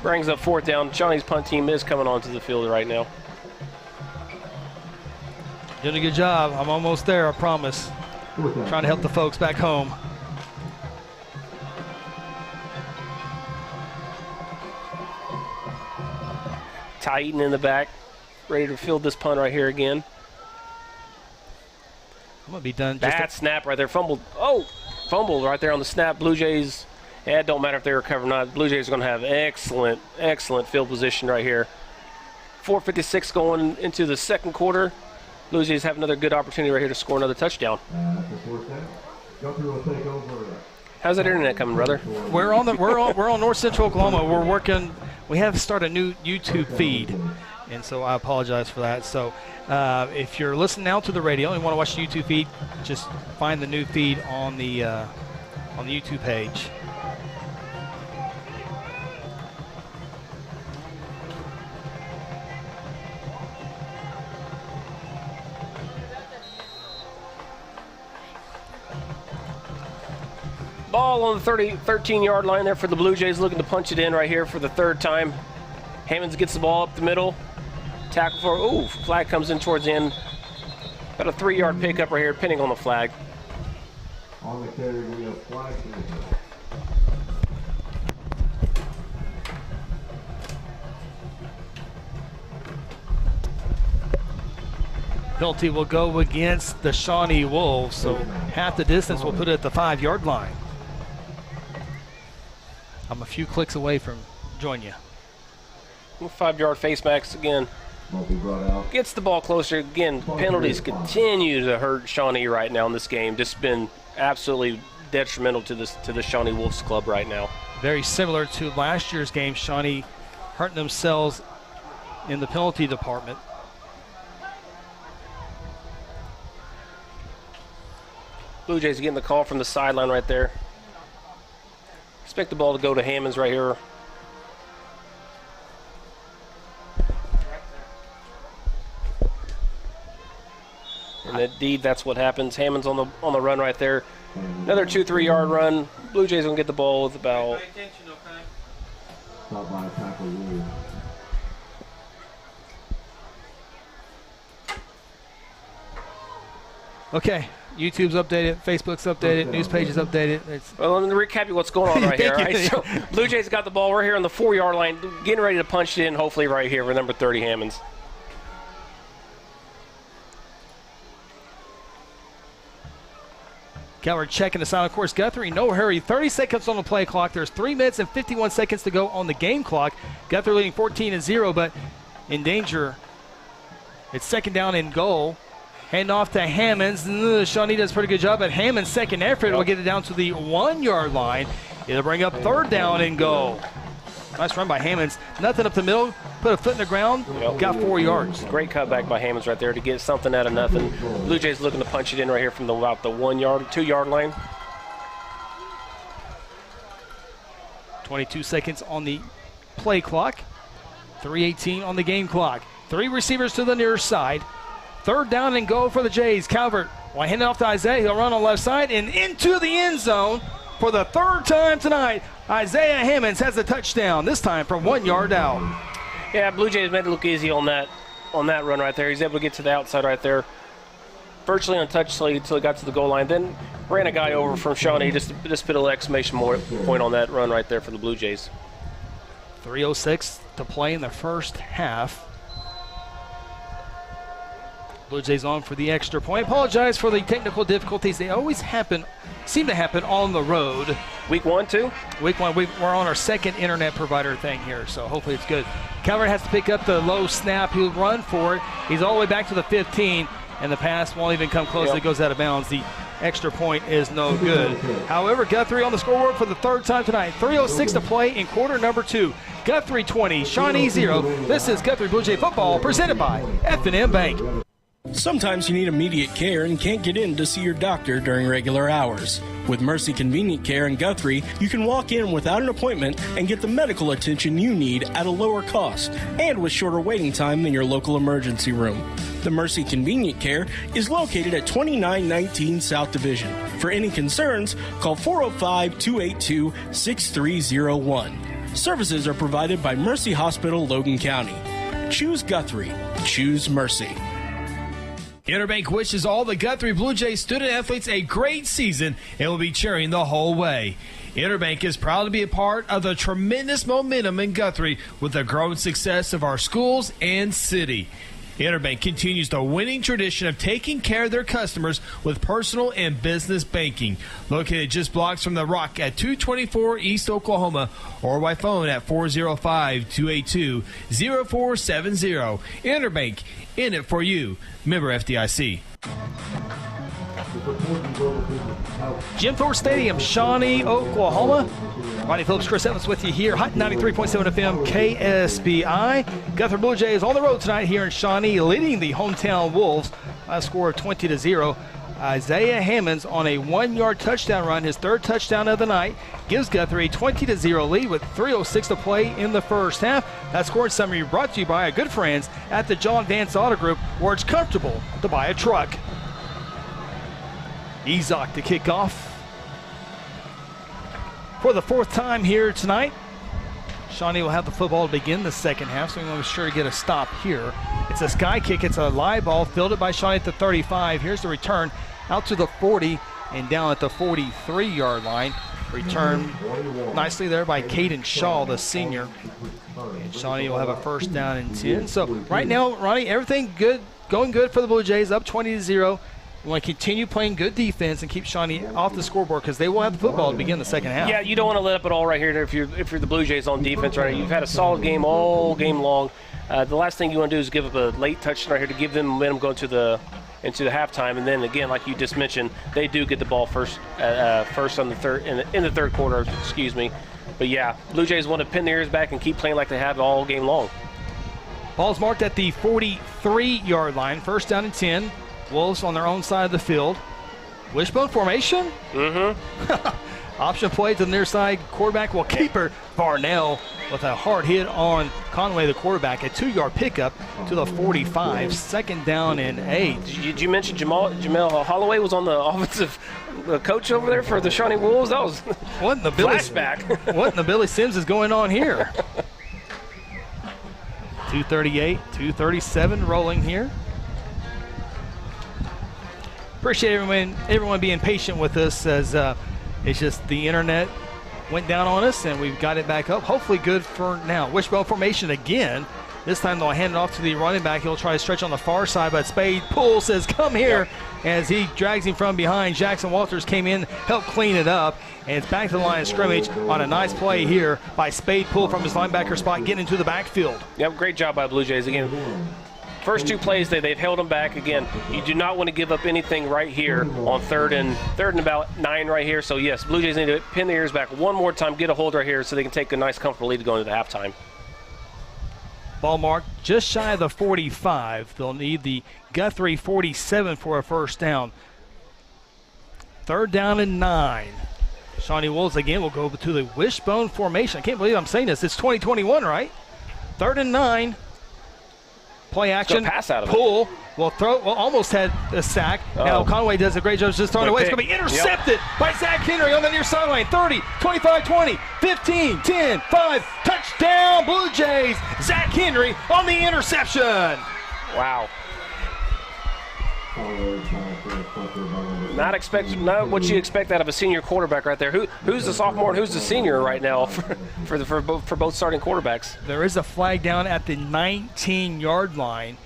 Brings up fourth down. Shawnee's punt team is coming onto the field right now. Doing a good job. I'm almost there, I promise. Trying to help the folks back home. Ty Eaton in the back, ready to field this punt right here again. I'm going to be done. Bad snap right there. Fumbled. Oh, fumbled right there on the snap. Blue Jays, it don't matter if they recover or not. Blue Jays are going to have excellent, excellent field position right here. 4:56 going into the second quarter. Blue Jays have another good opportunity right here to score another touchdown. How's that internet coming, brother? We're on North Central Oklahoma. We're working. We have started a new YouTube feed, and so I apologize for that. So if you're listening now to the radio and want to watch the YouTube feed, just find the new feed on the YouTube page. Ball on the 13-yard line there for the Blue Jays, looking to punch it in right here for the third time. Hammonds gets the ball up the middle. Tackle for, ooh, flag comes in towards the end. About a 3-yard pickup right here, pinning on the flag. On the carry, we have flag. Penalty will go against the Shawnee Wolves, so half the distance will put it at the 5-yard line. I'm a few clicks away from join you. 5-yard face mask again. Gets the ball closer. Again, penalties continue to hurt Shawnee right now in this game. Just been absolutely detrimental to the Shawnee Wolves club right now. Very similar to last year's game. Shawnee hurting themselves in the penalty department. Blue Jays getting the call from the sideline right there. Expect the ball to go to Hammonds right here. And indeed, that's what happens. Hammonds on the run right there. Another 2-3 yard run. Blue Jays gonna get the ball with about. Okay. YouTube's updated, Facebook's updated, news page is updated. Well, let me recap you what's going on right here. All right? So Blue Jays got the ball. We're here on the 4-yard line, getting ready to punch it in, hopefully right here for number 30, Hammonds. Calvert checking the silent course. Guthrie, no hurry. 30 seconds on the play clock. There's 3 minutes and 51 seconds to go on the game clock. Guthrie leading 14-0, but in danger. It's second down and goal. Hand off to Hammonds. Shawnee does a pretty good job, but Hammond's second effort will get it down to the 1-yard line. It'll bring up third down and goal. Nice run by Hammonds. Nothing up the middle. Put a foot in the ground. Got 4 yards. Great cutback by Hammonds right there to get something out of nothing. Blue Jays looking to punch it in right here from about the 2-yard line. 22 seconds on the play clock. 3:18 on the game clock. 3 receivers to the near side. Third down and goal for the Jays. Calvert will hand it off to Isaiah. He'll run on the left side and into the end zone for the third time tonight. Isaiah Hammonds has the touchdown, this time from 1 yard out. Yeah, Blue Jays made it look easy on that run right there. He's able to get to the outside right there. Virtually untouched until he got to the goal line. Then ran a guy over from Shawnee. Just put a little exclamation point on that run right there for the Blue Jays. 3:06 to play in the first half. Blue Jays on for the extra point. Apologize for the technical difficulties. They always seem to happen on the road. Week 1, too? Week 1. We're on our second internet provider thing here, so hopefully it's good. Calvert has to pick up the low snap. He'll run for it. He's all the way back to the 15, and the pass won't even come close. It goes out of bounds. The extra point is no good. However, Guthrie on the scoreboard for the third time tonight. 3:06 to play in quarter number 2. Guthrie 20, Shawnee 0. This is Guthrie Bluejay football presented by F&M Bank. Sometimes you need immediate care and can't get in to see your doctor during regular hours. With Mercy Convenient Care in Guthrie, you can walk in without an appointment and get the medical attention you need at a lower cost and with shorter waiting time than your local emergency room. The Mercy Convenient Care is located at 2919 South Division. For any concerns, call 405-282-6301. Services are provided by Mercy Hospital, Logan County. Choose Guthrie. Choose Mercy. Interbank wishes all the Guthrie Bluejays student athletes a great season and will be cheering the whole way. Interbank is proud to be a part of the tremendous momentum in Guthrie with the growing success of our schools and city. Interbank continues the winning tradition of taking care of their customers with personal and business banking. Located just blocks from the Rock at 224 East Oklahoma or by phone at 405-282-0470. Interbank, in it for you. Member FDIC. Jim Thorpe Stadium, Shawnee, Oklahoma. Ronnie Phillips, Chris Evans with you here. Hot 93.7 FM KSPI. Guthrie Bluejays on the road tonight here in Shawnee, leading the hometown Wolves by a score of 20-0. Isaiah Hammonds on a 1-yard touchdown run, his third touchdown of the night, gives Guthrie a 20-0 lead with 3:06 to play in the first half. That scoring summary brought to you by our good friends at the John Vance Auto Group, where it's comfortable to buy a truck. Ezok to kick off for the fourth time here tonight. Shawnee will have the football to begin the second half, so we want to be sure to get a stop here. It's a sky kick. It's a live ball fielded by Shawnee at the 35. Here's the return out to the 40 and down at the 43-yard line. Return nicely there by Caden Shaw, the senior. And Shawnee will have a first down and 10. So right now, Ronnie, everything good, going good for the Blue Jays, up 20-0. We want to continue playing good defense and keep Shawnee off the scoreboard because they will have the football to begin the second half. Yeah, you don't want to let up at all right here if you're the Blue Jays on defense right here. You've had a solid game all game long. The last thing you want to do is give up a late touchdown right here to give them momentum going into the halftime. And then again, like you just mentioned, they do get the ball first on the third in the third quarter. Excuse me. But yeah, Blue Jays want to pin their ears back and keep playing like they have all game long. Ball's marked at the 43-yard line. First down and 10. Wolves on their own side of the field. Wishbone formation? Mm-hmm. Option play to the near side. Quarterback will keeper Varnell with a hard hit on Conway, the quarterback. A 2-yard pickup to the 45. Second down and 8. Did you mention Jamel Holloway was on the offensive coach over there for the Shawnee Wolves? That was what in the flashback. What in the Billy Sims is going on here? 2:38, 2:37 rolling here. Appreciate everyone being patient with us as it's just the internet went down on us and we've got it back up. Hopefully good for now. Wishbone formation again. This time they'll hand it off to the running back. He'll try to stretch on the far side, but Spade Poole says, come here, as he drags him from behind. Jackson Walters came in, helped clean it up, and it's back to the line of scrimmage on a nice play here by Spade Poole from his linebacker spot, getting into the backfield. Yep, great job by Blue Jays again. First two plays, they've held them back. Again, you do not want to give up anything right here on third and about 9 right here. So, yes, Blue Jays need to pin their ears back one more time, get a hold right here so they can take a nice, comfortable lead to go into the halftime. Ball marked just shy of the 45. They'll need the Guthrie 47 for a first down. Third down and 9. Shawnee Wolves again will go to the wishbone formation. I can't believe I'm saying this. It's 2021, right? Third and 9. Play action. Pass out of Pull. Will throw. Well, almost had a sack. Now Conway does a great job just throwing away. It's going to be intercepted by Zach Henry on the near sideline. 30, 25, 20, 15, 10, 5. Touchdown, Blue Jays. Zach Henry on the interception. Wow. Not what you expect out of a senior quarterback right there. Who's the sophomore and who's the senior right now for both starting quarterbacks? There is a flag down at the 19-yard line.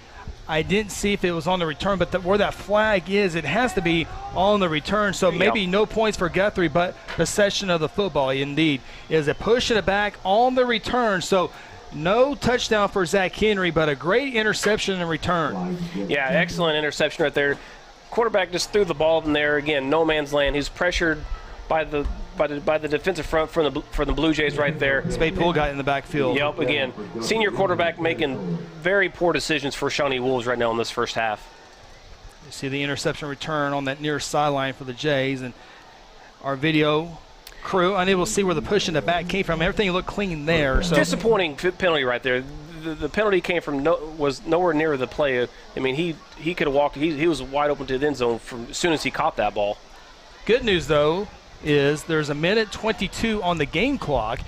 I didn't see if it was on the return, but where that flag is, it has to be on the return. So maybe no points for Guthrie, but possession of the football indeed is a pushing it back on the return. So no touchdown for Zach Henry, but a great interception in return. Yeah, excellent interception right there. Quarterback just threw the ball in there again. No man's land. He's pressured by the defensive front for the Blue Jays right there. Spade Poole got in the backfield. Yep. Again, senior quarterback making very poor decisions for Shawnee Wolves right now in this first half. You see the interception return on that near sideline for the Jays, and our video crew unable to see where the push in the back came from. Everything looked clean there. So disappointing penalty right there. The penalty came from was nowhere near the play. I mean, he could have walked. He was wide open to the end zone as soon as he caught that ball. Good news, though, is there's a minute 22 on the game clock.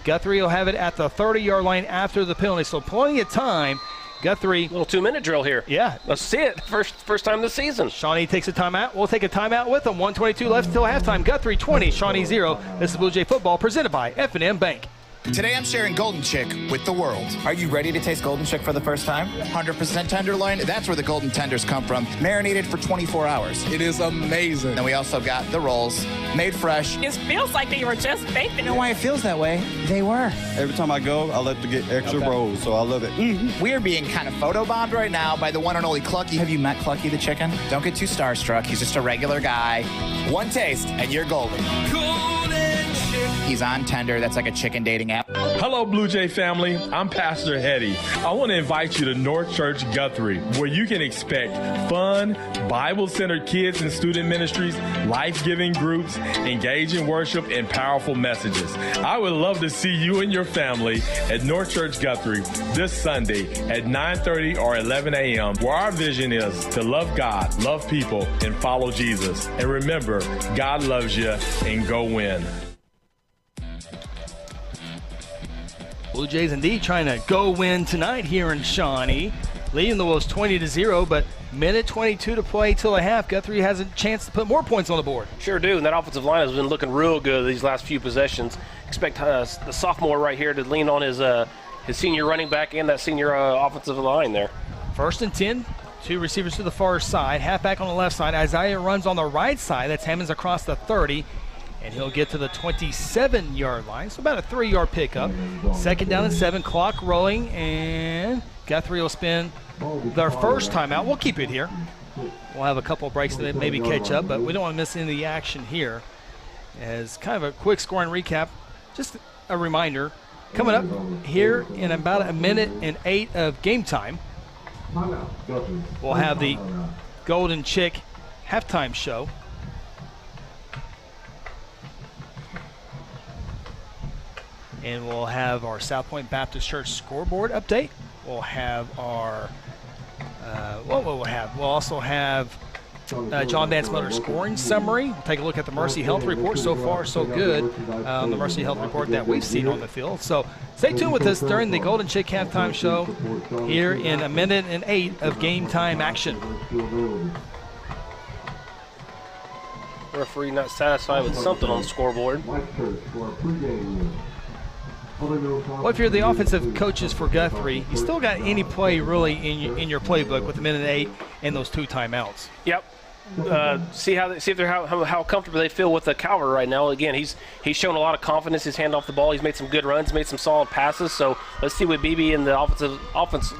Guthrie will have it at the 30-yard line after the penalty, so plenty of time. Guthrie. Little 2-minute drill here. Yeah. Let's see it. First time this season. Shawnee takes a timeout. We'll take a timeout with them. 1:22 left until halftime. Guthrie 20, Shawnee 0. This is Blue Jay football presented by F&M Bank. Today I'm sharing Golden Chick with the world. Are you ready to taste Golden Chick for the first time? 100% tenderloin. That's where the golden tenders come from. Marinated for 24 hours. It is amazing. And we also got the rolls, made fresh. It feels like they were just baked. You know why it feels that way? They were. Every time I go, I like to get extra rolls, so I love it. We're being kind of photobombed right now by the one and only Clucky. Have you met Clucky the chicken? Don't get too starstruck. He's just a regular guy. One taste, and you're golden. Golden Chick. He's on Tender. That's like a chicken dating app. Hello, Blue Jay family. I'm Pastor Hetty. I want to invite you to North Church Guthrie, where you can expect fun, Bible-centered kids and student ministries, life-giving groups, engaging worship, and powerful messages. I would love to see you and your family at North Church Guthrie this Sunday at 9:30 or 11 a.m., where our vision is to love God, love people, and follow Jesus. And remember, God loves you, and go win. Blue Jays indeed trying to go win tonight here in Shawnee, leading the Wolves 20-0, but minute 22 to play till a half. Guthrie has a chance to put more points on the board. Sure do, and that offensive line has been looking real good these last few possessions. Expect the sophomore right here to lean on his senior running back and that senior offensive line there. 1st and 10, 2 receivers to the far side, halfback on the left side. Isaiah runs on the right side. That's Hammonds across the 30. And he'll get to the 27-yard line, so about a 3-yard pickup. 2nd down and 7, clock rolling, and Guthrie will spin their first timeout. We'll keep it here. We'll have a couple of breaks that maybe catch up, but we don't want to miss any of the action here. As kind of a quick scoring recap, just a reminder, coming up here in about a minute and 8 of game time, we'll have the Golden Chick halftime show. And we'll have our South Point Baptist Church scoreboard update. We'll have our, what will we have? We'll also have John Vance Motor scoring summary. We'll take a look at the Mercy Health Report. So far, so good. The Mercy Health Report that we've seen on the field. So stay tuned with us during the Golden Chick halftime show here in a minute and 8 of game time action. Referee not satisfied with something on the scoreboard. Well, if you're the offensive coaches for Guthrie, you still got any play really in your playbook with a minute 8 and those 2 timeouts. Yep. See if they're how comfortable they feel with the Calvert right now. Again, he's shown a lot of confidence. His hand off the ball. He's made some good runs, made some solid passes. So let's see what BB and the offense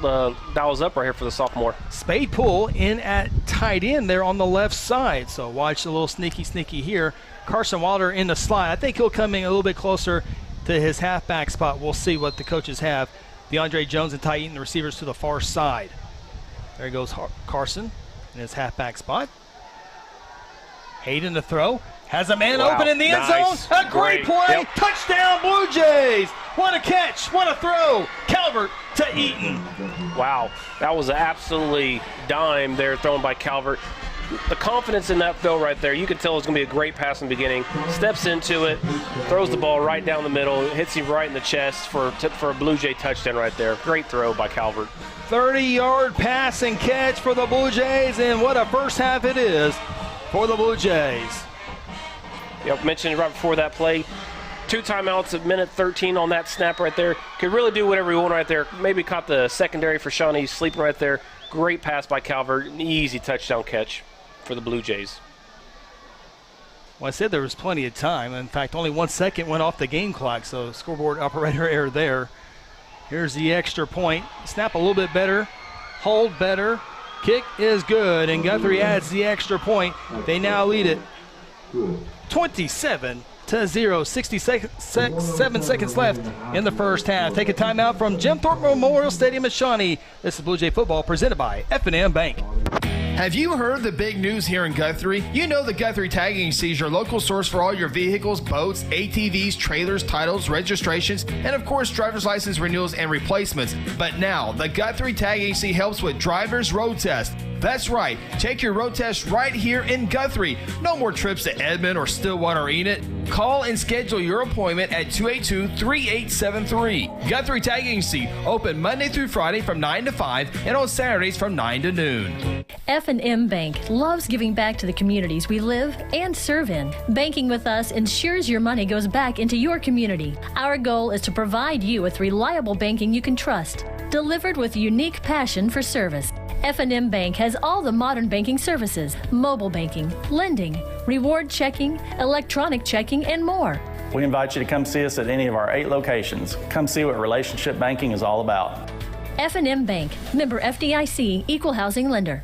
dials up right here for the sophomore. Spade pull in at tight end there on the left side. So watch a little sneaky here. Carson Wilder in the slide. I think he'll come in a little bit closer to his halfback spot. We'll see what the coaches have. DeAndre Jones and tight end, the receivers to the far side. There goes Carson in his halfback spot. Hayden to throw. Has a man open in the end zone. A great play. Yep. Touchdown, Blue Jays. What a catch. What a throw. Calvert to Eaton. Wow. That was absolutely dime there thrown by Calvert. The confidence in that throw right there, you can tell it's going to be a great pass in the beginning. Steps into it, throws the ball right down the middle, hits him right in the chest for a Blue Jay touchdown right there. Great throw by Calvert. 30-yard pass and catch for the Blue Jays, and what a first half it is for the Blue Jays. Yep, mentioned right before that play. 2 timeouts at minute 13 on that snap right there. Could really do whatever you want right there. Maybe caught the secondary for Shawnee sleeping right there. Great pass by Calvert. An easy touchdown catch for the Blue Jays. Well, I said there was plenty of time. In fact, only 1 second went off the game clock, so scoreboard operator error there. Here's the extra point. Snap a little bit better. Hold better. Kick is good, and Guthrie adds the extra point. They now lead it 27-0. 67 seconds left in the first half. Take a timeout from Jim Thorpe Memorial Stadium at Shawnee. This is Blue Jay football presented by F&M Bank. Have you heard the big news here in Guthrie? You know that Guthrie Tagging is your local source for all your vehicles, boats, ATVs, trailers, titles, registrations, and of course driver's license renewals and replacements. But now, the Guthrie Tagging helps with driver's road test, That's right. Take your road test right here in Guthrie. No more trips to Edmond or Stillwater or Enid. Call and schedule your appointment at 282-3873. Guthrie Tag Agency, open Monday through Friday from 9 to 5 and on Saturdays from 9 to noon. F&M Bank loves giving back to the communities we live and serve in. Banking with us ensures your money goes back into your community. Our goal is to provide you with reliable banking you can trust, delivered with unique passion for service. F&M Bank has all the modern banking services, mobile banking, lending, reward checking, electronic checking, and more. We invite you to come see us at any of our 8 locations. Come see what relationship banking is all about. F&M Bank, member FDIC, equal housing lender.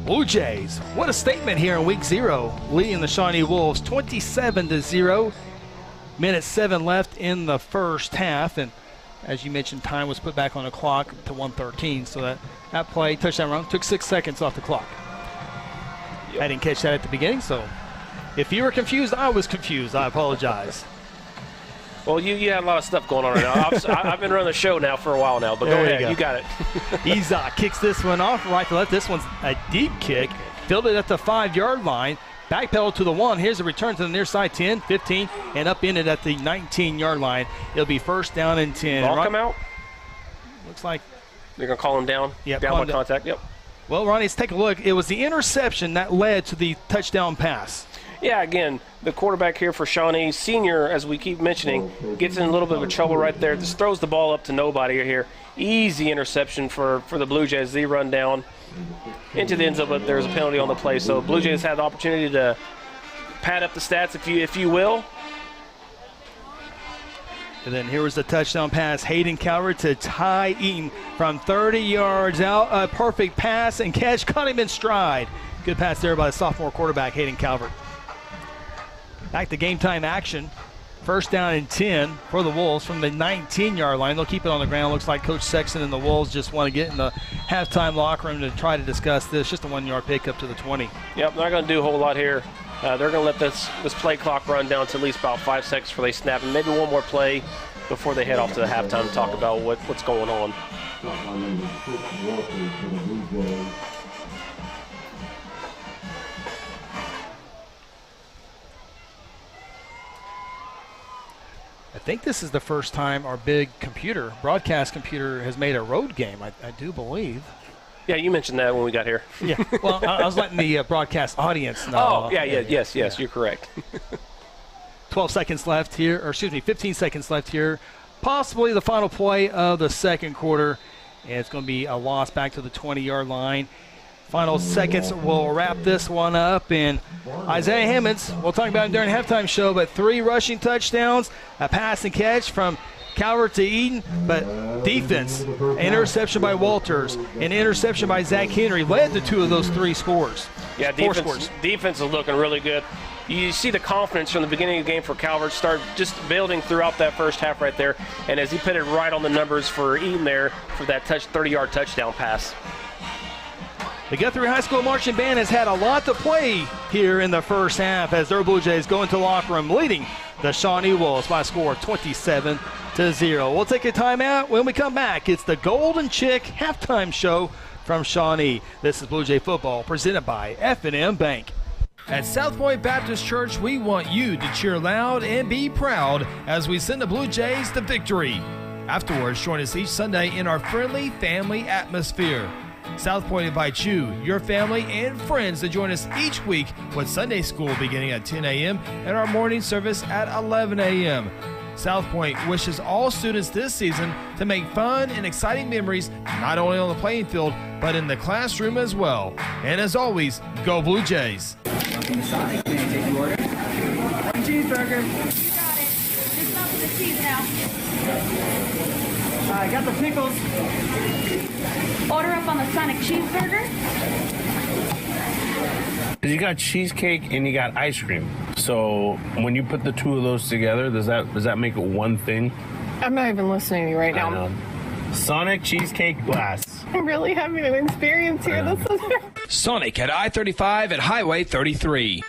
Blue Jays, what a statement here in week 0, leading the Shawnee Wolves 27-0. Minute 7 left in the first half, and as you mentioned, time was put back on the clock to 1:13, so that play, touchdown run, took 6 seconds off the clock. Yep. I didn't catch that at the beginning, so if you were confused, I was confused. I apologize. Well, you had a lot of stuff going on right now. I've been running the show now for a while now, but go ahead. You got it. Izak kicks this one off right to left. This one's a deep kick. Fielded at the 5-yard line. Backpedal to the 1. Here's a return to the near side, 10, 15, and up in it at the 19-yard line. It'll be first down and 10. Ball come out? Looks like they're going to call him down. Yep, down by contact. Yep. Well, Ronnie, let's take a look. It was the interception that led to the touchdown pass. Yeah, again, the quarterback here for Shawnee, senior, as we keep mentioning, gets in a little bit of trouble right there. Just throws the ball up to nobody here. Easy interception for the Blue Jays. They run down into the end zone, but there's a penalty on the play. So Blue Jays had the opportunity to pad up the stats, if you will. And then here was the touchdown pass. Hayden Calvert to Ty Eaton from 30 yards out. A perfect pass and catch. Caught him in stride. Good pass there by the sophomore quarterback, Hayden Calvert. Back to game time action. First down and 10 for the Wolves from the 19-yard line. They'll keep it on the ground. Looks like Coach Sexton and the Wolves just want to get in the halftime locker room to try to discuss this. Just a 1-yard pickup to the 20. Yep, not going to do a whole lot here. They're going to let this play clock run down to at least about 5 seconds before they snap, and maybe one more play before they head off to the halftime and talk about what's going on. I think this is the first time our big broadcast computer, has made a road game, I do believe. Yeah, you mentioned that when we got here. Yeah, well, I was letting the broadcast audience know. Oh, yes, you're correct. 12 seconds left here, or excuse me, 15 seconds left here. Possibly the final play of the second quarter, and it's going to be a loss back to the 20-yard line. Final seconds will wrap this one up, and Isaiah Hammonds, we'll talk about him during the halftime show, but 3 rushing touchdowns, a pass and catch from Calvert to Eden, but defense, an interception by Walters, an interception by Zach Henry led to 2 of those 3 scores. Yeah, defense is looking really good. You see the confidence from the beginning of the game for Calvert start just building throughout that first half right there, and as he put it right on the numbers for Eden there for that 30-yard touchdown pass. The Guthrie High School Marching Band has had a lot to play here in the first half as their Blue Jays go into the locker room leading the Shawnee Wolves by a score of 27-0. We'll take a timeout. When we come back, it's the Golden Chick halftime show from Shawnee. This is Blue Jay football presented by F&M Bank. At South Point Baptist Church, we want you to cheer loud and be proud as we send the Blue Jays to victory. Afterwards, join us each Sunday in our friendly family atmosphere. South Point invites you, your family, and friends to join us each week with Sunday school beginning at 10 a.m. and our morning service at 11 a.m. South Point wishes all students this season to make fun and exciting memories not only on the playing field, but in the classroom as well. And as always, go Blue Jays. Welcome to Sonic. May I take your order? 1 cheeseburger. You got it. Just up with the cheese now. I got the pickles. Order up on the Sonic cheeseburger. You got cheesecake and you got ice cream. So when you put the 2 of those together, does that make it one thing? I'm not even listening to you right now. I know. Sonic Cheesecake Blast. I'm really having an experience here. This is Sonic at I-35 at Highway 33.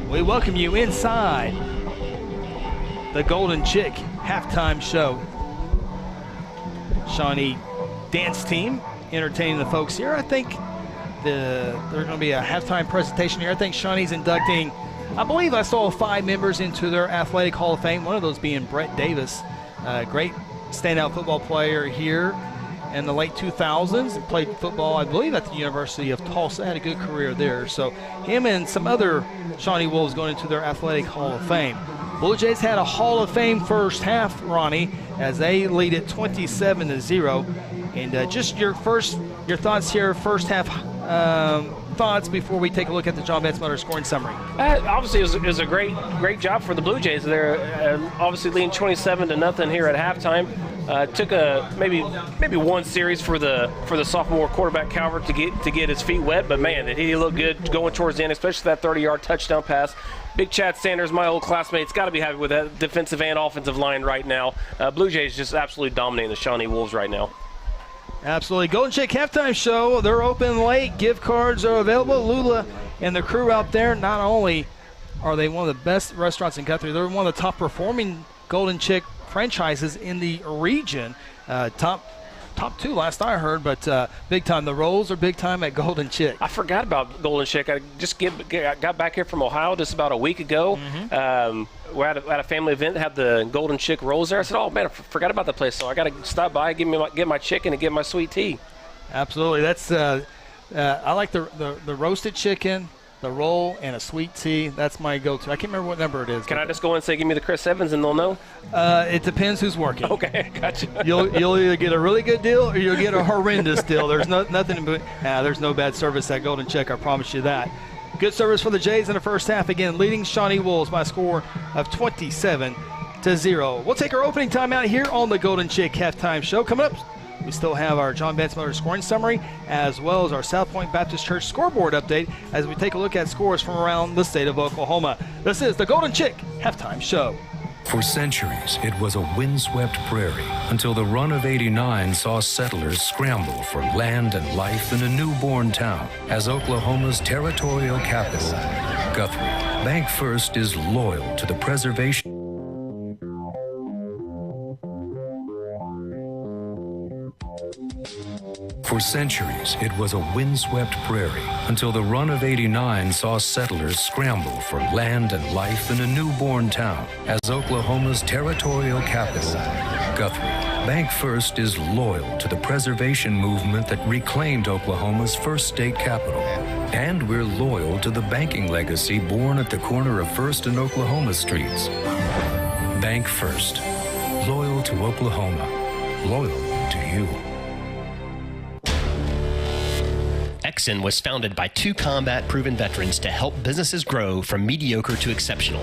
We welcome you inside the Golden Chick halftime show. Shawnee dance team entertaining the folks here. I think there's going to be a halftime presentation here. I think Shawnee's inducting, I believe I saw 5 members into their Athletic Hall of Fame, one of those being Brett Davis, great standout football player here in the late 2000s, and played football, I believe, at the University of Tulsa, had a good career there. So him and some other Shawnee Wolves going into their Athletic Hall of Fame. Blue Jays had a Hall of Fame first half, Ronnie, as they lead it 27-0. And just your thoughts here, first half thoughts before we take a look at the John Vance Motors scoring summary. Obviously, it was a great job for the Blue Jays. They're obviously leading 27-0 here at halftime. Took maybe one series for the sophomore quarterback Calvert to get his feet wet, but man, did he look good going towards the end, especially that 30-yard touchdown pass. Big Chad Sanders, my old classmate's got to be happy with that defensive and offensive line right now. Blue Jays just absolutely dominating the Shawnee Wolves right now. Absolutely. Golden Chick halftime show. They're open late. Gift cards are available. Lula and the crew out there, not only are they one of the best restaurants in Guthrie, they're one of the top performing Golden Chick franchises in the region. Top 2 last I heard, but big time. The rolls are big time at Golden Chick. I forgot about Golden Chick. I just got back here from Ohio just about a week ago. We're at a family event, had the Golden Chick rolls there. I said, oh, man, I forgot about that place. So I got to stop by, get my chicken, and get my sweet tea. Absolutely. That's I like the roasted chicken, the roll, and a sweet tea. That's my go-to. I can't remember what number it is. Can I just go and say, give me the Chris Evans, and they'll know? It depends who's working. Okay, gotcha. You'll either get a really good deal or you'll get a horrendous deal. There's there's no bad service at Golden Chick, I promise you that. Good service for the Jays in the first half. Again, leading Shawnee Wolves by a score of 27-0. We'll take our opening timeout here on the Golden Chick halftime show. Coming up, we still have our John Vance Motors scoring summary, as well as our South Point Baptist Church scoreboard update as we take a look at scores from around the state of Oklahoma. This is the Golden Chick halftime show. For centuries, it was a windswept prairie until the run of '89 saw settlers scramble for land and life in a newborn town as Oklahoma's territorial capital, Guthrie. Bank First is loyal to the preservation. For centuries, it was a windswept prairie until the run of '89 saw settlers scramble for land and life in a newborn town as Oklahoma's territorial capital, Guthrie. Bank First is loyal to the preservation movement that reclaimed Oklahoma's first state capital. And we're loyal to the banking legacy born at the corner of First and Oklahoma streets. Bank First. Loyal to Oklahoma. Loyal to you. Exxon was founded by 2 combat-proven veterans to help businesses grow from mediocre to exceptional.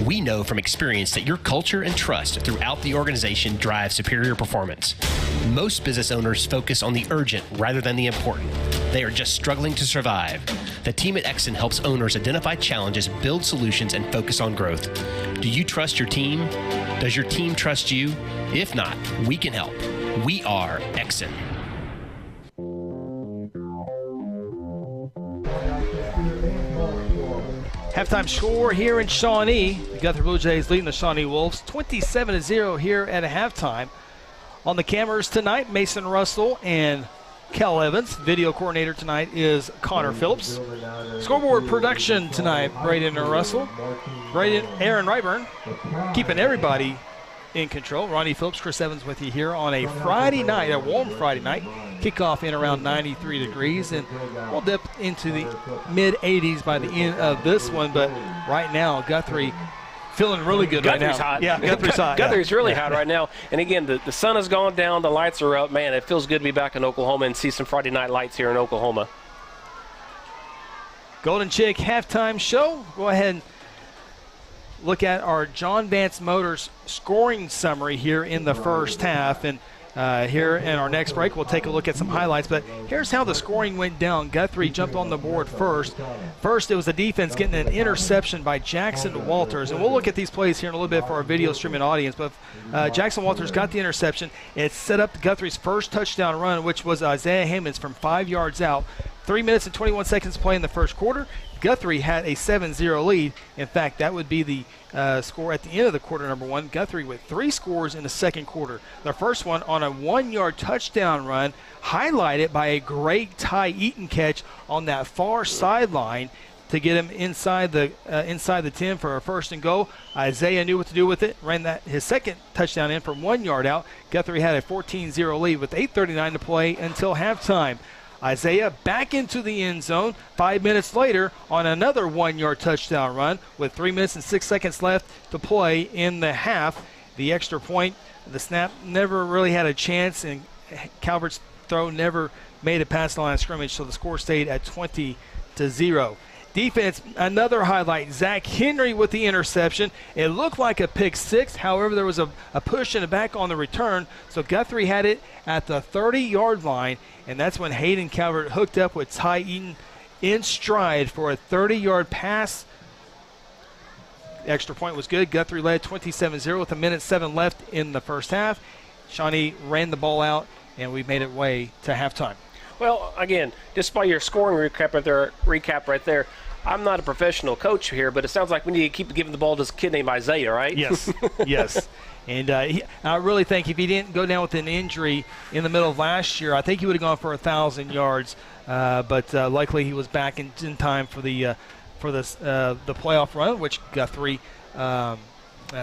We know from experience that your culture and trust throughout the organization drive superior performance. Most business owners focus on the urgent rather than the important. They are just struggling to survive. The team at Exxon helps owners identify challenges, build solutions, and focus on growth. Do you trust your team? Does your team trust you? If not, we can help. We are Exxon. Halftime score here in Shawnee. The Guthrie Bluejays leading the Shawnee Wolves 27-0 here at a halftime. On the cameras tonight, Mason Russell and Kel Evans. Video coordinator tonight is Connor Phillips. Scoreboard production tonight, Braden and Russell. Aaron Ryburn keeping everybody in control. Ronnie Phillips, Chris Evans with you here on a Friday night, a warm Friday night. Kickoff in around 93 degrees, and we'll dip into the mid-80s by the end of this one. But right now, Guthrie feeling really good right now. Guthrie's hot. Yeah, Guthrie's hot. Guthrie's really hot right now. And again, the sun has gone down, the lights are up. Man, it feels good to be back in Oklahoma and see some Friday night lights here in Oklahoma. Golden Chick halftime show. Go ahead and look at our John Vance Motors scoring summary here in the first half. And here in our next break, we'll take a look at some highlights. But here's how the scoring went down. Guthrie jumped on the board first. First, it was the defense getting an interception by Jackson Walters. And we'll look at these plays here in a little bit for our video streaming audience. But Jackson Walters got the interception. It set up Guthrie's first touchdown run, which was Isaiah Hammonds from 5 yards out. 3 minutes and 21 seconds to play in the first quarter. Guthrie had a 7-0 lead. In fact, that would be the score at the end of the quarter number one. Guthrie with 3 scores in the second quarter. The first one on a 1-yard touchdown run, highlighted by a great Ty Eaton catch on that far sideline to get him inside the 10 for a first and goal. Isaiah knew what to do with it, ran his second touchdown in from 1 yard out. Guthrie had a 14-0 lead with 8:39 to play until halftime. Isaiah back into the end zone 5 minutes later on another 1-yard touchdown run with 3 minutes and 6 seconds left to play in the half. The extra point, the snap never really had a chance, and Calvert's throw never made it past the line of scrimmage, so the score stayed at 20-0. Defense, another highlight. Zach Henry with the interception. It looked like a pick six. However, there was a push in the back on the return. So Guthrie had it at the 30-yard line, and that's when Hayden Calvert hooked up with Ty Eaton in stride for a 30-yard pass. The extra point was good. Guthrie led 27-0 with 1:07 left in the first half. Shawnee ran the ball out, and we made it way to halftime. Well, again, just by your scoring recap right there, I'm not a professional coach here, but it sounds like we need to keep giving the ball to this kid named Isaiah, right? Yes, yes. And I really think if he didn't go down with an injury in the middle of last year, I think he would have gone for 1,000 yards. But luckily he was back in time for the playoff run, which Guthrie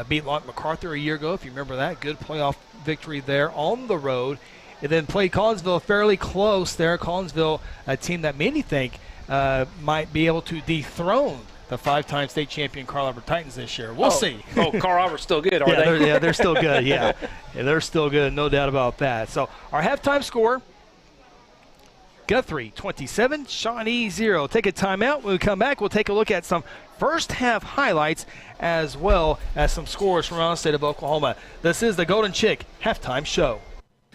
beat Locke MacArthur a year ago, if you remember that. Good playoff victory there on the road. And then played Collinsville fairly close there. Collinsville, a team that many think might be able to dethrone the 5-time state champion Carl Albert Titans this year. We'll see. Carl Albert's still good, aren't they? Yeah, they're still good, yeah. They're still good, no doubt about that. So our halftime score, Guthrie 27, Shawnee 0. Take a timeout. When we come back, we'll take a look at some first half highlights as well as some scores from around the state of Oklahoma. This is the Golden Chick Halftime Show.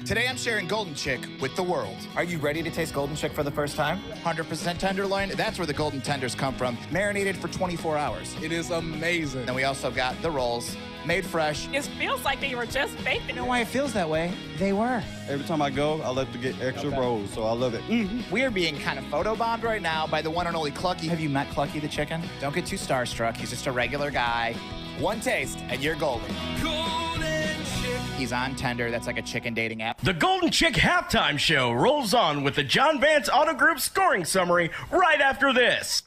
Today I'm sharing Golden Chick with the world. Are you ready to taste Golden Chick for the first time? 100% tenderloin. That's where the golden tenders come from. Marinated for 24 hours. It is amazing. And we also got the rolls, made fresh. It feels like they were just baked. You know why it feels that way? They were. Every time I go, I love to get extra rolls, so I love it. We are being kind of photobombed right now by the one and only Clucky. Have you met Clucky the chicken? Don't get too starstruck. He's just a regular guy. One taste, and you're golden. He's on Tender. That's like a chicken dating app. The Golden Chick Halftime Show rolls on with the John Vance Auto Group scoring summary right after this.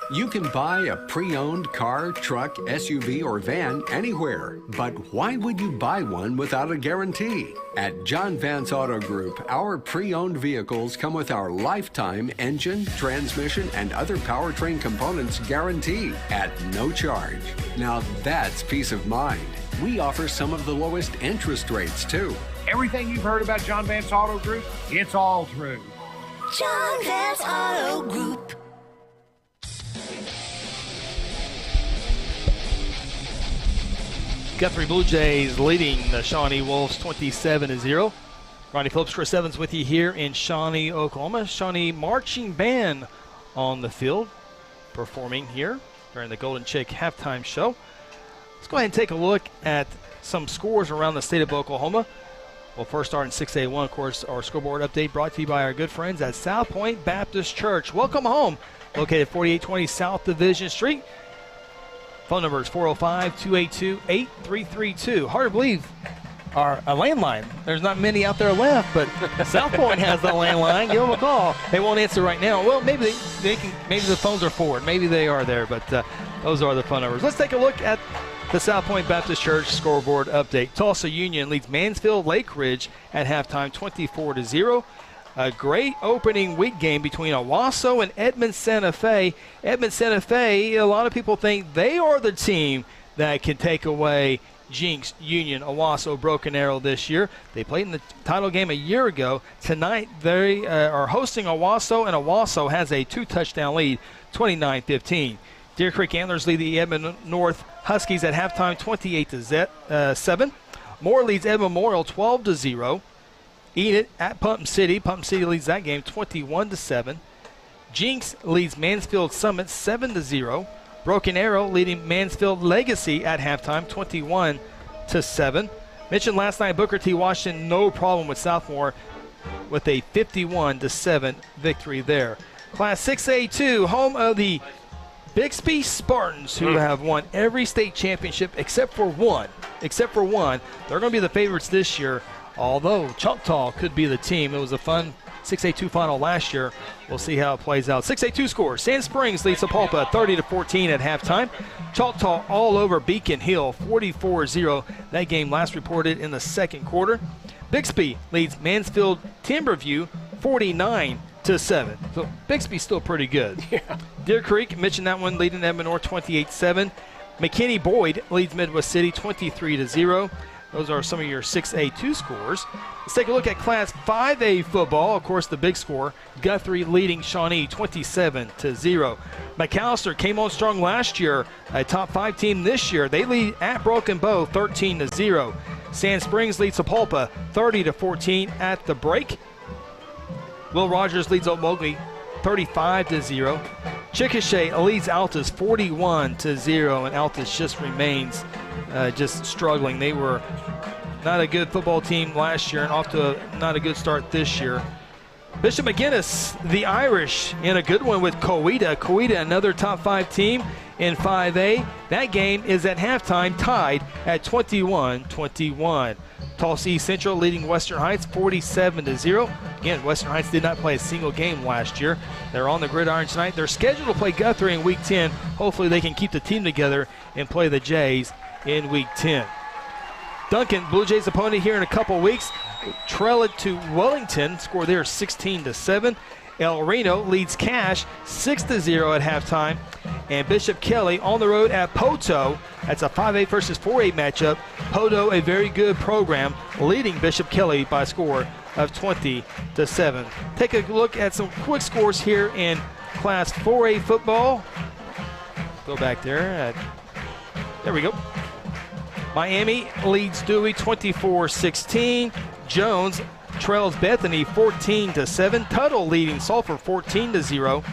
You can buy a pre-owned car, truck, SUV, or van anywhere. But why would you buy one without a guarantee? At John Vance Auto Group, our pre-owned vehicles come with our lifetime engine, transmission, and other powertrain components guarantee at no charge. Now that's peace of mind. We offer some of the lowest interest rates, too. Everything you've heard about John Vance Auto Group, it's all true. John Vance Auto Group. Guthrie Bluejays leading the Shawnee Wolves 27-0. Ronnie Phillips, Chris Evans with you here in Shawnee, Oklahoma. Shawnee marching band on the field performing here during the Golden Chick Halftime Show. Let's go ahead and take a look at some scores around the state of Oklahoma. We'll first start in 6A1, of course, our scoreboard update brought to you by our good friends at South Point Baptist Church. Welcome home, located 4820 South Division Street. Phone number is 405-282-8332. Hard to believe a landline. There's not many out there left, but South Point has the landline. Give them a call. They won't answer right now. Well, maybe they can. Maybe the phones are forward. Maybe they are there, but those are the phone numbers. Let's take a look at the South Point Baptist Church scoreboard update. Tulsa Union leads Mansfield Lake Ridge at halftime 24-0. A great opening week game between Owasso and Edmond Santa Fe. Edmond Santa Fe, a lot of people think they are the team that can take away Jinx, Union, Owasso, Broken Arrow this year. They played in the title game a year ago. Tonight they are hosting Owasso, and Owasso has a 2-touchdown lead, 29-15. Deer Creek Antlers lead the Edmond North Huskies at halftime 28-7. Moore leads Edmond Memorial 12-0. Enid at Pump City. Pump City leads that game 21-7. Jinx leads Mansfield Summit 7-0. Broken Arrow leading Mansfield Legacy at halftime 21-7. Mentioned last night, Booker T. Washington, no problem with Southmore with a 51-7 victory there. Class 6A2, home of the Bixby Spartans, who have won every state championship except for one. They're going to be the favorites this year, although Choctaw could be the team. It was a fun 6A2 final last year. We'll see how it plays out. 6A2 scores. Sand Springs leads Sapulpa 30-14 at halftime. Choctaw all over Beacon Hill 44-0. That game last reported in the second quarter. Bixby leads Mansfield Timberview 49-7. So Bixby's still pretty good. Yeah. Deer Creek, mentioned that one, leading Edmond North 28-7. McKinney Boyd leads Midwest City 23-0. Those are some of your 6A2 scores. Let's take a look at Class 5A football. Of course, the big score, Guthrie leading Shawnee 27-0. McAllister came on strong last year, a top 5 team this year. They lead at Broken Bow 13-0. Sand Springs leads Sapulpa 30-14 at the break. Will Rogers leads Okmulgee 35-0. Chickasha leads Altus 41-0, and Altus just remains just struggling. They were not a good football team last year and off to not a good start this year. Bishop McGuinness, the Irish, in a good one with Coweta. Coweta, another top 5 team in 5A. That game is at halftime tied at 21-21. Tulsa East Central leading Western Heights 47-0. Again, Western Heights did not play a single game last year. They're on the gridiron tonight. They're scheduled to play Guthrie in Week 10. Hopefully they can keep the team together and play the Jays in Week 10. Duncan, Blue Jays opponent here in a couple weeks, trail it to Wellington. Score there 16-7. El Reno leads Cash 6-0 at halftime. And Bishop Kelly on the road at Poto. That's a 5A versus 4A matchup. Poto, a very good program, leading Bishop Kelly by a score of 20-7. Take a look at some quick scores here in Class 4A football. Go back there. There we go. Miami leads Dewey 24-16. Jones trails Bethany 14-7. Tuttle leading Sulphur 14-0.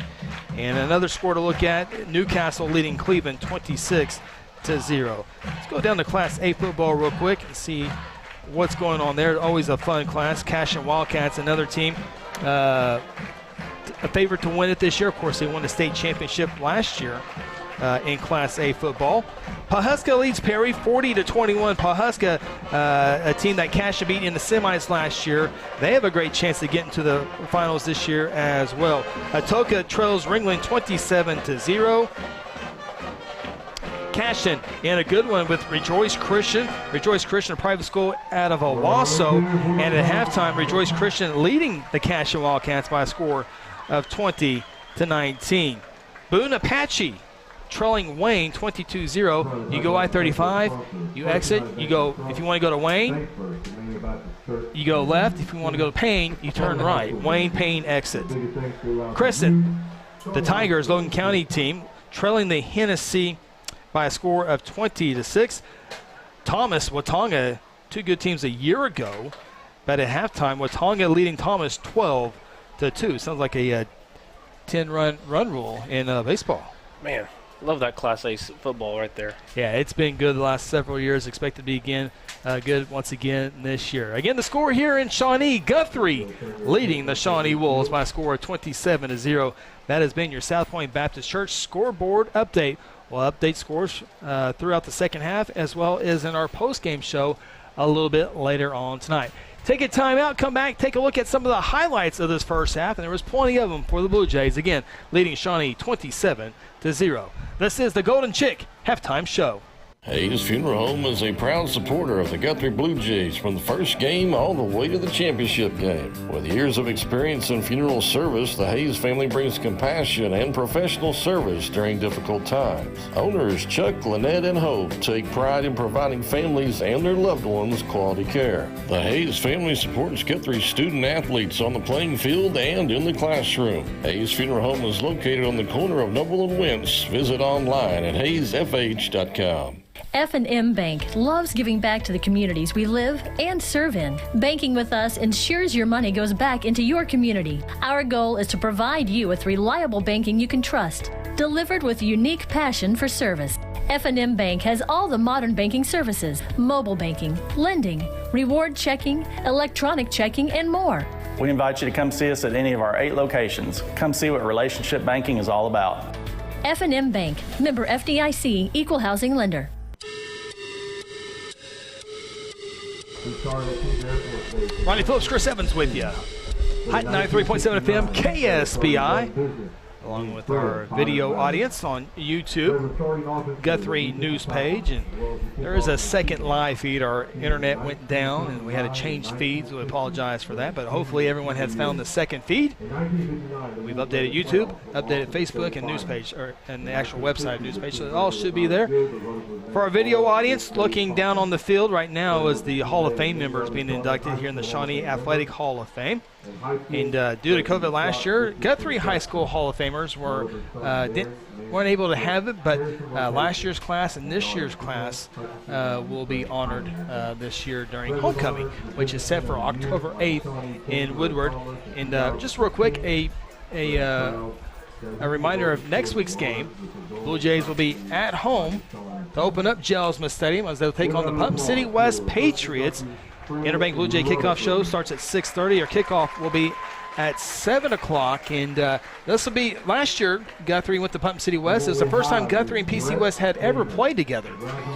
And another score to look at, Newcastle leading Cleveland 26-0. Let's go down to Class A football real quick and see what's going on there. Always a fun class. Cash and Wildcats, another team. A favorite to win it this year. Of course, they won the state championship last year in Class A football. Pawhuska leads Perry 40-21. Pawhuska, a team that Cash beat in the semis last year. They have a great chance to get into the finals this year as well. Atoka trails Ringling 27-0. Cashin in a good one with Rejoice Christian. Rejoice Christian, a private school out of Owasso. And at halftime, Rejoice Christian leading the Cashin Wildcats by a score of 20-19. Boone Apache trailing Wayne 22-0. You go I-35, you exit, you go, if you want to go to Wayne, you go left. If you want to go to Payne, you turn right. Wayne, Payne, exit. Crescent, the Tigers, Logan County team, trailing the Hennessy by a score of 20-6. Thomas, Watonga, two good teams a year ago, but at halftime, Watonga leading Thomas 12-2. Sounds like a 10-run rule in baseball. Man, love that Class A football right there. Yeah, it's been good the last several years. Expect to be again good once again this year. Again, the score here in Shawnee, Guthrie leading the Shawnee Wolves by a score of 27-0. That has been your South Point Baptist Church scoreboard update. We'll update scores throughout the second half as well as in our post-game show a little bit later on tonight. Take a time out, come back, take a look at some of the highlights of this first half, and there was plenty of them for the Blue Jays. Again, leading Shawnee 27-0. This is the Golden Chick Halftime Show. Hayes Funeral Home is a proud supporter of the Guthrie Bluejays from the first game all the way to the championship game. With years of experience in funeral service, the Hayes family brings compassion and professional service during difficult times. Owners Chuck, Lynette, and Hope take pride in providing families and their loved ones quality care. The Hayes family supports Guthrie student athletes on the playing field and in the classroom. Hayes Funeral Home is located on the corner of Noble and Wentz. Visit online at hayesfh.com. F&M Bank loves giving back to the communities we live and serve in. Banking with us ensures your money goes back into your community. Our goal is to provide you with reliable banking you can trust, delivered with unique passion for service. F&M Bank has all the modern banking services, mobile banking, lending, reward checking, electronic checking, and more. We invite you to come see us at any of our 8 locations. Come see what relationship banking is all about. F&M Bank, member FDIC, equal housing lender. Ronnie Phillips, Chris Evans with you. Hot 93.7 FM, KSPI. Along with our video audience on YouTube, Guthrie news page, and there is a second live feed. Our internet went down and we had to change feeds. We apologize for that, but hopefully everyone has found the second feed. We've updated YouTube, updated Facebook and news page, and the actual website news page, so it all should be there. For our video audience, looking down on the field right now is the Hall of Fame members being inducted here in the Shawnee Athletic Hall of Fame. And due to COVID last year, Guthrie High School Hall of Famers weren't able to have it, but last year's class and this year's class will be honored this year during homecoming, which is set for October 8th in Woodward. And just real quick, a reminder of next week's game. Blue Jays will be at home to open up Gelsma Stadium as they'll take on the Putnam City West Patriots. Interbank Bluejay Kickoff Show starts at 6:30. Our kickoff will be at 7 o'clock, and this will be, last year Guthrie went to Putnam City West. It was the first time Guthrie and PC West had ever played together,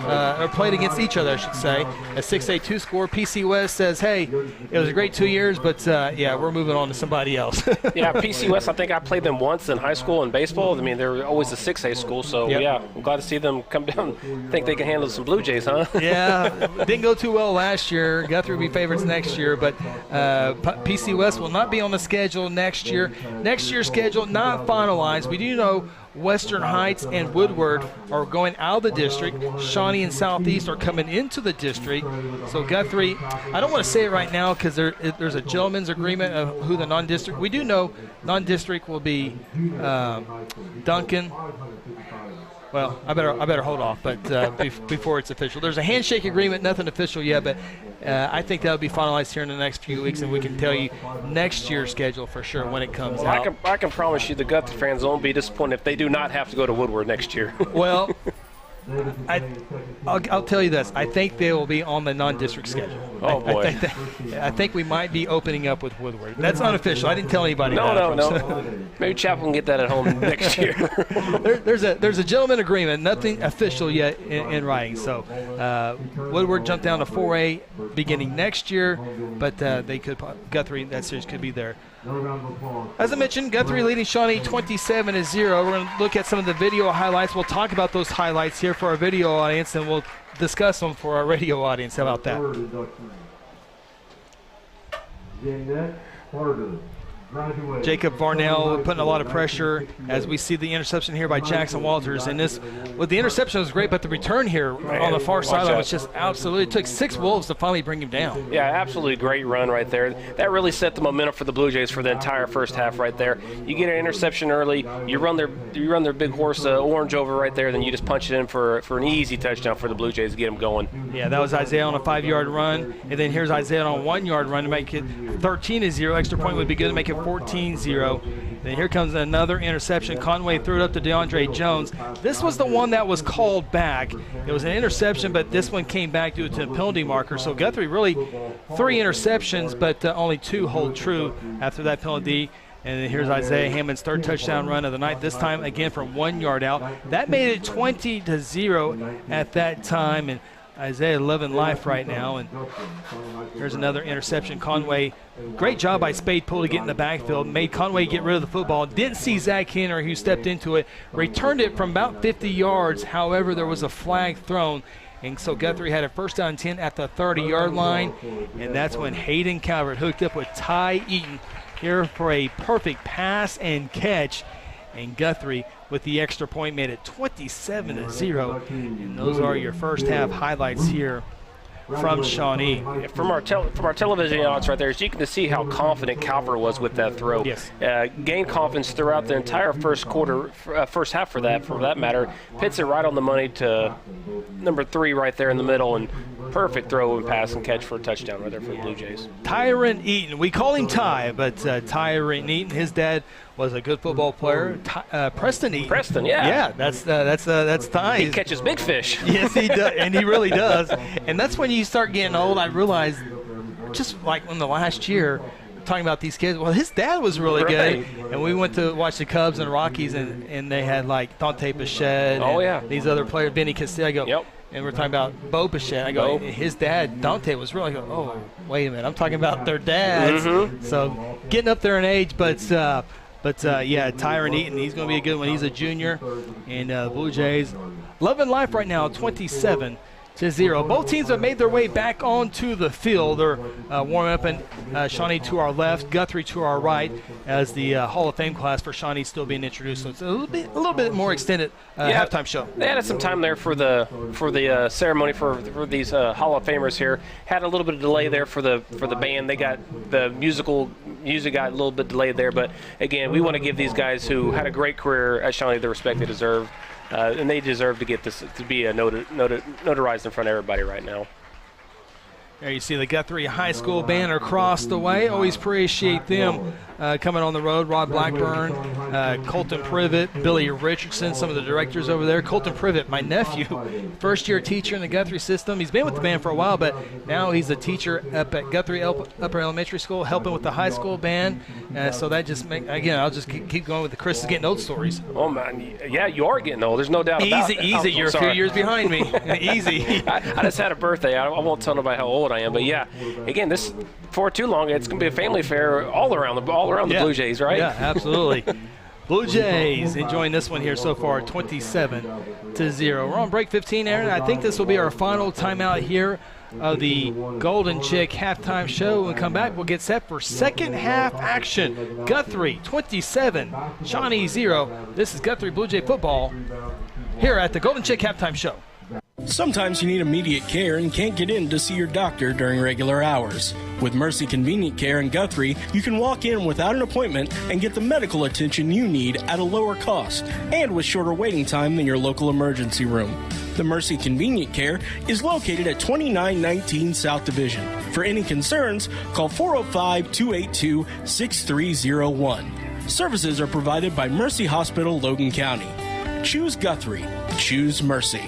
or played against each other, I should say. A 6-8-2 score. PC West says, hey, it was a great 2 years, but yeah, we're moving on to somebody else. Yeah, PC West, I think I played them once in high school in baseball. I mean, they were always a 6A school, so Yep. yeah, I'm glad to see them come down. Think they can handle some Blue Jays, huh? Yeah, didn't go too well last year. Guthrie will be favorites next year, but PC West will not be on the schedule next year. Next year's schedule not finalized. We do know Western Heights and Woodward are going out of the district. Shawnee and Southeast are coming into the district. So Guthrie, I don't want to say it right now because there's a gentleman's agreement of who the non-district. We do know non-district will be Duncan. Well, I better hold off, but before it's official. There's a handshake agreement, nothing official yet, but I think that'll be finalized here in the next few weeks, and we can tell you next year's schedule for sure when it comes out. I can promise you the Guthrie fans won't be disappointed if they do not have to go to Woodward next year. Well, I'll tell you this. I think they will be on the non-district schedule. Oh, boy. I think we might be opening up with Woodward. That's unofficial. I didn't tell anybody No. that. Maybe Chapel can get that at home next year. There's a gentleman agreement, nothing official yet in writing. So Woodward jumped down to 4A beginning next year, but Guthrie, that series could be there. As I mentioned, Guthrie leading Shawnee 27-0. We're going to look at some of the video highlights. We'll talk about those highlights here for our video audience, and we'll discuss them for our radio audience. How about that? Jacob Varnell putting a lot of pressure as we see the interception here by Jackson Walters. And the interception was great, but the return here on the far sideline was just absolutely, it took 6 Wolves to finally bring him down. Yeah, absolutely great run right there. That really set the momentum for the Blue Jays for the entire first half right there. You get an interception early, you run their big horse Orange over right there, then you just punch it in for an easy touchdown for the Blue Jays to get them going. Yeah, that was Isaiah on a 5-yard run, and then here's Isaiah on a 1-yard run to make it 13-0. Extra point would be good to make it 14-0. Then here comes another interception. Conway threw it up to DeAndre Jones. This was the one that was called back. It was an interception, but this one came back due to a penalty marker. So Guthrie really 3 interceptions, but only 2 hold true after that penalty. And then here's Isaiah Hammond's 3rd touchdown run of the night, this time again from 1 yard out. That made it 20-0 at that time. And Isaiah loving life right now. And here's another interception. Conway, great job by Spade Pool to get in the backfield, made Conway get rid of the football. Didn't see Zach Henry, who stepped into it, returned it from about 50 yards. However, there was a flag thrown. And so Guthrie had a 1st down 10 at the 30-yard line. And that's when Hayden Calvert hooked up with Ty Eaton here for a perfect pass and catch. And Guthrie, with the extra point, made it 27-0. And those are your first half highlights here from Shawnee. From our television audience right there, as you can see how confident Calvert was with that throw. Yes. Gained confidence throughout the entire first half for that matter. Pits it right on the money to number 3 right there in the middle, and perfect throw and pass and catch for a touchdown right there for the Blue Jays. Tyron Eaton. We call him Ty, but Tyron Eaton, his dad was a good football player. Preston Eaton. Preston, yeah. Yeah, that's Ty. He catches big fish. Yes, he does, and he really does. And that's when you start getting old. I realized, just like in the last year, talking about these kids. Well, his dad was really good. And we went to watch the Cubs and Rockies, and they had like Dante Bichette and these other players, Benny Castillo. I go, and we're talking about Bo Bichette. I go, his dad, Dante, was really good. Oh, wait a minute. I'm talking about their dads. So getting up there in age, but Tyron Eaton, he's going to be a good one. He's a junior. And Blue Jays, loving life right now, 27-0. Both teams have made their way back onto the field. They're warming up, and Shawnee to our left, Guthrie to our right, as the Hall of Fame class for Shawnee still being introduced. So it's a little bit more extended halftime show. They added some time there for the ceremony for these Hall of Famers here. Had a little bit of delay there for the band. They got the music got a little bit delayed there, but again, we want to give these guys who had a great career at Shawnee the respect they deserve. And they deserve to get this to be notarized in front of everybody right now. There you see the Guthrie High School band across the way. Always appreciate them coming on the road. Rod Blackburn, Colton Privet, Billy Richardson, some of the directors over there. Colton Privet, my nephew, first-year teacher in the Guthrie system. He's been with the band for a while, but now he's a teacher up at Guthrie Upper Elementary School, helping with the high school band. So that just I'll just keep going with the Chris is getting old stories. Oh, man. Yeah, you are getting old. There's no doubt about it. Easy. You're a few years behind me. Easy. I just had a birthday. I won't tell nobody how old I am, but yeah, again, this for too long, it's going to be a family affair all around the Blue Jays, right? Yeah, absolutely. Blue Jays enjoying this one here so far, 27-0. We're on break 15, Aaron. I think this will be our final timeout here of the Golden Chick halftime show. When we come back, we'll get set for second half action. Guthrie 27, Shawnee 0. This is Guthrie Blue Jay football here at the Golden Chick halftime show. Sometimes you need immediate care and can't get in to see your doctor during regular hours. With Mercy Convenient Care in Guthrie, you can walk in without an appointment and get the medical attention you need at a lower cost and with shorter waiting time than your local emergency room. The Mercy Convenient Care is located at 2919 South Division. For any concerns, call 405-282-6301. Services are provided by Mercy Hospital, Logan County. Choose Guthrie. Choose Mercy.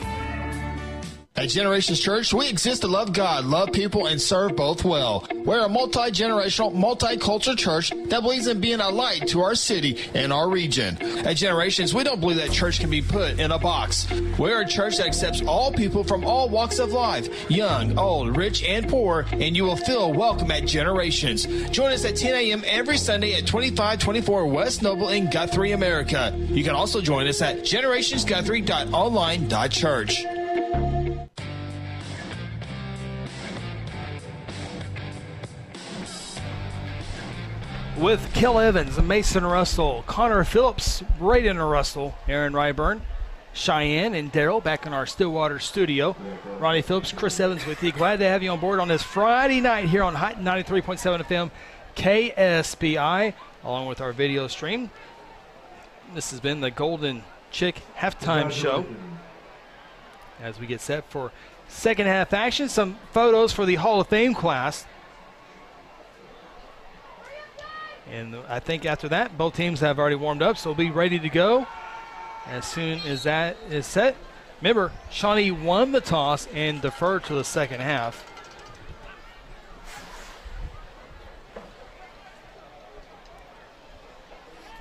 At Generations Church, we exist to love God, love people, and serve both well. We're a multi-generational, multicultural church that believes in being a light to our city and our region. At Generations, we don't believe that church can be put in a box. We're a church that accepts all people from all walks of life, young, old, rich, and poor, and you will feel welcome at Generations. Join us at 10 a.m. every Sunday at 2524 West Noble in Guthrie, America. You can also join us at generationsguthrie.online.church. With Kel Evans, Mason Russell, Connor Phillips, Raiden Russell, Aaron Ryburn, Cheyenne, and Daryl back in our Stillwater studio. Ronnie Phillips, Chris Evans with you. Glad to have you on board on this Friday night here on 93.7 FM KSPI, along with our video stream. This has been the Golden Chick halftime show as we get set for second half action. Some photos for the Hall of Fame class. And I think after that, both teams have already warmed up, so we'll be ready to go as soon as that is set. Remember, Shawnee won the toss and deferred to the second half.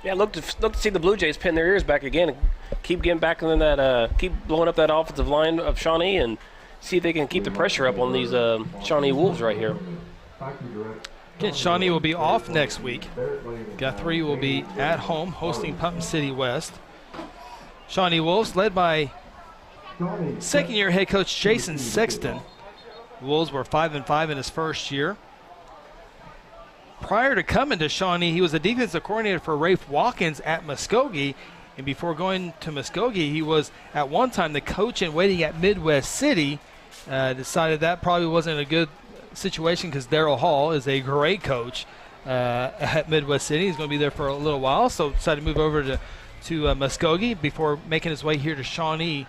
Yeah, look to see the Blue Jays pin their ears back again and keep getting back in that, keep blowing up that offensive line of Shawnee and see if they can keep the pressure up on these Shawnee Wolves right here. Again, Shawnee will be off next week. Guthrie will be at home hosting Putnam City West. Shawnee Wolves led by second-year head coach Jason Sexton. The Wolves were 5-5 in his first year. Prior to coming to Shawnee, he was a defensive coordinator for Rafe Watkins at Muskogee. And before going to Muskogee, he was at one time the coach in waiting at Midwest City. Decided that probably wasn't a good situation because Darryl Hall is a great coach at Midwest City. He's going to be there for a little while, so decided to move over to Muskogee before making his way here to Shawnee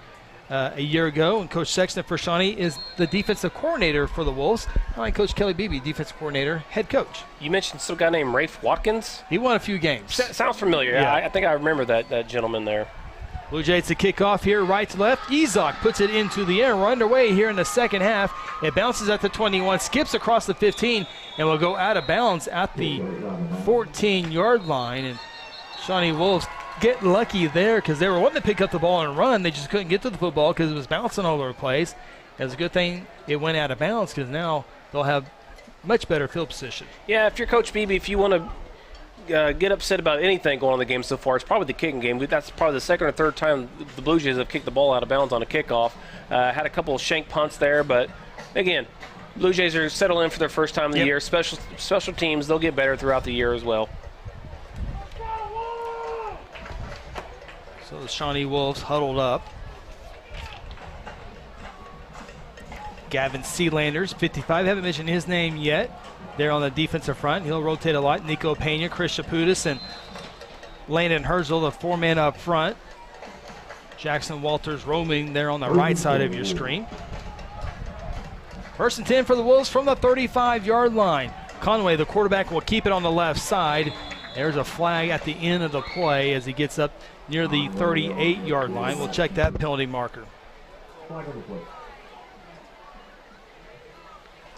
a year ago. And Coach Sexton for Shawnee is the defensive coordinator for the Wolves. Like Coach Kelly Beebe, defensive coordinator, head coach. You mentioned some guy named Rafe Watkins. He won a few games. Sounds familiar. Yeah. I think I remember that gentleman there. Blue Jays to kick off here, right to left. Ezok puts it into the air. We're underway here in the second half. It bounces at the 21, skips across the 15, and will go out of bounds at the 14-yard line. And Shawnee Wolves get lucky there because they were wanting to pick up the ball and run. They just couldn't get to the football because it was bouncing all over the place. It's a good thing it went out of bounds because now they'll have much better field position. Yeah, if you're Coach Beebe, if you want to get upset about anything going on in the game so far, it's probably the kicking game. That's probably the second or third time the Blue Jays have kicked the ball out of bounds on a kickoff. Had a couple of shank punts there, but again, Blue Jays are settled in for their first time of the year. Special teams, they'll get better throughout the year as well. So the Shawnee Wolves huddled up. Gavin Sealanders, 55. Haven't mentioned his name yet. There on the defensive front. He'll rotate a lot. Nico Pena, Chris Chaputis, and Landon Herzl, the four-man up front. Jackson Walters roaming there on the right side of your screen. First and 10 for the Wolves from the 35-yard line. Conway, the quarterback, will keep it on the left side. There's a flag at the end of the play as he gets up near the 38-yard line. We'll check that penalty marker.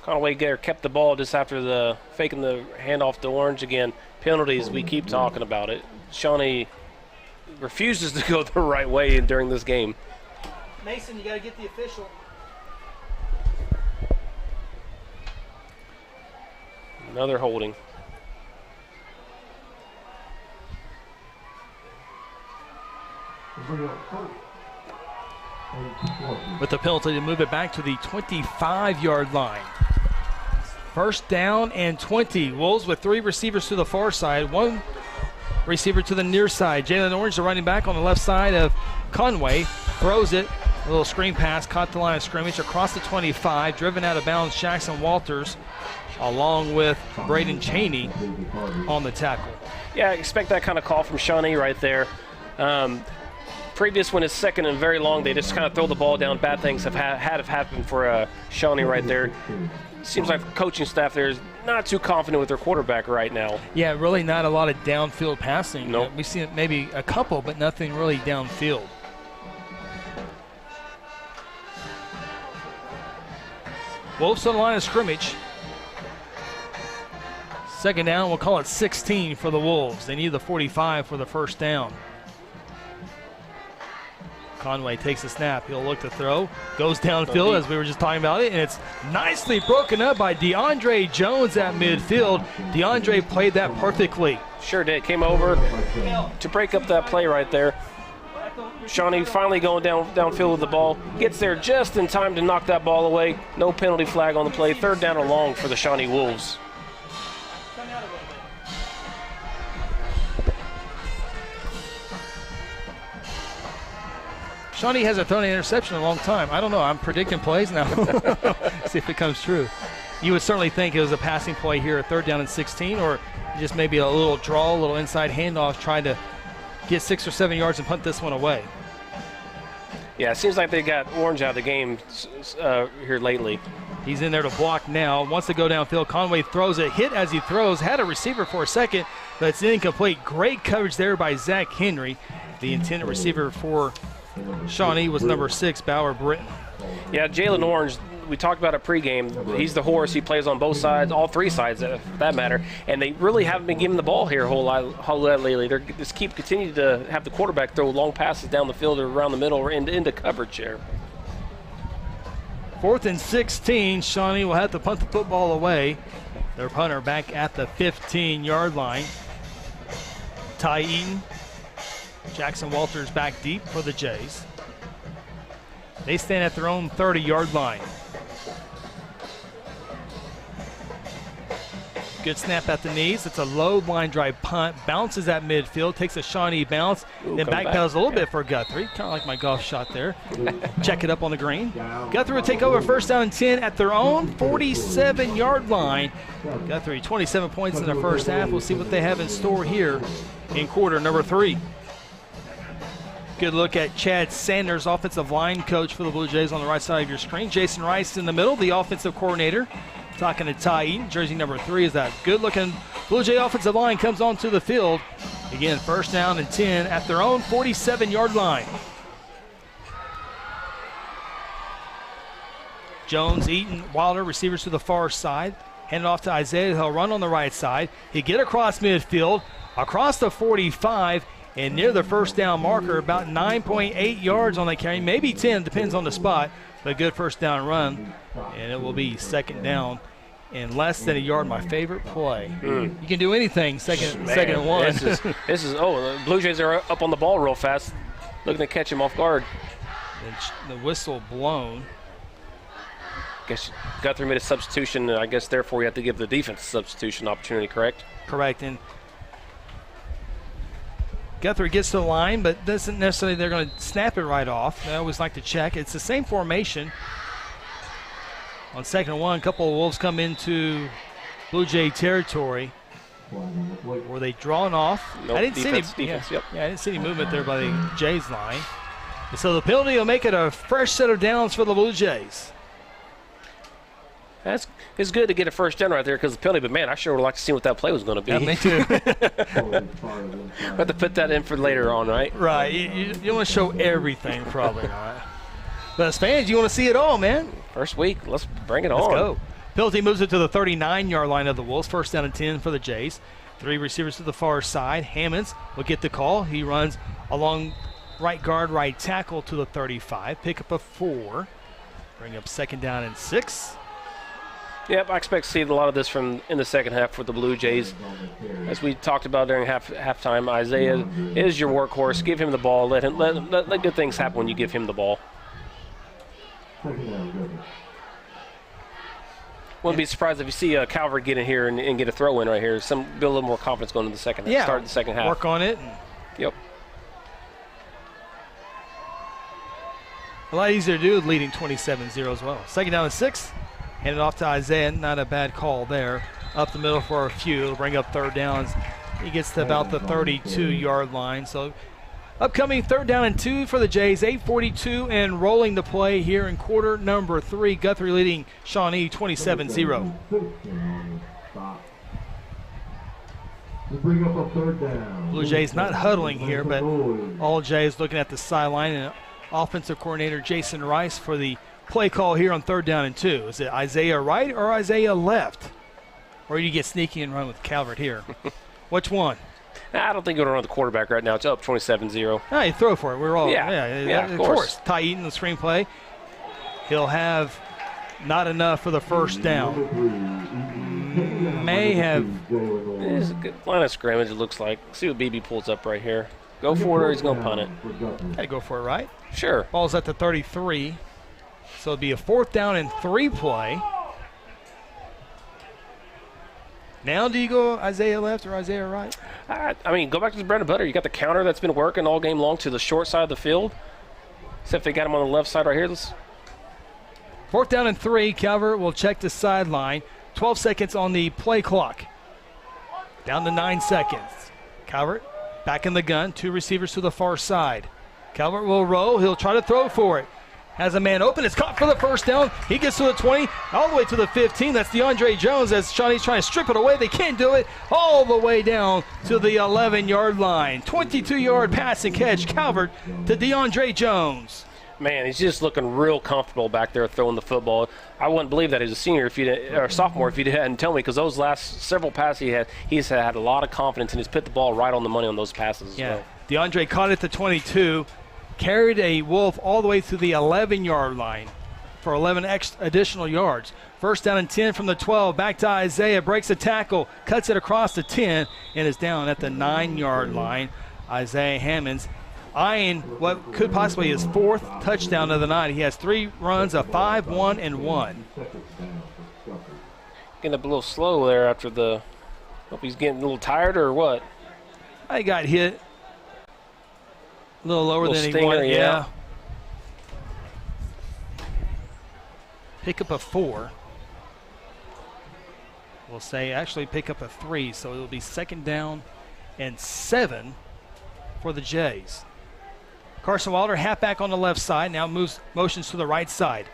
Conway kept the ball just after the faking the handoff to Orange again. Penalties, we keep talking about it. Shawnee refuses to go the right way during this game. Mason, you got to get the official. Another holding. With the penalty to move it back to the 25-yard line. First down and 20. Wolves with three receivers to the far side, one receiver to the near side. Jalen Orange, the running back on the left side of Conway, throws it. A little screen pass, caught the line of scrimmage across the 25, driven out of bounds. Jackson Walters, along with Braden Cheney on the tackle. Yeah, I expect that kind of call from Shawnee right there. Previous when it's second and very long, they just kind of throw the ball down. Bad things have happened for Shawnee right there. Seems like the coaching staff there is not too confident with their quarterback right now. Yeah, really not a lot of downfield passing. Nope. We've seen maybe a couple, but nothing really downfield. Wolves on the line of scrimmage. Second down, we'll call it 16 for the Wolves. They need the 45 for the first down. Conway takes a snap. He'll look to throw. Goes downfield as we were just talking about it, and it's nicely broken up by DeAndre Jones at midfield. DeAndre played that perfectly. Sure did. Came over to break up that play right there. Shawnee finally going downfield with the ball. Gets there just in time to knock that ball away. No penalty flag on the play. Third down and long for the Shawnee Wolves. Shawnee hasn't thrown an interception in a long time. I don't know. I'm predicting plays now. See if it comes true. You would certainly think it was a passing play here at third down and 16, or just maybe a little draw, a little inside handoff, trying to get 6 or 7 yards and punt this one away. Yeah, it seems like they got Orange out of the game here lately. He's in there to block now. Wants to go downfield. Conway throws it. Hit as he throws. Had a receiver for a second, but it's incomplete. Great coverage there by Zach Henry. The intended receiver for Shawnee was number 6, Bauer Britton. Yeah, Jalen Orange, we talked about it pregame. He's the horse. He plays on both sides, all three sides for that matter. And they really haven't been giving the ball here a whole lot lately. They just continue to have the quarterback throw long passes down the field or around the middle or into coverage here. 4th and 16. Shawnee will have to punt the football away. Their punter back at the 15-yard line. Ty Eaton. Jackson Walters back deep for the Jays. They stand at their own 30-yard line. Good snap at the knees. It's a low line drive punt. Bounces at midfield. Takes a Shawnee bounce. Then backpedals a little bit for Guthrie. Kind of like my golf shot there. Check it up on the green. Guthrie will take over first down and 10 at their own 47-yard line. Guthrie 27 points in the first half. We'll see what they have in store here in quarter number 3. Good look at Chad Sanders, offensive line coach for the Blue Jays on the right side of your screen. Jason Rice in the middle, the offensive coordinator. Talking to Ty Eaton, jersey number 3 is that good-looking Blue Jay offensive line comes onto the field. Again, first down and 10 at their own 47-yard line. Jones, Eaton, Wilder, receivers to the far side. Hand it off to Isaiah. He'll run on the right side. He'll get across midfield, across the 45, and near the first down marker, about 9.8 yards on that carry, maybe 10, depends on the spot, but a good first down run, and it will be second down in less than a yard. My favorite play. You can do anything second and one. This is the Blue Jays are up on the ball real fast, looking to catch him off guard. The whistle blown. Guess Guthrie made a substitution, and I guess therefore you have to give the defense a substitution opportunity, correct? Correct. And Guthrie gets to the line, but doesn't necessarily they're going to snap it right off. They always like to check. It's the same formation. On second and one, a couple of Wolves come into Blue Jay territory. Were they drawn off? Nope, I didn't see any. Defense, I didn't see any movement there by the Jays line. And so the penalty will make it a fresh set of downs for the Blue Jays. It's good to get a first down right there because of the penalty, but man, I sure would like to see what that play was going to be. Yeah, me too. We'll have to put that in for later on, right? Right. You don't want to show everything, probably not. But as fans, you want to see it all, man. First week, let's bring it on. Let's go. Penalty moves it to the 39-yard line of the Wolves. First down and 10 for the Jays. Three receivers to the far side. Hammonds will get the call. He runs along right guard, right tackle to the 35. Pick up a 4. Bring up second down and 6. Yep, I expect to see a lot of this in the second half for the Blue Jays. As we talked about during halftime, Isaiah is your workhorse. Give him the ball. Let good things happen when you give him the ball. Wouldn't be surprised if you see Calvert get in here and get a throw in right here. Build a little more confidence going into the second half. Start the second half. Work on it. Yep. A lot easier to do with leading 27-0 as well. Second down and 6. Hand it off to Isaiah. Not a bad call there. Up the middle for a few. It'll bring up third downs. He gets to about the 32-yard line. So upcoming third down and 2 for the Jays. 8:42 and rolling the play here in quarter number 3. Guthrie leading Shawnee 27-0. Bring up a third down. Blue Jays not huddling here, but all Jays looking at the sideline. And offensive coordinator Jason Rice for the play call here on third down and 2. Is it Isaiah right or Isaiah left? Or you get sneaky and run with Calvert here? Which one? I don't think you're going to run the quarterback right now. It's up 27-0. No, you throw for it. We're all of course. Ty Eaton, the screenplay. He'll have not enough for the first down. May have. It's a good line of scrimmage, it looks like. See what BB pulls up right here. Go for it or he's going to punt it. Gotta go for it, right? Sure. Ball's at the 33. So it'll be a 4th down and 3 play. Now do you go Isaiah left or Isaiah right? I mean, go back to the bread and butter. You got the counter that's been working all game long to the short side of the field. Except they got him on the left side right here. 4th down and 3. Calvert will check the sideline. 12 seconds on the play clock. Down to 9 seconds. Calvert back in the gun. 2 receivers to the far side. Calvert will roll. He'll try to throw for it. Has a man open. It's caught for the first down. He gets to the 20, all the way to the 15. That's DeAndre Jones as Shawnee's trying to strip it away. They can't do it. All the way down to the 11-yard line. 22-yard pass and catch. Calvert to DeAndre Jones. Man, he's just looking real comfortable back there throwing the football. I wouldn't believe that he's a senior or sophomore if you hadn't told me, because those last several passes he's had a lot of confidence and he's put the ball right on the money on those passes. Yeah, well. DeAndre caught it at the 22. Carried a Wolf all the way to the 11-yard line for 11 additional yards. First down and 10 from the 12. Back to Isaiah. Breaks a tackle. Cuts it across the 10 and is down at the 9-yard line. Isaiah Hammonds eyeing what could possibly his 4th touchdown of the night. He has 3 runs, a 5, 1, and 1. Getting up a little slow there after the – hope he's getting a little tired or what? I got hit. A little lower than stinger, he wanted. Yeah. Pick up a 4. We'll say actually pick up a 3, so it'll be second down and 7 for the Jays. Carson Wilder, halfback on the left side, now motions to the right side.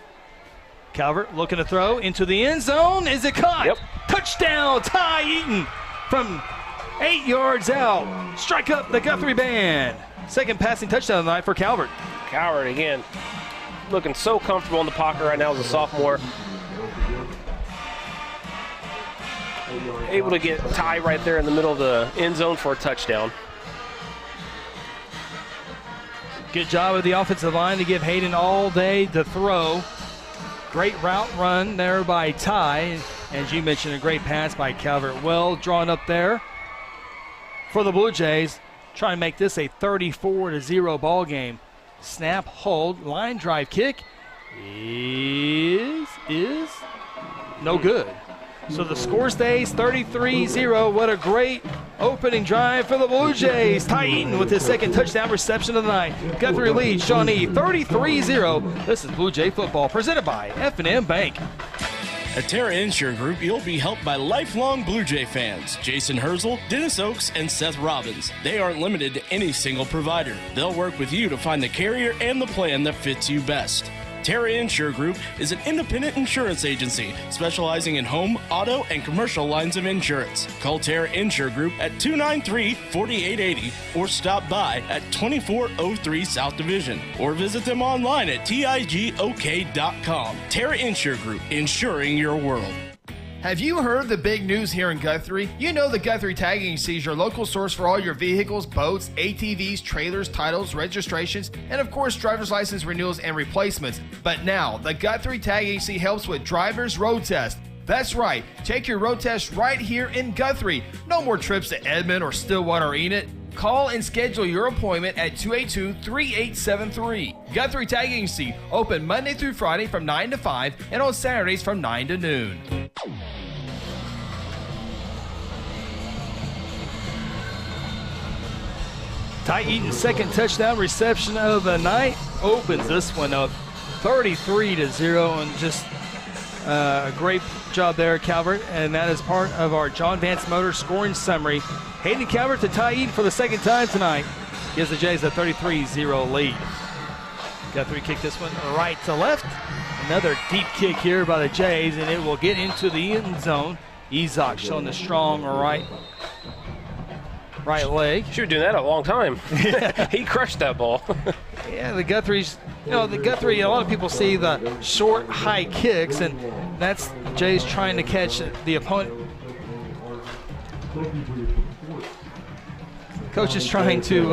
Calvert looking to throw into the end zone. Is it caught? Yep. Touchdown, Ty Eaton from 8 yards out. Strike up the Guthrie band. Second passing touchdown of the night for Calvert. Calvert again, looking so comfortable in the pocket right now as a sophomore. Able to get Ty right there in the middle of the end zone for a touchdown. Good job of the offensive line to give Hayden all day to throw. Great route run there by Ty. As you mentioned, a great pass by Calvert. Well drawn up there for the Blue Jays. Trying to make this a 34-0 ball game. Snap, hold, line drive kick is no good. So the score stays 33-0. What a great opening drive for the Blue Jays. Ty Eaton with his second touchdown reception of the night. Guthrie leads Shawnee 33-0. This is Blue Jay football presented by F&M Bank. At Terra Insure Group, you'll be helped by lifelong Blue Jay fans, Jason Herzl, Dennis Oaks, and Seth Robbins. They aren't limited to any single provider. They'll work with you to find the carrier and the plan that fits you best. Terra Insure Group is an independent insurance agency specializing in home, auto, and commercial lines of insurance. Call Terra Insure Group at 293-4880 or stop by at 2403 South Division or visit them online at tigok.com. Terra Insure Group, insuring your world. Have you heard the big news here in Guthrie? You know the Guthrie Tag Agency is your local source for all your vehicles, boats, ATVs, trailers, titles, registrations, and of course driver's license renewals and replacements. But now, the Guthrie Tag Agency helps with driver's road test. That's right, take your road test right here in Guthrie. No more trips to Edmond or Stillwater or Enid. Call and schedule your appointment at 282-3873. Guthrie Tag Agency, open Monday through Friday from 9 to 5 and on Saturdays from 9 to noon. Ty Eaton's second touchdown reception of the night opens this one up 33-0, and just a great job there, Calvert. And that is part of our John Vance Motors scoring summary. Hayden Calvert to Ty Eaton for the second time tonight gives the Jays a 33-0 lead. Guthrie kicked this one right to left. Another deep kick here by the Jays, and it will get into the end zone. Ezok showing the strong right leg. Should have done that a long time. He crushed that ball. Yeah, the Guthrie's, the Guthrie, a lot of people see the short, high kicks, and that's Jay's trying to catch the opponent. Coach is trying to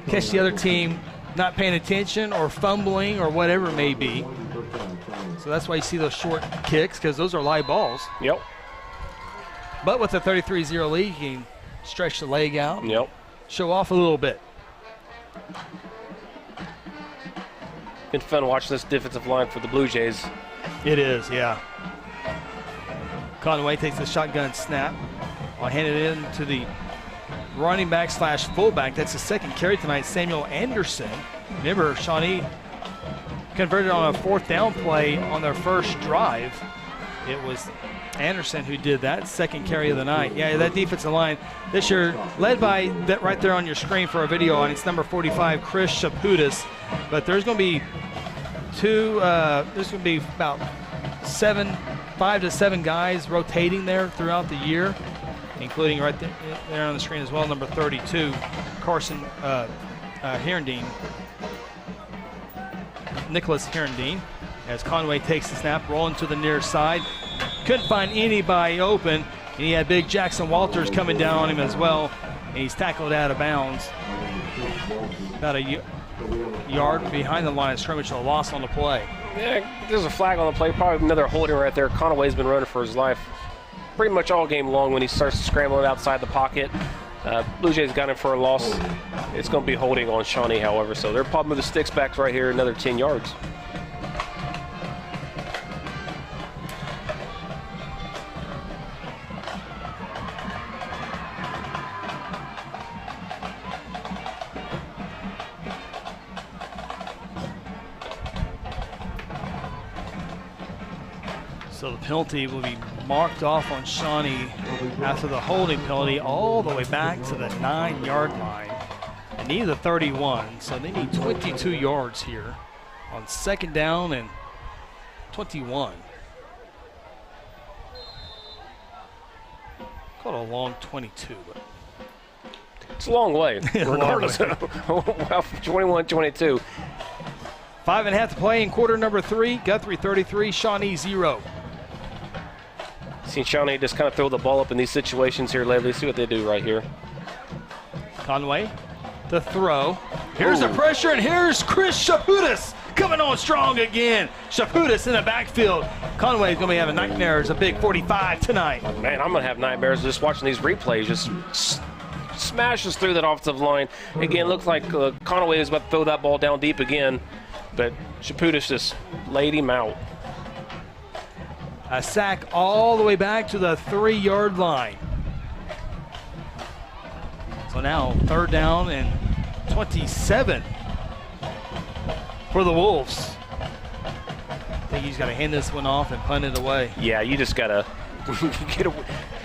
catch the other team not paying attention or fumbling or whatever it may be. So that's why you see those short kicks, because those are live balls. Yep. But with a 33-0 lead, you can stretch the leg out. Yep. Show off a little bit. Been fun watching this defensive line for the Blue Jays. It is, yeah. Conway takes the shotgun snap. I'll hand it in to the running back / fullback. That's the second carry tonight, Samuel Anderson. Remember, Shawnee converted on a fourth down play on their first drive. It was Anderson who did that, second carry of the night. Yeah, that defensive line this year led by that right there on your screen for a video on. It's number 45, Chris Shaputis. But there's going to be there's going to be about 5 to 7 guys rotating there throughout the year, including right there on the screen as well, number 32, Carson Herendeen, Nicholas Herendeen, as Conway takes the snap, rolling to the near side. Couldn't find anybody open, and he had big Jackson Walters coming down on him as well, and he's tackled out of bounds. About a yard behind the line of scrimmage, a loss on the play. Yeah, there's a flag on the play, probably another holding right there. Conway's been running for his life pretty much all game long when he starts scrambling outside the pocket. Blue Jays got him for a loss. It's going to be holding on Shawnee, however, so they're probably moving the sticks back right here, another 10 yards. So the penalty will be marked off on Shawnee after the holding penalty all the way back to the 9-yard line. They need the 31, so they need 22 yards here on second down and 21. Called a long 22, but It's a long way, regardless. 21-22. 5.5 to play in quarter number 3. Guthrie 33, Shawnee 0. Seen Shawnee just kind of throw the ball up in these situations here lately. See what they do right here. Conway, the throw. Here's the pressure, and here's Chris Shaputis coming on strong again. Shaputis in the backfield. Conway's going to be having nightmares. A big 45 tonight. Man, I'm going to have nightmares just watching these replays. Just smashes through that offensive line. Again, looks like Conway is about to throw that ball down deep again, but Shaputis just laid him out. A sack all the way back to the 3-yard line. So now 3rd down and 27 for the Wolves. I think he's got to hand this one off and punt it away. Yeah, you just got to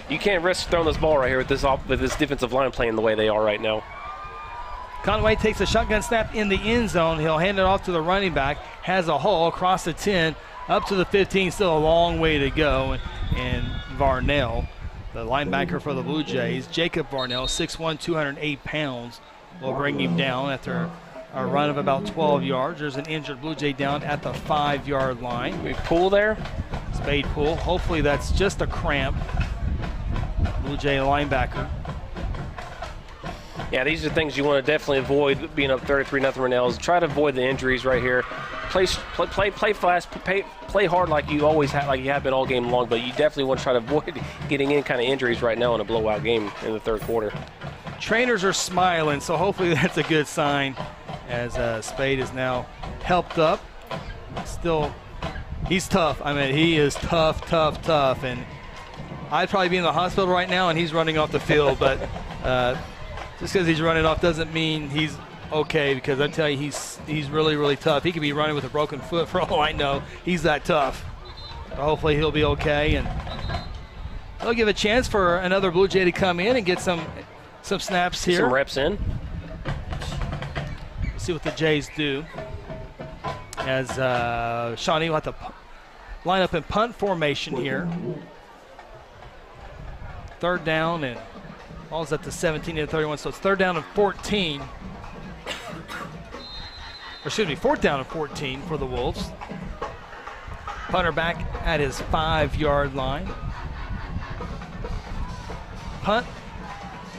you can't risk throwing this ball right here with this defensive line playing the way they are right now. Conway takes a shotgun snap in the end zone. He'll hand it off to the running back. Has a hole across the 10, up to the 15. Still a long way to go. And Varnell, the linebacker for the Blue Jays, Jacob Varnell, 6'1", 208 pounds, will bring him down after a run of about 12 yards. There's an injured Blue Jay down at the 5-yard line. We pull there. Spade pull. Hopefully that's just a cramp. Blue Jay linebacker. Yeah, these are things you want to definitely avoid being up 33-0 right now. Is try to avoid the injuries right here. Play fast, play hard like you always have, like you have been all game long. But you definitely want to try to avoid getting any kind of injuries right now in a blowout game in the 3rd quarter. Trainers are smiling, so hopefully that's a good sign. As Spade is now helped up. Still, he's tough. I mean, he is tough. And I'd probably be in the hospital right now, and he's running off the field. But just because he's running off doesn't mean he's okay, because I tell you, he's really, really tough. He could be running with a broken foot for all I know. He's that tough. But hopefully he'll be okay, and they'll give a chance for another Blue Jay to come in and get some snaps here. Some reps in. See what the Jays do. As Shawnee will have to line up in punt formation here. 3rd down, and ball's at the 17 and 31, so it's 3rd down and 14. Or excuse me, 4th down and 14 for the Wolves. Punter back at his 5-yard line. Punt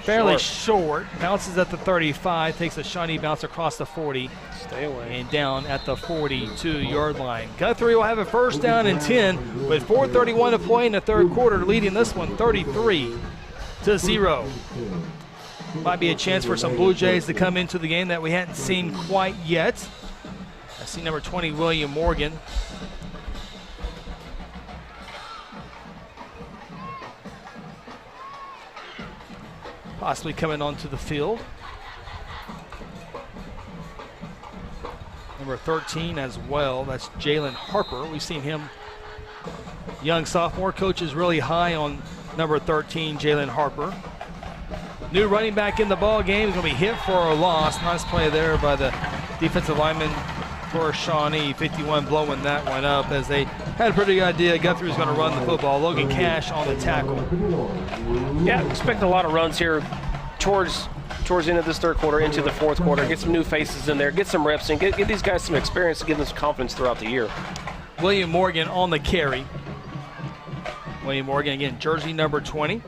fairly short. Bounces at the 35, takes a Shawnee bounce across the 40. Stay away. And down at the 42-yard line. Guthrie will have a 1st down and 10 with 4:31 to play in the 3rd quarter, leading this one 33-0. Might be a chance for some Blue Jays to come into the game that we hadn't seen quite yet. I see number 20, William Morgan. Possibly coming onto the field. Number 13 as well, that's Jalen Harper. We've seen him, young sophomore. Coach is really high on number 13, Jalen Harper. New running back in the ball game. He's going to be hit for a loss. Nice play there by the defensive lineman for Shawnee. 51 blowing that one up as they had a pretty good idea. Guthrie was going to run the football. Logan Cash on the tackle. Yeah, expect a lot of runs here towards the end of this 3rd quarter into the 4th quarter. Get some new faces in there. Get some reps and get these guys some experience to give them some confidence throughout the year. William Morgan on the carry. William Morgan, again, jersey number 20.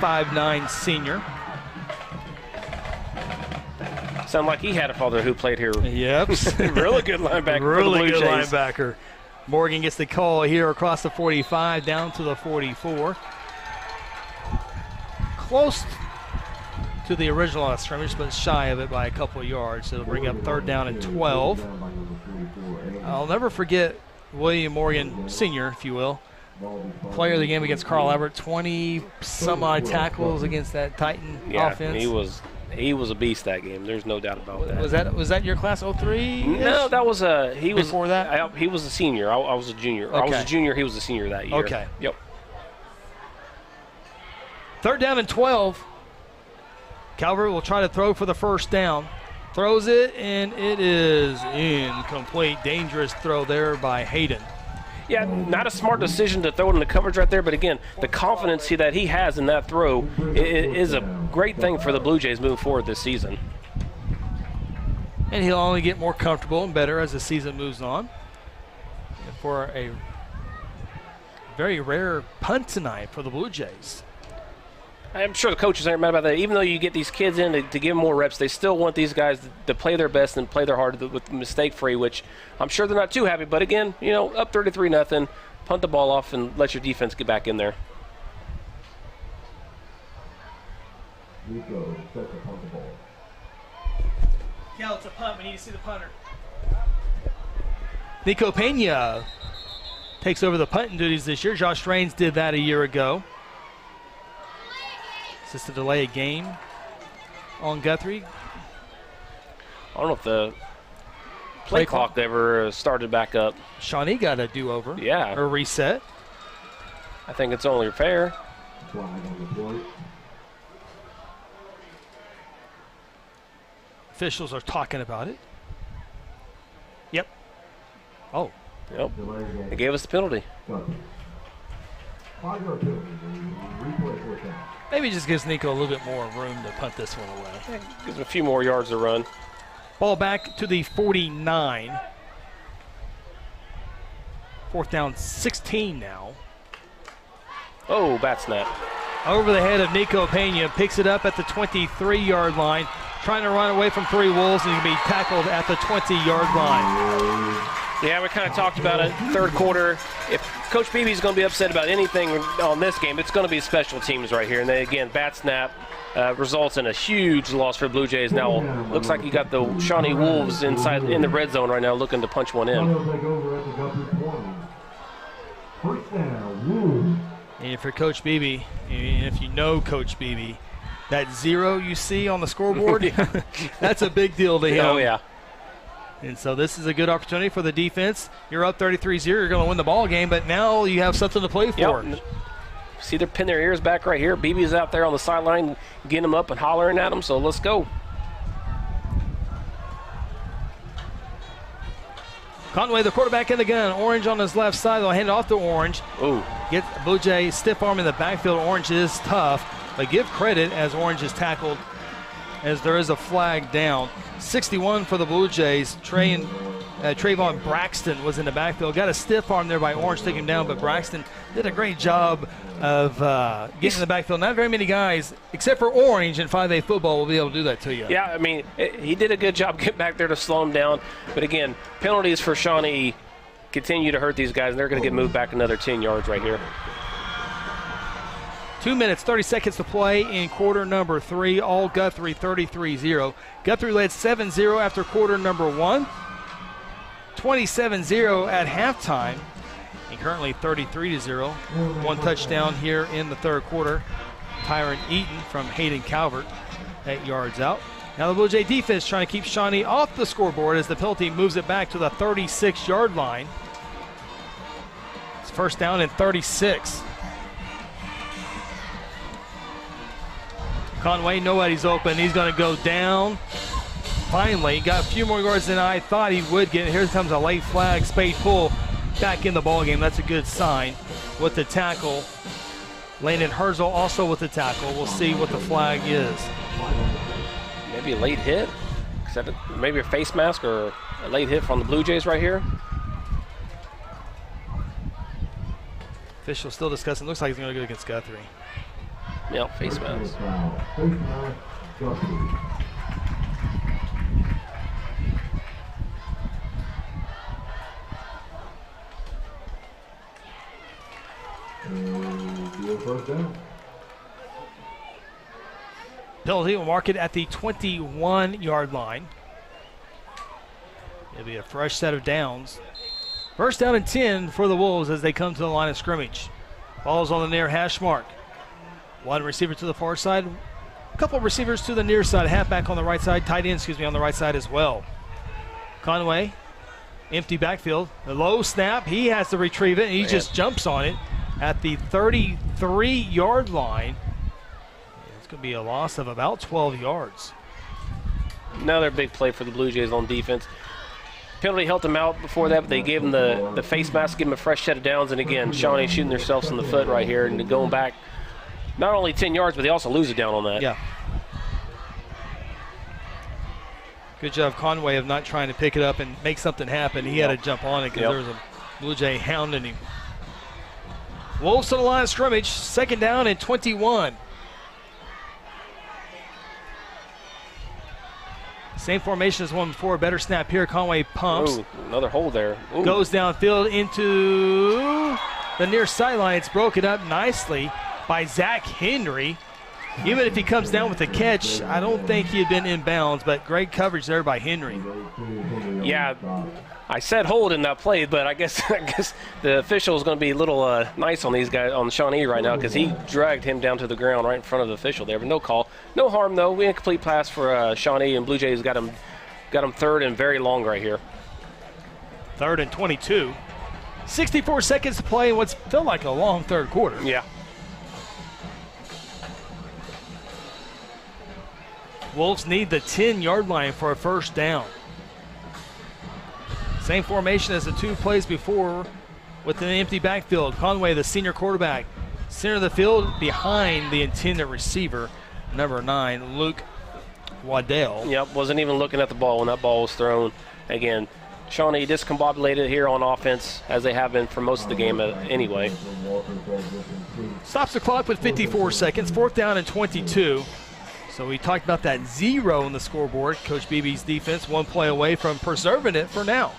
5'9" senior. Sound like he had a father who played here. Yep. Really good linebacker. Really good linebacker. Morgan gets the call here across the 45 down to the 44. Close to the original line of scrimmage, but shy of it by a couple of yards. It'll bring up 3rd down and 12. I'll never forget William Morgan, senior, if you will. Player of the game against Carl Albert, 20-some-odd tackles against that Titan offense. He was a beast that game. There's no doubt about that. Was that your class 03? No, that was he was before that. He was a senior. I was a junior. Okay. I was a junior. He was a senior that year. Okay. Yep. 3rd down and 12. Calvert will try to throw for the 1st down. Throws it, and it is incomplete. Dangerous throw there by Hayden. Yeah, not a smart decision to throw it in the coverage right there, but again, the confidence that he has in that throw is a great thing for the Blue Jays moving forward this season. And he'll only get more comfortable and better as the season moves on. And for a very rare punt tonight for the Blue Jays. I'm sure the coaches aren't mad about that. Even though you get these kids in to give them more reps, they still want these guys to play their best and play their hard with mistake-free, which I'm sure they're not too happy. But again, up 33-0, punt the ball off and let your defense get back in there. Nico sets the punt the ball. Yeah, it's a punt. We need to see the punter. Nico Pena takes over the punting duties this year. Josh Raines did that a year ago. Is this to delay a game on Guthrie? I don't know if the play clock ever started back up. Shawnee got a do-over. Yeah. Or reset. I think it's only fair. Officials are talking about it. Yep. Oh. Yep. They gave us the penalty. Maybe it just gives Nico a little bit more room to punt this one away. Gives him a few more yards to run. Ball back to the 49. 4th down, 16 now. Oh, bat snap. Over the head of Nico Pena. Picks it up at the 23-yard line. Trying to run away from 3 Wolves, and he can be tackled at the 20-yard line. Yeah, we kind of talked about it. Third quarter, if Coach Beebe's going to be upset about anything on this game, it's going to be special teams right here. And then again, bat snap results in a huge loss for Blue Jays. Now, looks like you got the Shawnee Wolves inside in the red zone right now looking to punch one in. And for Coach Beebe, if you know Coach Beebe, that 0 you see on the scoreboard, that's a big deal to him. Oh, yeah. And so this is a good opportunity for the defense. You're up 33-0. You're going to win the ball game, but now you have something to play for. Yep. See, they're pinning their ears back right here. Beebe's out there on the sideline getting them up and hollering at them, so let's go. Conway, the quarterback in the gun. Orange on his left side. They'll hand it off to Orange. Ooh. Get Blue Jay stiff arm in the backfield. Orange is tough. But give credit as Orange is tackled as there is a flag down. 61 for the Blue Jays. Trayvon Braxton was in the backfield. Got a stiff arm there by Orange, taking him down, but Braxton did a great job of getting in the backfield. Not very many guys, except for Orange in 5A football, will be able to do that to you. Yeah, I mean, he did a good job getting back there to slow him down. But again, penalties for Shawnee continue to hurt these guys, and they're going to get moved back another 10 yards right here. 2 minutes, 30 seconds to play in quarter number 3. All Guthrie 33-0. Guthrie led 7-0 after quarter number 1. 27-0 at halftime. And currently 33-0. 1 touchdown here in the third quarter. Tyron Eaton from Hayden Calvert, 8 yards out. Now the Blue Jay defense trying to keep Shawnee off the scoreboard as the penalty moves it back to the 36-yard line. It's first down and 36. Conway, nobody's open. He's going to go down. Finally, got a few more yards than I thought he would get. Here comes a late flag. Spade pull back in the ballgame. That's a good sign with the tackle. Landon Herzl also with the tackle. We'll see what the flag is. Maybe a late hit. Maybe a face mask or a late hit from the Blue Jays right here. Official still discussing. Looks like he's going to go against Guthrie. Yeah, face mask. Penalty will mark it at the 21-yard line. It'll be a fresh set of downs. First down and 10 for the Wolves as they come to the line of scrimmage. Ball's on the near hash mark. One receiver to the far side. A couple receivers to the near side. Halfback on the right side. Tight end, on the right side as well. Conway, empty backfield. A low snap. He has to retrieve it, and he just jumps on it at the 33-yard line. It's going to be a loss of about 12 yards. Another big play for the Blue Jays on defense. Penalty helped them out before that, but they gave him the face mask, give him a fresh set of downs. And again, Shawnee shooting themselves in the foot right here and going back not only 10 yards, but they also lose it down on that. Yeah. Good job, Conway, of not trying to pick it up and make something happen. He had to jump on it because there was a Blue Jay hounding him. Wolves to the line of scrimmage, 2nd down and 21. Same formation as one before. Better snap here. Conway pumps. Ooh, another hole there. Ooh. Goes downfield into the near sideline. It's broken up nicely by Zach Henry. Even if he comes down with a catch, I don't think he had been in bounds, but great coverage there by Henry. Yeah, I said hold in that play, but I guess the official is going to be a little nice on these guys, on Shawnee right now, because he dragged him down to the ground right in front of the official there. But no call. No harm, though. Incomplete pass for Shawnee, and Blue Jays got him 3rd and very long right here. 3rd and 22. 64 seconds to play in what's felt like a long third quarter. Yeah. Wolves need the 10-yard line for a 1st down. Same formation as the 2 plays before with an empty backfield. Conway, the senior quarterback, center of the field behind the intended receiver, number 9, Luke Waddell. Yep, wasn't even looking at the ball when that ball was thrown. Again, Shawnee discombobulated here on offense, as they have been for most of the game anyway. Stops the clock with 54 seconds, 4th down and 22. So we talked about that 0 on the scoreboard. Coach Beebe's defense 1 play away from preserving it for now.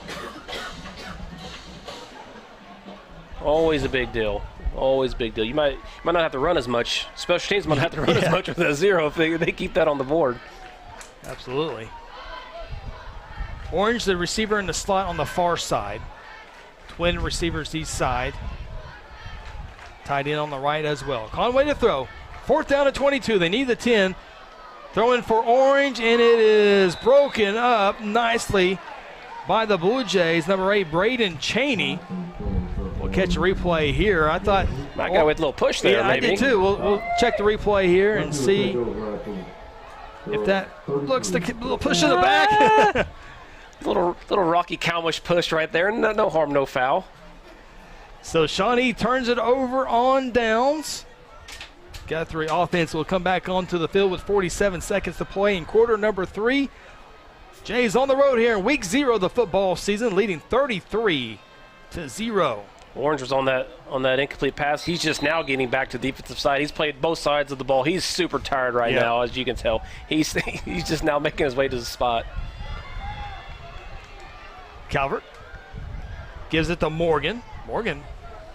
Always a big deal. Always a big deal. You might not have to run as much. Special teams might have to run as much with that 0 if they keep that on the board. Absolutely. Orange, the receiver in the slot on the far side. Twin receivers each side. Tied in on the right as well. Conway to throw. 4th down and 22. They need the 10. Throwing for Orange, and it is broken up nicely by the Blue Jays. Number 8, Braden Cheney. We'll catch a replay here. I thought might go with a little push there. Yeah, maybe. I did too. We'll check the replay here and see if that looks like a little push in the back. little Rocky Cowmush push right there. No harm, no foul. So Shawnee turns it over on downs. Guthrie offense will come back onto the field with 47 seconds to play in quarter number 3. Jays on the road here in week 0 of the football season, leading 33-0. Orange was on that incomplete pass. He's just now getting back to the defensive side. He's played both sides of the ball. He's super tired right now, as you can tell. He's just now making his way to the spot. Calvert gives it to Morgan. Morgan,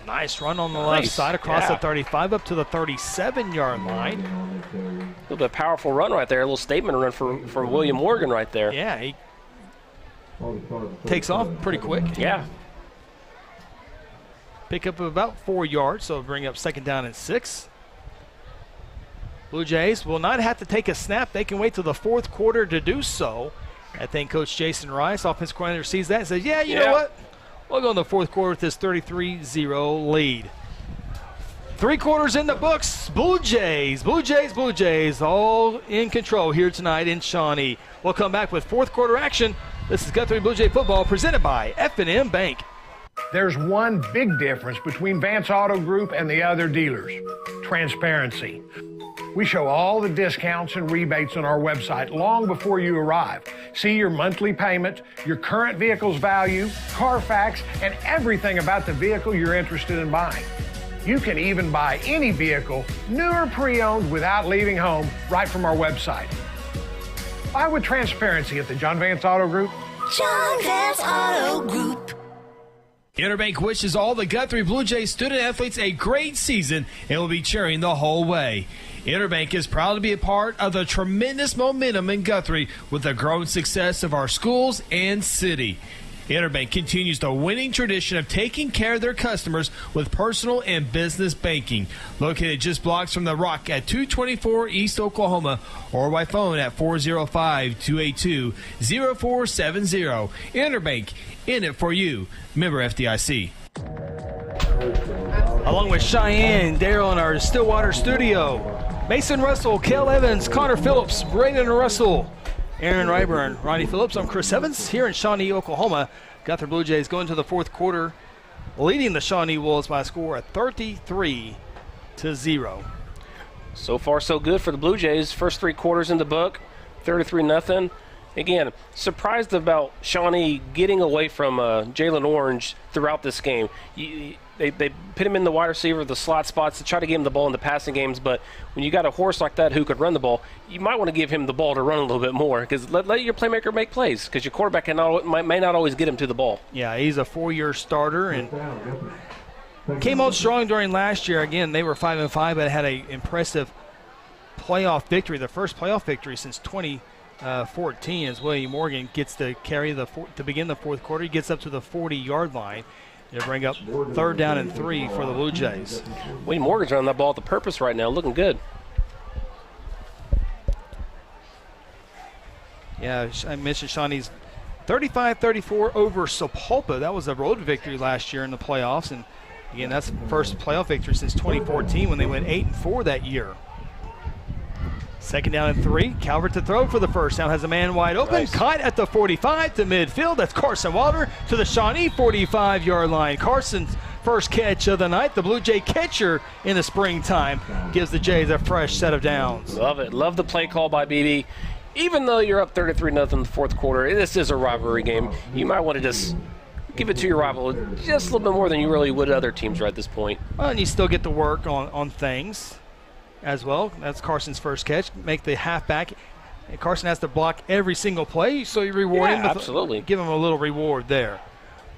nice run on the left side across the 35 up to the 37-yard line. A little bit of powerful run right there. A little statement run for William Morgan right there. Yeah, he takes off pretty quick. Yeah. Pick up about 4 yards, so bring up 2nd down and 6. Blue Jays will not have to take a snap. They can wait till the 4th quarter to do so. I think Coach Jason Rice, offensive coordinator, sees that and says, you know what? We'll go in the 4th quarter with this 33-0 lead. 3 quarters in the books. Blue Jays, all in control here tonight in Shawnee. We'll come back with 4th quarter action. This is Guthrie Bluejay football presented by F&M Bank. There's one big difference between Vance Auto Group and the other dealers: transparency. We show all the discounts and rebates on our website long before you arrive. See your monthly payment, your current vehicle's value, Carfax, and everything about the vehicle you're interested in buying. You can even buy any vehicle, new or pre-owned, without leaving home, right from our website. Buy with transparency at the John Vance Auto Group. John Vance Auto Group. Interbank wishes all the Guthrie Bluejay student athletes a great season and will be cheering the whole way. Interbank is proud to be a part of the tremendous momentum in Guthrie with the growing success of our schools and city. Interbank continues the winning tradition of taking care of their customers with personal and business banking. Located just blocks from the Rock at 224 East Oklahoma, or by phone at 405-282-0470. Interbank, in it for you. Member FDIC. Along with Cheyenne, Daryl in our Stillwater studio. Mason Russell, Kel Evans, Connor Phillips, Braden Russell, Aaron Ryburn, Ronnie Phillips. I'm Chris Evans here in Shawnee, Oklahoma. Guthrie Bluejays going to the 4th quarter, leading the Shawnee Wolves by a score of 33-0. So far, so good for the Blue Jays. First 3 quarters in the book, 33-0. Again, surprised about Shawnee getting away from Jalen Orange throughout this game. They put him in the wide receiver, the slot spots, to try to give him the ball in the passing games. But when you got a horse like that who could run the ball, you might want to give him the ball to run a little bit more, because let your playmaker make plays, because your quarterback may not always get him to the ball. Yeah, he's a 4-year starter and came on strong during last year. Again, they were 5-5, but had an impressive playoff victory, the first playoff victory since 2014, as William Morgan gets to carry to begin the fourth quarter. He gets up to the 40-yard line. It'll bring up 3rd down and 3 for the Blue Jays. William Morgan's running that ball at the purpose right now, looking good. Yeah, I mentioned Shawnee's 35-34 over Sapulpa. That was a road victory last year in the playoffs, and again, that's the first playoff victory since 2014 when they went 8-4 that year. 2nd down and 3. Calvert to throw for the first down. Has a man wide open. Nice. Caught at the 45 to midfield. That's Carson Walter to the Shawnee 45-yard line. Carson's first catch of the night. The Blue Jay catcher in the springtime gives the Jays a fresh set of downs. Love it. Love the play call by BB. Even though you're up 33-0 in the fourth quarter, this is a rivalry game. You might want to just give it to your rival just a little bit more than you really would other teams right at this point. Well, and you still get to work on things as well. That's Carson's first catch. Make the halfback. And Carson has to block every single play, so you reward him. Absolutely. Give him a little reward there.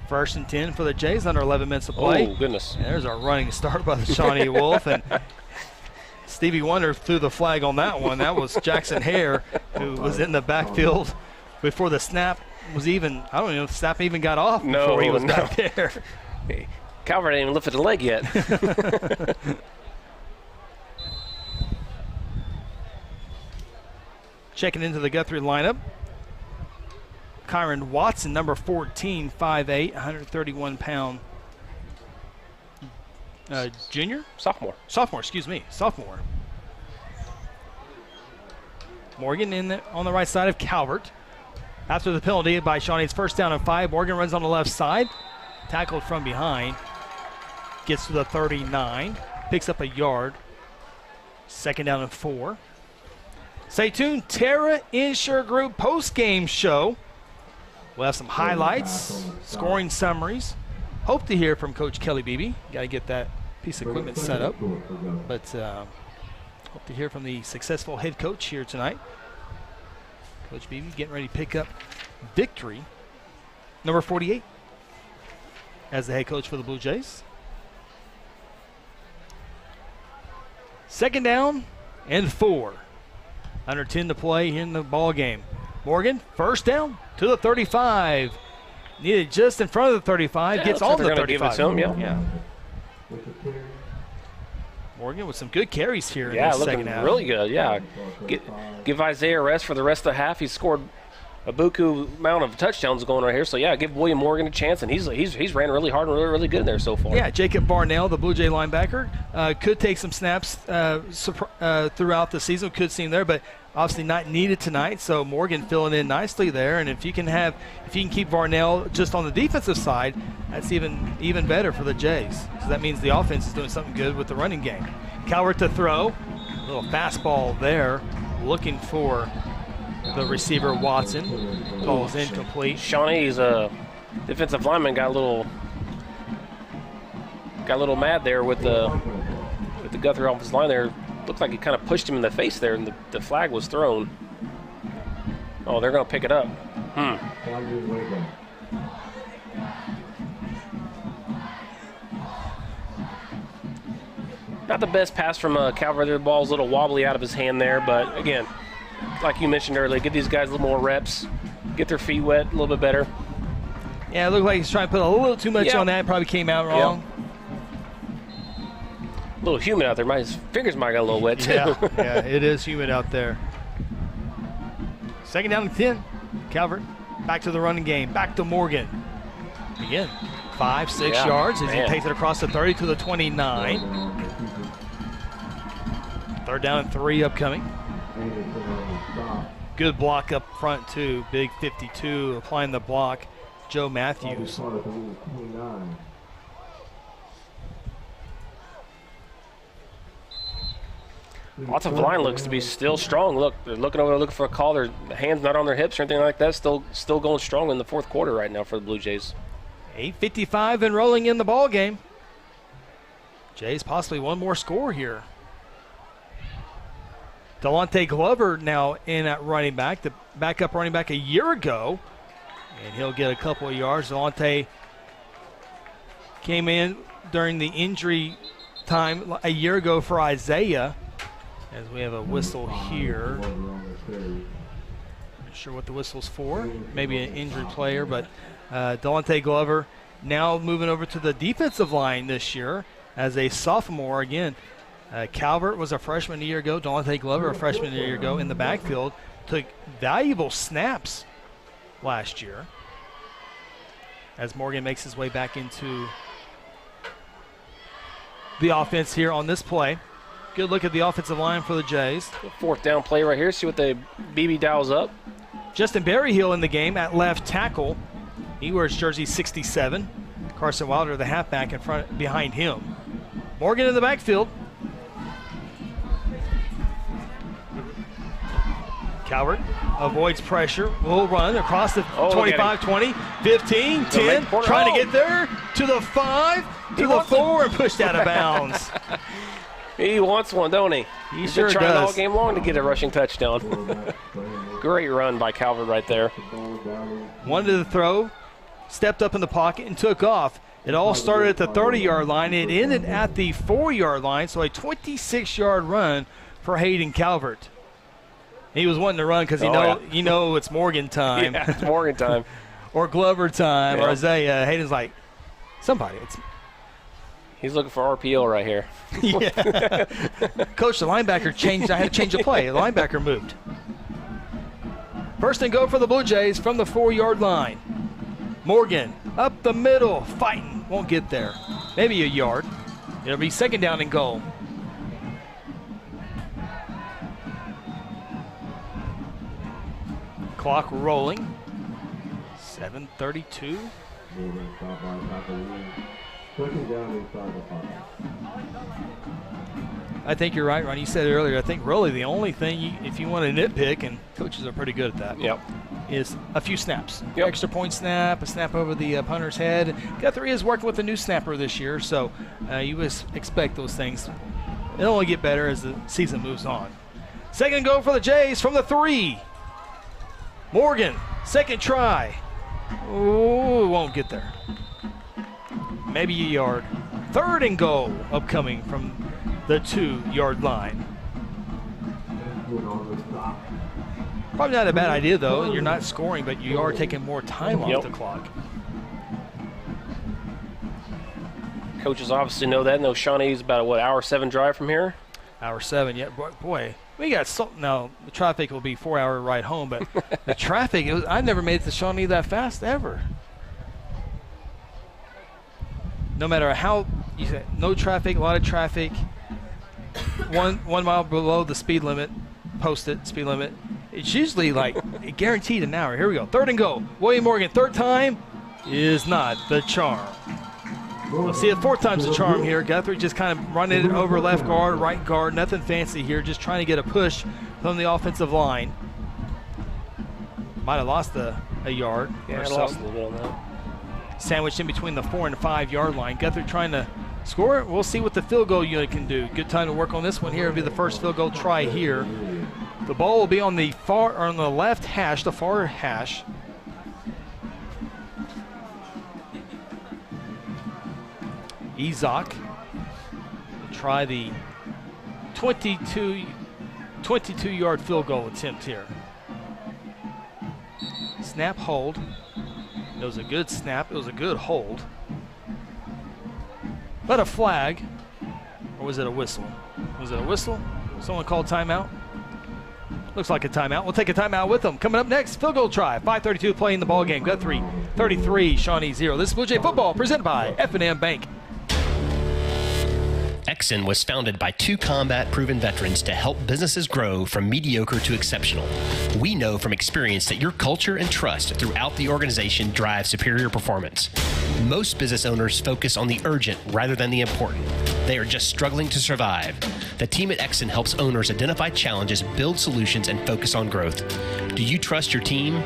1st and 10 for the Jays, under 11 minutes of play. Oh, goodness. And there's a running start by the Shawnee Wolf. And Stevie Wonder threw the flag on that one. That was Jackson Hare, who was in the backfield before the snap was even, I don't know if the snap even got off before he was back there. Calvert ain't even lifted a leg yet. Checking into the Guthrie lineup. Kyron Watson, number 14, 5'8", 131-pound junior? Sophomore, excuse me. Sophomore. Morgan on the right side of Calvert. After the penalty by Shawnee's 1st down and 5, Morgan runs on the left side. Tackled from behind. Gets to the 39. Picks up a yard. 2nd down and 4. Stay tuned. Terra Insure Group post-game show. We'll have some highlights, scoring summaries. Hope to hear from Coach Kelly Beebe. Got to get that piece of equipment set up. But hope to hear from the successful head coach here tonight. Coach Beebe getting ready to pick up victory number 48 as the head coach for the Blue Jays. 2nd down and 4. Under 10 to play in the ball game. Morgan, 1st down to the 35. Needed just in front of the 35. Gets on the 35. Give it to him, yeah. Morgan with some good carries here in this second half. Really good, yeah. Give Isaiah a rest for the rest of the half. He scored a buku amount of touchdowns going right here. So, yeah, give William Morgan a chance, and he's ran really hard and really good there so far. Yeah, Jacob Barnell, the Blue Jay linebacker, could take some snaps throughout the season. Could see him there, but obviously not needed tonight. So Morgan filling in nicely there, and if you can keep Barnell just on the defensive side, that's even better for the Jays. So that means the offense is doing something good with the running game. Calvert to throw, a little fastball there, looking for the receiver Watson. Ball's incomplete. Shawnee's defensive lineman got a little mad there with the Guthrie offensive line there. Looked like he kind of pushed him in the face there, and the flag was thrown. Oh, they're going to pick it up. Not the best pass from Calvert. The ball's a little wobbly out of his hand there, but again, like you mentioned earlier, give these guys a little more reps, get their feet wet a little bit better. Yeah, it looked like he's trying to put a little too much on that. Probably came out wrong. A little humid out there. His fingers might got a little wet too. Yeah, it is humid out there. 2nd down and 10. Calvert back to the running game. Back to Morgan. Again, 5-6 yards as he takes it across the 30 to the 29. 3rd down and 3 upcoming. Good block up front too. Big 52 applying the block. Joe Matthews. Offensive line looks to be still strong. Look, they're looking over, looking for a call. Their hands not on their hips or anything like that. Still going strong in the fourth quarter right now for the Blue Jays. 8:55 and rolling in the ball game. Jays possibly one more score here. Delonte Glover now in at running back, the backup running back a year ago, and he'll get a couple of yards. Delonte came in during the injury time a year ago for Isaiah, as we have a whistle here. Not sure what the whistle's for. Maybe an injured player, but Delonte Glover now moving over to the defensive line this year as a sophomore again. Calvert was a freshman a year ago. Delonte Glover, a freshman a year ago in the backfield. Took valuable snaps last year as Morgan makes his way back into the offense here on this play. Good look at the offensive line for the Jays. Fourth down play right here. See what the BB dials up. Justin Berryhill in the game at left tackle. He wears jersey 67. Carson Wilder, the halfback, in front behind him. Morgan in the backfield. Calvert avoids pressure. Will run across the 25, 20, 15, 10. Trying to get there to the 5, to the 4, and pushed out of bounds. He wants one, don't he? He sure been trying does. all game long to get a rushing touchdown. Great run by Calvert right there. Wanted to throw, stepped up in the pocket, and took off. It all started at the 30-yard line. It ended at the 4-yard line, so a 26-yard run for Hayden Calvert. He was wanting to run because you know it's Morgan time. Yeah, it's Morgan time. Or Glover time, Yeah. or Isaiah. Hayden's like, somebody. He's looking for RPO right here. Yeah. Coach, the linebacker changed. I had to change the play. The linebacker moved. First and go for the Blue Jays from the 4-yard line. Morgan up the middle, fighting. Won't get there. Maybe a yard. It'll be second down and goal. Clock rolling. 7:32. I think you're right, Ron. You said it earlier. I think really the only thing, if you want to nitpick, and coaches are pretty good at that, Yep. is a few snaps. Yep. Extra point snap, a snap over the punter's head. Guthrie is working with a new snapper this year, so you would expect those things. It'll only get better as the season moves on. Second and go for the Jays from the 3. Morgan, second try. Ooh, won't get there. Maybe a yard. Third and goal upcoming from the 2-yard line. Probably not a bad idea, though. You're not scoring, but you are taking more time off the clock. Coaches obviously know that. Know Shawnee's about a, hour 7 drive from here? Hour 7, yeah. Boy, we got something now. The traffic will be 4-hour ride home, but the traffic, I've never made it to Shawnee that fast ever. No matter how, you say, no traffic, a lot of traffic. 1 mile below the speed limit, posted speed limit. It's usually like guaranteed an hour. Here we go. Third and go. William Morgan, third time is not the charm. We'll see it 4 times the charm here. Guthrie just kind of running it over left guard, right guard. Nothing fancy here. Just trying to get a push from the offensive line. Might have lost a yard. Yeah, or I so. lost a little bit on that. Sandwiched in between the 4 and 5-yard line. Guthrie trying to score. We'll see what the field goal unit can do. Good time to work on this one here. It'll be the first field goal try here. The ball will be on the on the left hash, the far hash. Ezok try the 22-yard field goal attempt here. Snap, hold. It was a good snap. It was a good hold. But a flag, or was it a whistle? Was it a whistle? Someone called timeout? Looks like a timeout. We'll take a timeout with them. Coming up next, field goal try. 5:32 playing the ball game. Guthrie 33, Shawnee 0. This is Blue Jay football presented by F&M Bank. Exxon was founded by 2 combat-proven veterans to help businesses grow from mediocre to exceptional. We know from experience that your culture and trust throughout the organization drive superior performance. Most business owners focus on the urgent rather than the important. They are just struggling to survive. The team at Exxon helps owners identify challenges, build solutions, and focus on growth. Do you trust your team?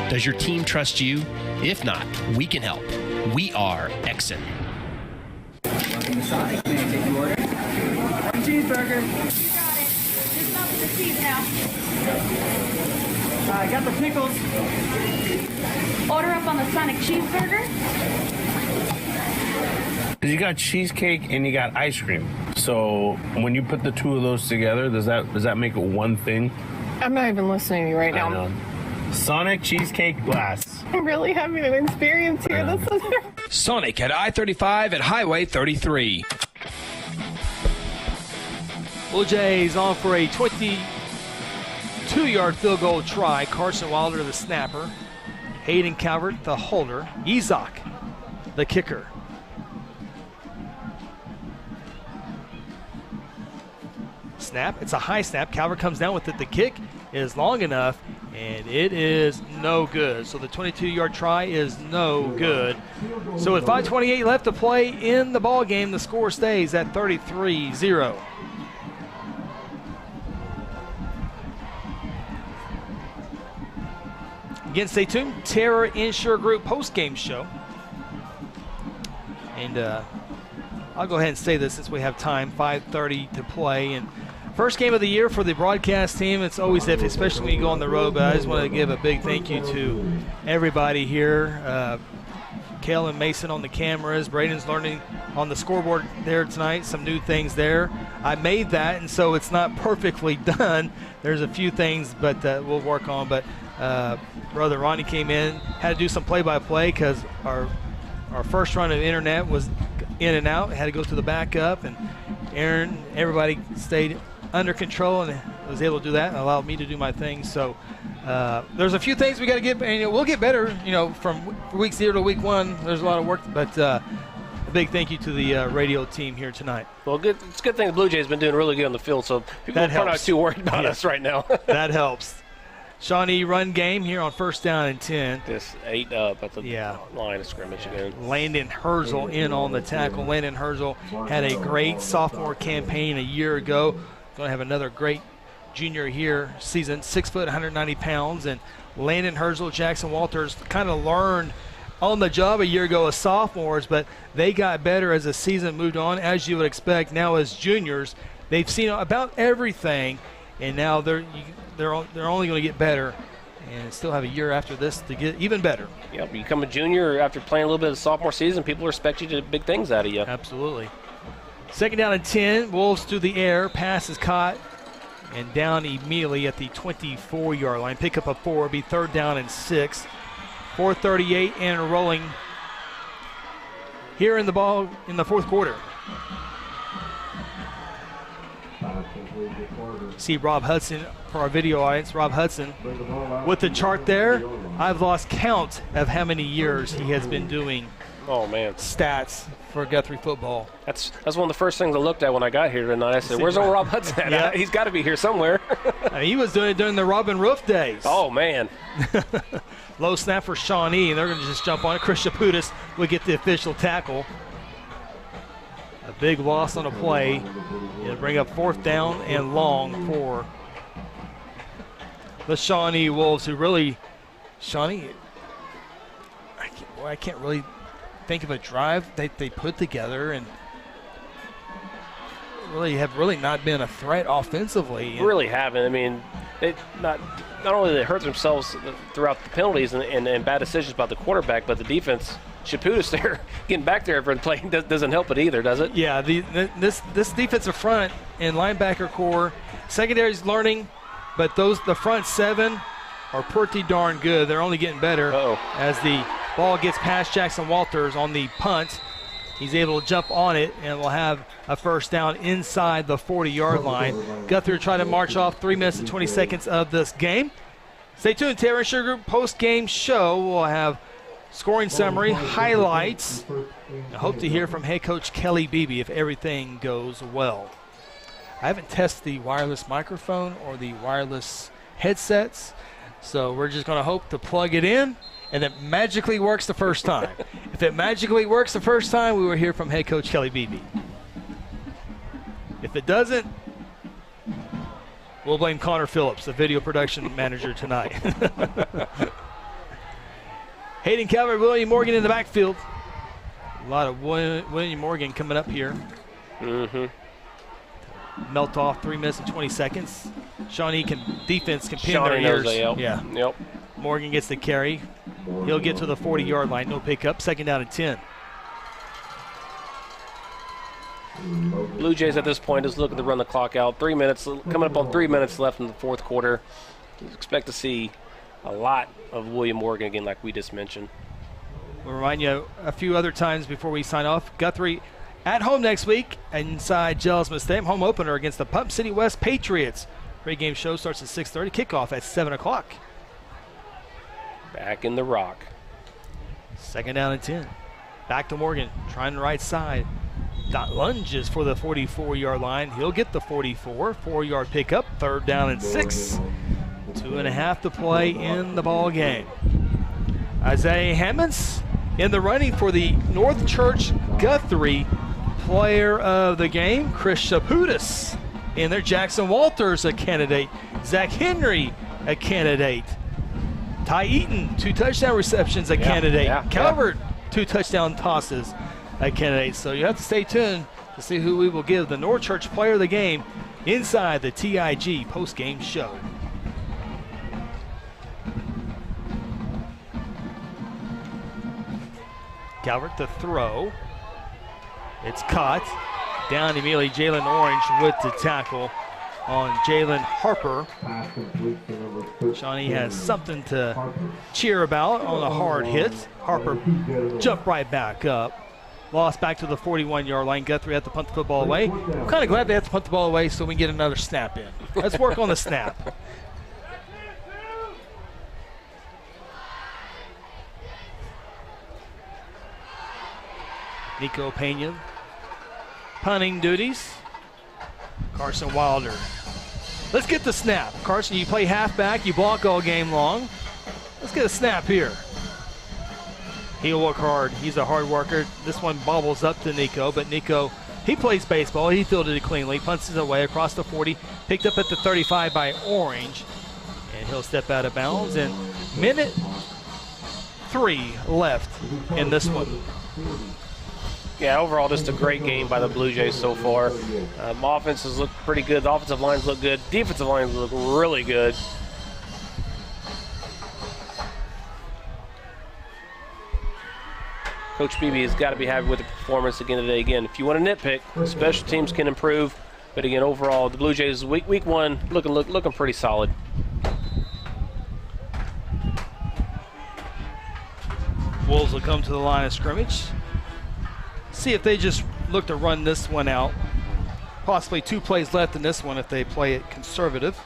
Does your team trust you? If not, we can help. We are Exxon. Welcome to Sonic. May I take your order? One cheeseburger. You got it. Just up with the cheese now. I got the pickles. Order up on the Sonic cheeseburger. You got cheesecake and you got ice cream. So when you put the 2 of those together, does that make it one thing? I'm not even listening to you right now. I know. Sonic cheesecake blast. I'm really having an experience here. This is Sonic at I-35 at Highway 33. Blue Jays on for a 22-yard field goal try. Carson Wilder, the snapper. Hayden Calvert, the holder. Izak, the kicker. Snap. It's a high snap. Calvert comes down with it. The kick is long enough, and it is no good. So the 22-yard try is no good. So with 5:28 left to play in the ball game, the score stays at 33-0. Again, stay tuned. Terra Insure Group post-game show. And I'll go ahead and say this since we have time. 5:30 to play. And first game of the year for the broadcast team. It's always iffy, especially when you go on the road. But I just want to give a big thank you to everybody here. Kale and Mason on the cameras. Braden's learning on the scoreboard there tonight. Some new things there. I made that, and so it's not perfectly done. There's a few things, but we'll work on. But Brother Ronnie came in, had to do some play-by-play because our first run of internet was in and out. Had to go to the backup, and Aaron, everybody stayed under control and was able to do that and allowed me to do my thing. So there's a few things we got to get, and we'll get better, from week 0 to week 1. There's a lot of work, but a big thank you to the radio team here tonight. Well, it's a good thing the Blue Jays have been doing really good on the field, so people are not too worried about us right now. That helps. Shawnee run game here on 1st down and 10. Just 8 up at the line of scrimmage again. Landon Herzl in on the tackle. Landon Herzl had a great sophomore campaign a year ago. Going to have another great junior here season. 6 foot, 190 pounds. And Landon Herzl, Jackson Walters kind of learned on the job a year ago as sophomores, but they got better as the season moved on, as you would expect. Now as juniors, they've seen about everything, and now they're only going to get better and still have a year after this to get even better. Yeah, you become a junior after playing a little bit of the sophomore season, people expect you to do big things out of you. Absolutely. 2nd down and 10, Wolves through the air, pass is caught and down immediately at the 24-yard line. Pick up a 4, be 3rd down and 6. 4:38 and rolling here in the ball in the 4th quarter. See Rob Hudson for our video audience. Rob Hudson with the chart there. I've lost count of how many years he has been doing stats for Guthrie football. That's one of the first things I looked at when I got here tonight. I said, where's old Rob Hudson at? Yeah. He's got to be here somewhere. He was doing it during the Robin Roof days. Oh, man. Low snap for Shawnee, and they're going to just jump on it. Chris Chaputis will get the official tackle. A big loss on a play. It'll bring up 4th down and long for the Shawnee Wolves, who really, Shawnee, I can't really think of a drive they put together and have not been a threat offensively. Really haven't. I mean, they not only they hurt themselves throughout the penalties and bad decisions by the quarterback, but the defense, Chaputis there, getting back there every play doesn't help it either, does it? Yeah, this defensive front and linebacker core, secondary's learning, but the front 7 are pretty darn good. They're only getting better as the ball gets past Jackson Walters on the punt. He's able to jump on it, and we'll have a 1st down inside the 40-yard line. Guthrie will try to march off 3 minutes and 20 seconds of this game. Stay tuned. Terra Insure Group post-game show. We'll have scoring summary, highlights. I hope to hear from head coach Kelly Beebe if everything goes well. I haven't tested the wireless microphone or the wireless headsets, so we're just going to hope to plug it in and it magically works the first time. If it magically works the first time, we will hear from head coach Kelly Beebe. If it doesn't, we'll blame Connor Phillips, the video production manager tonight. Hayden Calvert, William Morgan in the backfield. A lot of William Morgan coming up here. Melt off 3 minutes and 20 seconds. Shawnee defense can pin their ears. Yeah. Yep. Morgan gets the carry. He'll get to the 40-yard line. No pickup. 2nd down and 10. Blue Jays at this point is looking to run the clock out. 3 minutes, coming up on 3 minutes left in the fourth quarter. Expect to see a lot of William Morgan again, like we just mentioned. We'll remind you a few other times before we sign off. Guthrie at home next week inside Gelsman Stadium. Home opener against the Pump City West Patriots. Pre-game show starts at 6:30. Kickoff at 7 o'clock. Back in the rock. 2nd down and 10. Back to Morgan, trying the right side. Lunges for the 44-yard line. He'll get the 44. 4-yard pickup. 3rd down and 6. 2.5 to play in the ball game. Isaiah Hammonds in the running for the North Church Guthrie player of the game. Chris Shaputis in there. Jackson Walters, a candidate. Zach Henry, a candidate. Ty Eaton, 2 touchdown receptions, a candidate. Calvert, 2 touchdown tosses, a candidate. So you have to stay tuned to see who we will give the North Church player of the game inside the TIG post-game show. Calvert the throw. It's caught. Down immediately, Jalen Orange with the tackle on Jalen Harper. Shawnee has something to cheer about on a hard hit. Harper jumped right back up. Lost back to the 41-yard line. Guthrie had to punt the football away. I'm kind of glad they had to punt the ball away so we can get another snap in. Let's work on the snap. Nico Pena, punting duties. Carson Wilder. Let's get the snap. Carson, you play halfback, you block all game long. Let's get a snap here. He'll work hard. He's a hard worker. This one bobbles up to Nico, but Nico, he plays baseball. He fielded it cleanly, punts it away across the 40, picked up at the 35 by Orange, and he'll step out of bounds. And minute 3 left in this one. Yeah, overall, just a great game by the Blue Jays so far. Offenses look pretty good. The offensive lines look good. Defensive lines look really good. Coach Beebe has got to be happy with the performance again today. Again, if you want to nitpick, special teams can improve. But again, overall, the Blue Jays week 1 looking pretty solid. Wolves will come to the line of scrimmage. See if they just look to run this one out. Possibly 2 plays left in this one if they play it conservative.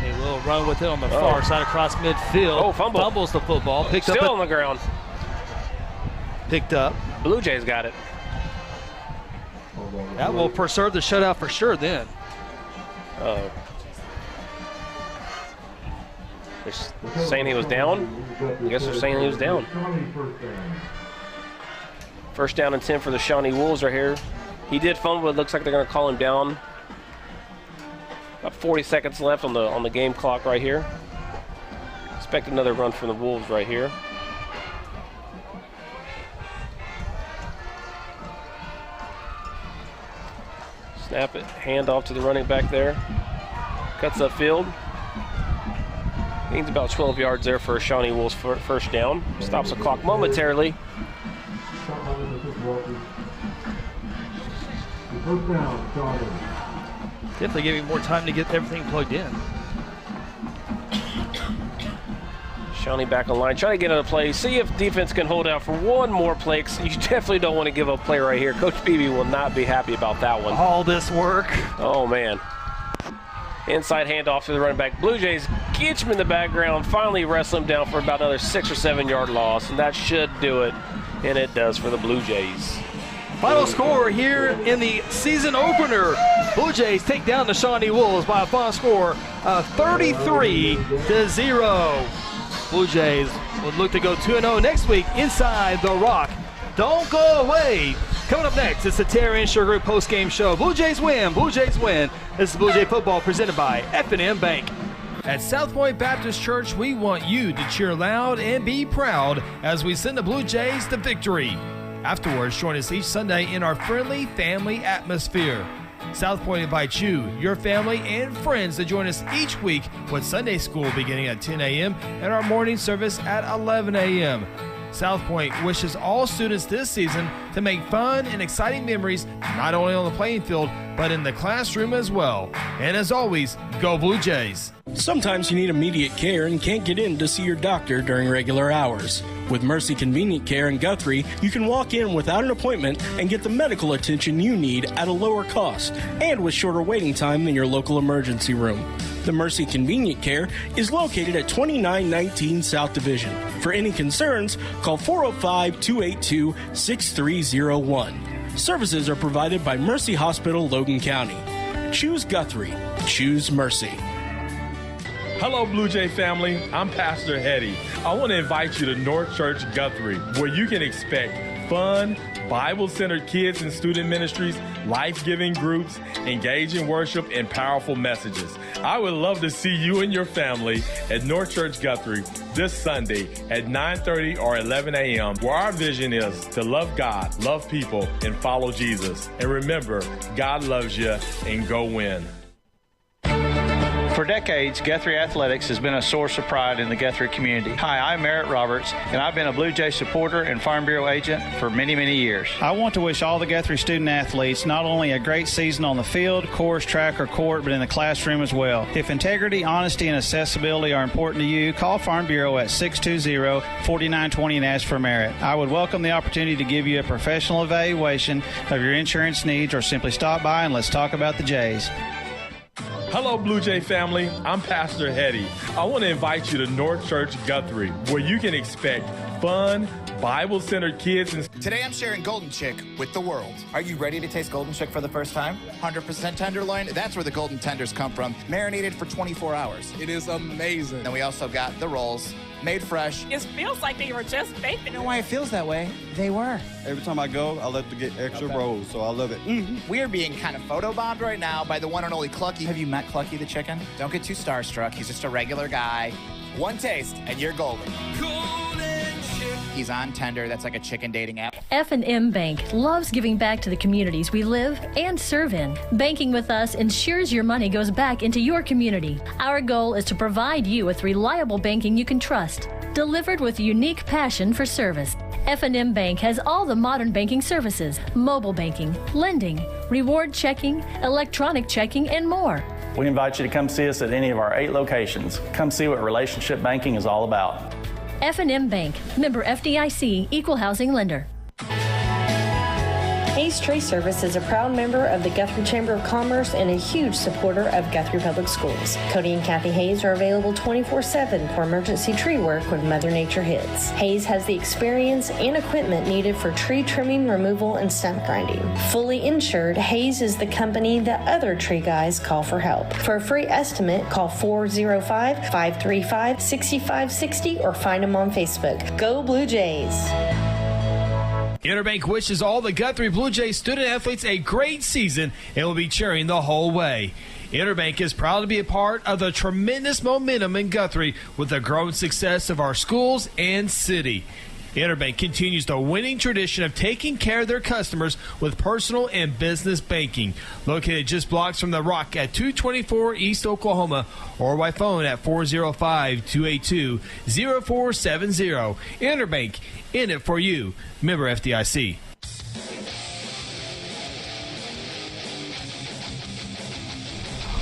They will run with it on the far side across midfield. Oh, fumble. Fumbles the football. Picked Still up on the ground. Picked up. Blue Jays got it. That will preserve the shutout for sure then. Uh-oh. They're saying he was down? I guess they're saying he was down. 1st down and 10 for the Shawnee Wolves right here. He did fumble, but it looks like they're going to call him down. About 40 seconds left on the game clock right here. Expect another run from the Wolves right here. Snap it, hand off to the running back there. Cuts upfield. Gains about 12 yards there for Shawnee Wolves for 1st down. Stops the clock momentarily. Definitely giving more time to get everything plugged in. Shawnee back on line, trying to get on a play. See if defense can hold out for one more play. You definitely don't want to give up a play right here. Coach Beebe will not be happy about that one. All this work. Oh, man. Inside handoff to the running back. Blue Jays get him in the background, finally wrestle him down for about another 6 or 7 yard loss, and that should do it, and it does for the Blue Jays. Final score here in the season opener. Blue Jays take down the Shawnee Wolves by a final score of 33-0. Blue Jays would look to go 2-0 next week inside the Rock. Don't go away. Coming up next, it's the Terra Insure Group post-game show. Blue Jays win. Blue Jays win. This is Blue Jay football presented by F&M Bank. At South Point Baptist Church, we want you to cheer loud and be proud as we send the Blue Jays to victory. Afterwards, join us each Sunday in our friendly family atmosphere. South Point invites you, your family, and friends to join us each week with Sunday school beginning at 10 a.m. and our morning service at 11 a.m. South Point wishes all students this season to make fun and exciting memories not only on the playing field, but in the classroom as well. And as always, go Blue Jays. Sometimes you need immediate care and can't get in to see your doctor during regular hours. With Mercy Convenient Care in Guthrie, you can walk in without an appointment and get the medical attention you need at a lower cost and with shorter waiting time than your local emergency room. The Mercy Convenient Care is located at 2919 South Division. For any concerns, call 405-282-6301. Services are provided by Mercy Hospital, Logan County. Choose Guthrie. Choose Mercy. Hello, Blue Jay family. I'm Pastor Hetty. I want to invite you to North Church Guthrie, where you can expect fun, Bible-centered kids and student ministries, life-giving groups, engaging worship, and powerful messages. I would love to see you and your family at North Church Guthrie this Sunday at 9:30 or 11 a.m., where our vision is to love God, love people, and follow Jesus. And remember, God loves you, and go win. For decades, Guthrie Athletics has been a source of pride in the Guthrie community. Hi, I'm Merritt Roberts, and I've been a Blue Jay supporter and Farm Bureau agent for many, many years. I want to wish all the Guthrie student athletes not only a great season on the field, course, track, or court, but in the classroom as well. If integrity, honesty, and accessibility are important to you, call Farm Bureau at 620-4920 and ask for Merritt. I would welcome the opportunity to give you a professional evaluation of your insurance needs, or simply stop by and let's talk about the Jays. Hello, Blue Jay family. I'm Pastor Hetty. I want to invite you to North Church Guthrie, where you can expect fun, Bible-centered kids. And Today I'm sharing Golden Chick with the world. Are you ready to taste Golden Chick for the first time? 100% tenderloin. That's where the Golden Tenders come from. Marinated for 24 hours. It is amazing. And we also got the rolls. Made fresh. It feels like they were just baked. You know why it feels that way? They were. Every time I go, I love to get extra rolls, so I love it. We are being kind of photobombed right now by the one and only Clucky. Have you met Clucky the chicken? Don't get too starstruck. He's just a regular guy. One taste, and you're golden. He's on Tender. That's like a chicken dating app. F&M Bank loves giving back to the communities we live and serve in. Banking with us ensures your money goes back into your community. Our goal is to provide you with reliable banking you can trust, delivered with unique passion for service. F&M Bank has all the modern banking services: mobile banking, lending, reward checking, electronic checking, and more. We invite you to come see us at any of our 8 locations. Come see what relationship banking is all about. F&M Bank, member FDIC, equal housing lender. Hayes Tree Service is a proud member of the Guthrie Chamber of Commerce and a huge supporter of Guthrie Public Schools. Cody and Kathy Hayes are available 24/7 for emergency tree work when Mother Nature hits. Hayes has the experience and equipment needed for tree trimming, removal, and stump grinding. Fully insured, Hayes is the company that other tree guys call for help. For a free estimate, call 405-535-6560 or find them on Facebook. Go Blue Jays! Interbank wishes all the Guthrie Bluejay student athletes a great season and will be cheering the whole way. Interbank is proud to be a part of the tremendous momentum in Guthrie with the growing success of our schools and city. Interbank continues the winning tradition of taking care of their customers with personal and business banking. Located just blocks from the Rock at 224 East Oklahoma, or by phone at 405-282-0470. Interbank, in it for you. Member FDIC.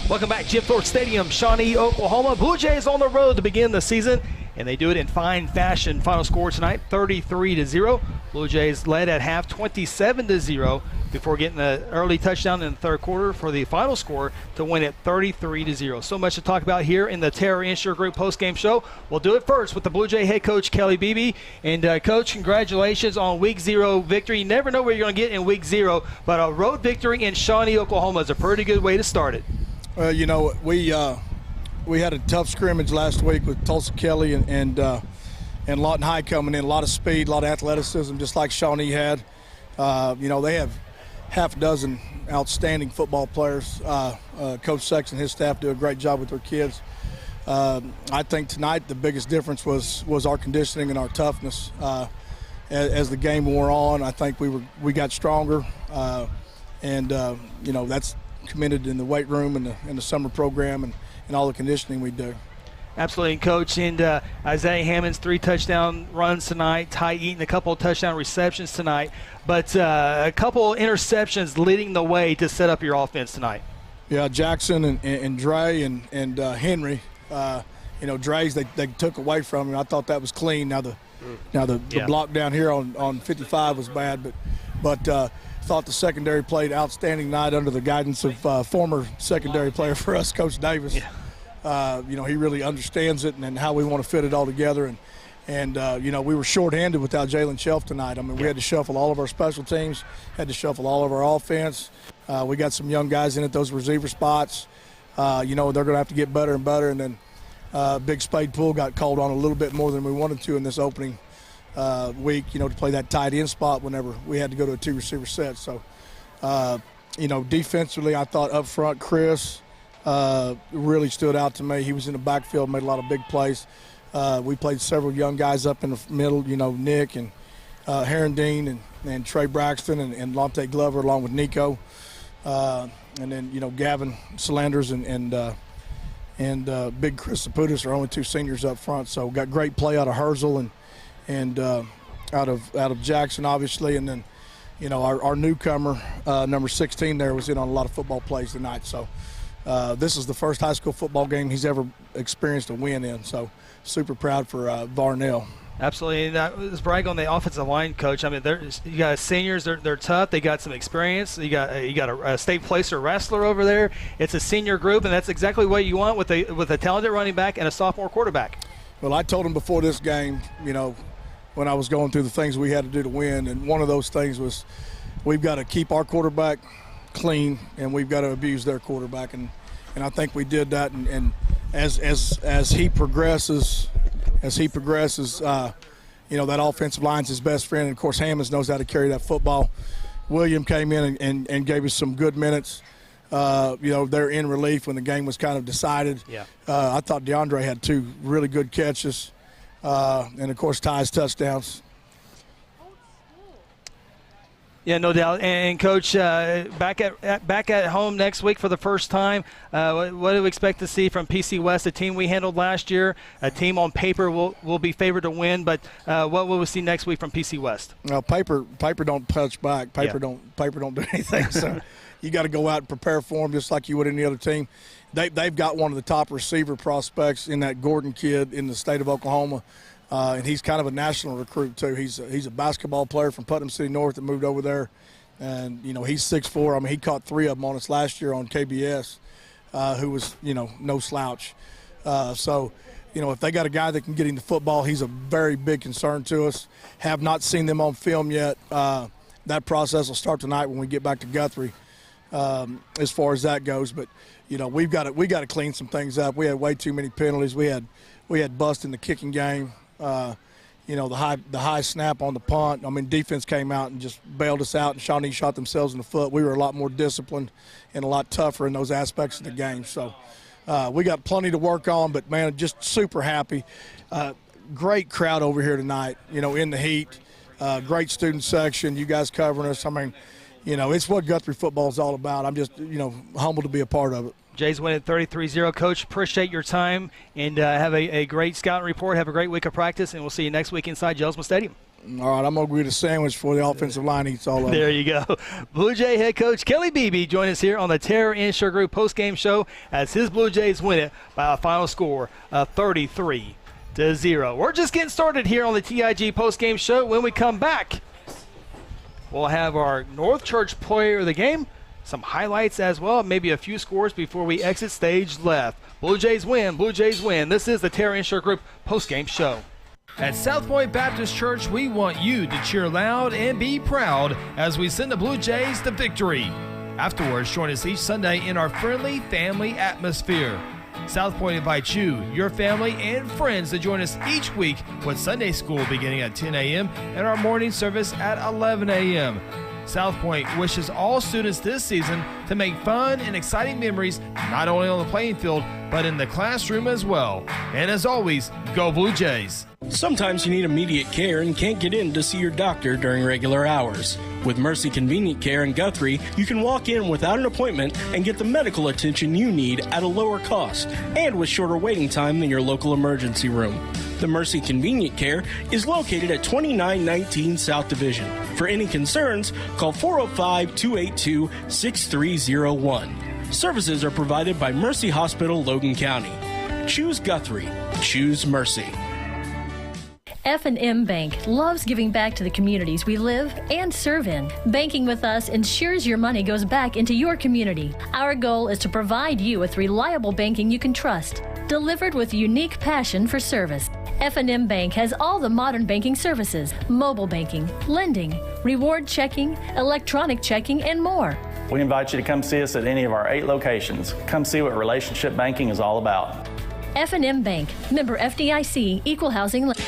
Welcome back, Jim Thorpe Stadium, Shawnee, Oklahoma. Blue Jays on the road to begin the season, and they do it in fine fashion. Final score tonight, 33-0. Blue Jays led at half, 27-0. before getting an early touchdown in the third quarter for the final score to win it 33-0. So much to talk about here in the Terra Insure Group postgame show. We'll do it first with the Blue Jay head coach, Kelly Beebe. And, Coach, congratulations on Week 0 victory. You never know where you're going to get in Week 0, but a road victory in Shawnee, Oklahoma is a pretty good way to start it. You know, we had a tough scrimmage last week with Tulsa Kelly and Lawton High coming in. A lot of speed, a lot of athleticism, just like Shawnee had. You know, they have half a dozen outstanding football players. Coach Sexton and his staff do a great job with their kids. I think tonight the biggest difference was our conditioning and our toughness. As the game wore on, I think we got stronger, and you know, that's committed in the weight room and the summer program and all the conditioning we do. Absolutely, Coach. And Isaiah Hammond's 3 touchdown runs tonight. Ty Eaton, a couple of touchdown receptions tonight. But a couple interceptions leading the way to set up your offense tonight. Yeah, Jackson and Dre and Henry. You know, Dre's they took away from him. I thought that was clean. Now the block down here on 55 was bad, but thought the secondary played outstanding night under the guidance of former secondary player for us, Coach Davis. Yeah. You know, he really understands it and how we want to fit it all together. And you know, we were shorthanded without Jalen Shelf tonight. I mean, we had to shuffle all of our special teams, had to shuffle all of our offense. We got some young guys in at those receiver spots. You know, they're going to have to get better and better. And then Big Spade Poole got called on a little bit more than we wanted to in this opening week, you know, to play that tight end spot whenever we had to go to a 2-receiver set. So, you know, defensively, I thought up front, Chris really stood out to me. He was in the backfield, made a lot of big plays. We played several young guys up in the middle, you know, Nick and Herondine and Trey Braxton and Lonte Glover along with Nico. And then, you know, Gavin Salanders and Big Chris Saputis are only 2 seniors up front. So got great play out of Herzl and out of Jackson, obviously. And then, you know, our newcomer, number 16 there, was in on a lot of football plays tonight. So this is the first high school football game he's ever experienced a win in. So super proud for Varnell. Absolutely, and let's brag on the offensive line, Coach. I mean, you got seniors; they're tough. They got some experience. You got a state placer wrestler over there. It's a senior group, and that's exactly what you want with a talented running back and a sophomore quarterback. Well, I told him before this game, you know, when I was going through the things we had to do to win, and one of those things was we've got to keep our quarterback clean, and we've got to abuse their quarterback, and I think we did that. And as he progresses. You know, that offensive line's his best friend. And, of course, Hammonds knows how to carry that football. William came in and gave us some good minutes. You know, they're in relief when the game was kind of decided. Yeah. I thought DeAndre had 2 really good catches. And, of course, Ty's touchdowns. Yeah, no doubt. And Coach, back at home next week for the first time. What do we expect to see from PC West, a team we handled last year, a team on paper will be favored to win? But what will we see next week from PC West? Well, paper don't punch back. Paper don't do anything. So you got to go out and prepare for them just like you would any other team. They've got one of the top receiver prospects in that Gordon kid in the state of Oklahoma. And he's kind of a national recruit, too. He's a basketball player from Putnam City North that moved over there. And, you know, he's 6'4". I mean, he caught 3 of them on us last year on KBS, who was, you know, no slouch. So, you know, if they got a guy that can get into football, he's a very big concern to us. Have not seen them on film yet. That process will start tonight when we get back to Guthrie as far as that goes. But, you know, we got to clean some things up. We had way too many penalties. We had bust in the kicking game. You know, the high snap on the punt. I mean, defense came out and just bailed us out, and Shawnee shot themselves in the foot. We were a lot more disciplined and a lot tougher in those aspects of the game. So we got plenty to work on, but, man, just super happy. Great crowd over here tonight, you know, in the heat. Great student section. You guys covering us. I mean, you know, it's what Guthrie football is all about. I'm just, you know, humbled to be a part of it. Jays win at 33-0. Coach, appreciate your time, and have a great scouting report. Have a great week of practice, and we'll see you next week inside Jelsma Stadium. All right, I'm going to get a sandwich before the offensive line eats all of it. There you go. Blue Jay head coach Kelly Beebe join us here on the Terra Insure Group postgame show as his Blue Jays win it by a final score of 33-0. We're just getting started here on the TIG postgame show. When we come back, We'll have our North Church player of the game, some highlights as well, maybe a few scores before we exit stage left. Blue Jays win, Blue Jays win. This is the Terra Insure Group postgame show. At South Point Baptist Church, we want you to cheer loud and be proud as we send the Blue Jays to victory. Afterwards, join us each Sunday in our friendly family atmosphere. South Point invites you, your family, and friends to join us each week with Sunday school beginning at 10 a.m. and our morning service at 11 a.m. South Point wishes all students this season to make fun and exciting memories not only on the playing field, but in the classroom as well. And as always, go Blue Jays! Sometimes you need immediate care and can't get in to see your doctor during regular hours. With Mercy Convenient Care in Guthrie, you can walk in without an appointment and get the medical attention you need at a lower cost and with shorter waiting time than your local emergency room. The Mercy Convenient Care is located at 2919 South Division. For any concerns, call 405-282-6301. Services are provided by Mercy Hospital, Logan County. Choose Guthrie. Choose Mercy. F&M Bank loves giving back to the communities we live and serve in. Banking with us ensures your money goes back into your community. Our goal is to provide you with reliable banking you can trust, delivered with unique passion for service. F&M Bank has all the modern banking services, mobile banking, lending, reward checking, electronic checking, and more. We invite you to come see us at any of our 8 locations. Come see what relationship banking is all about. F&M Bank, member FDIC, equal housing lender.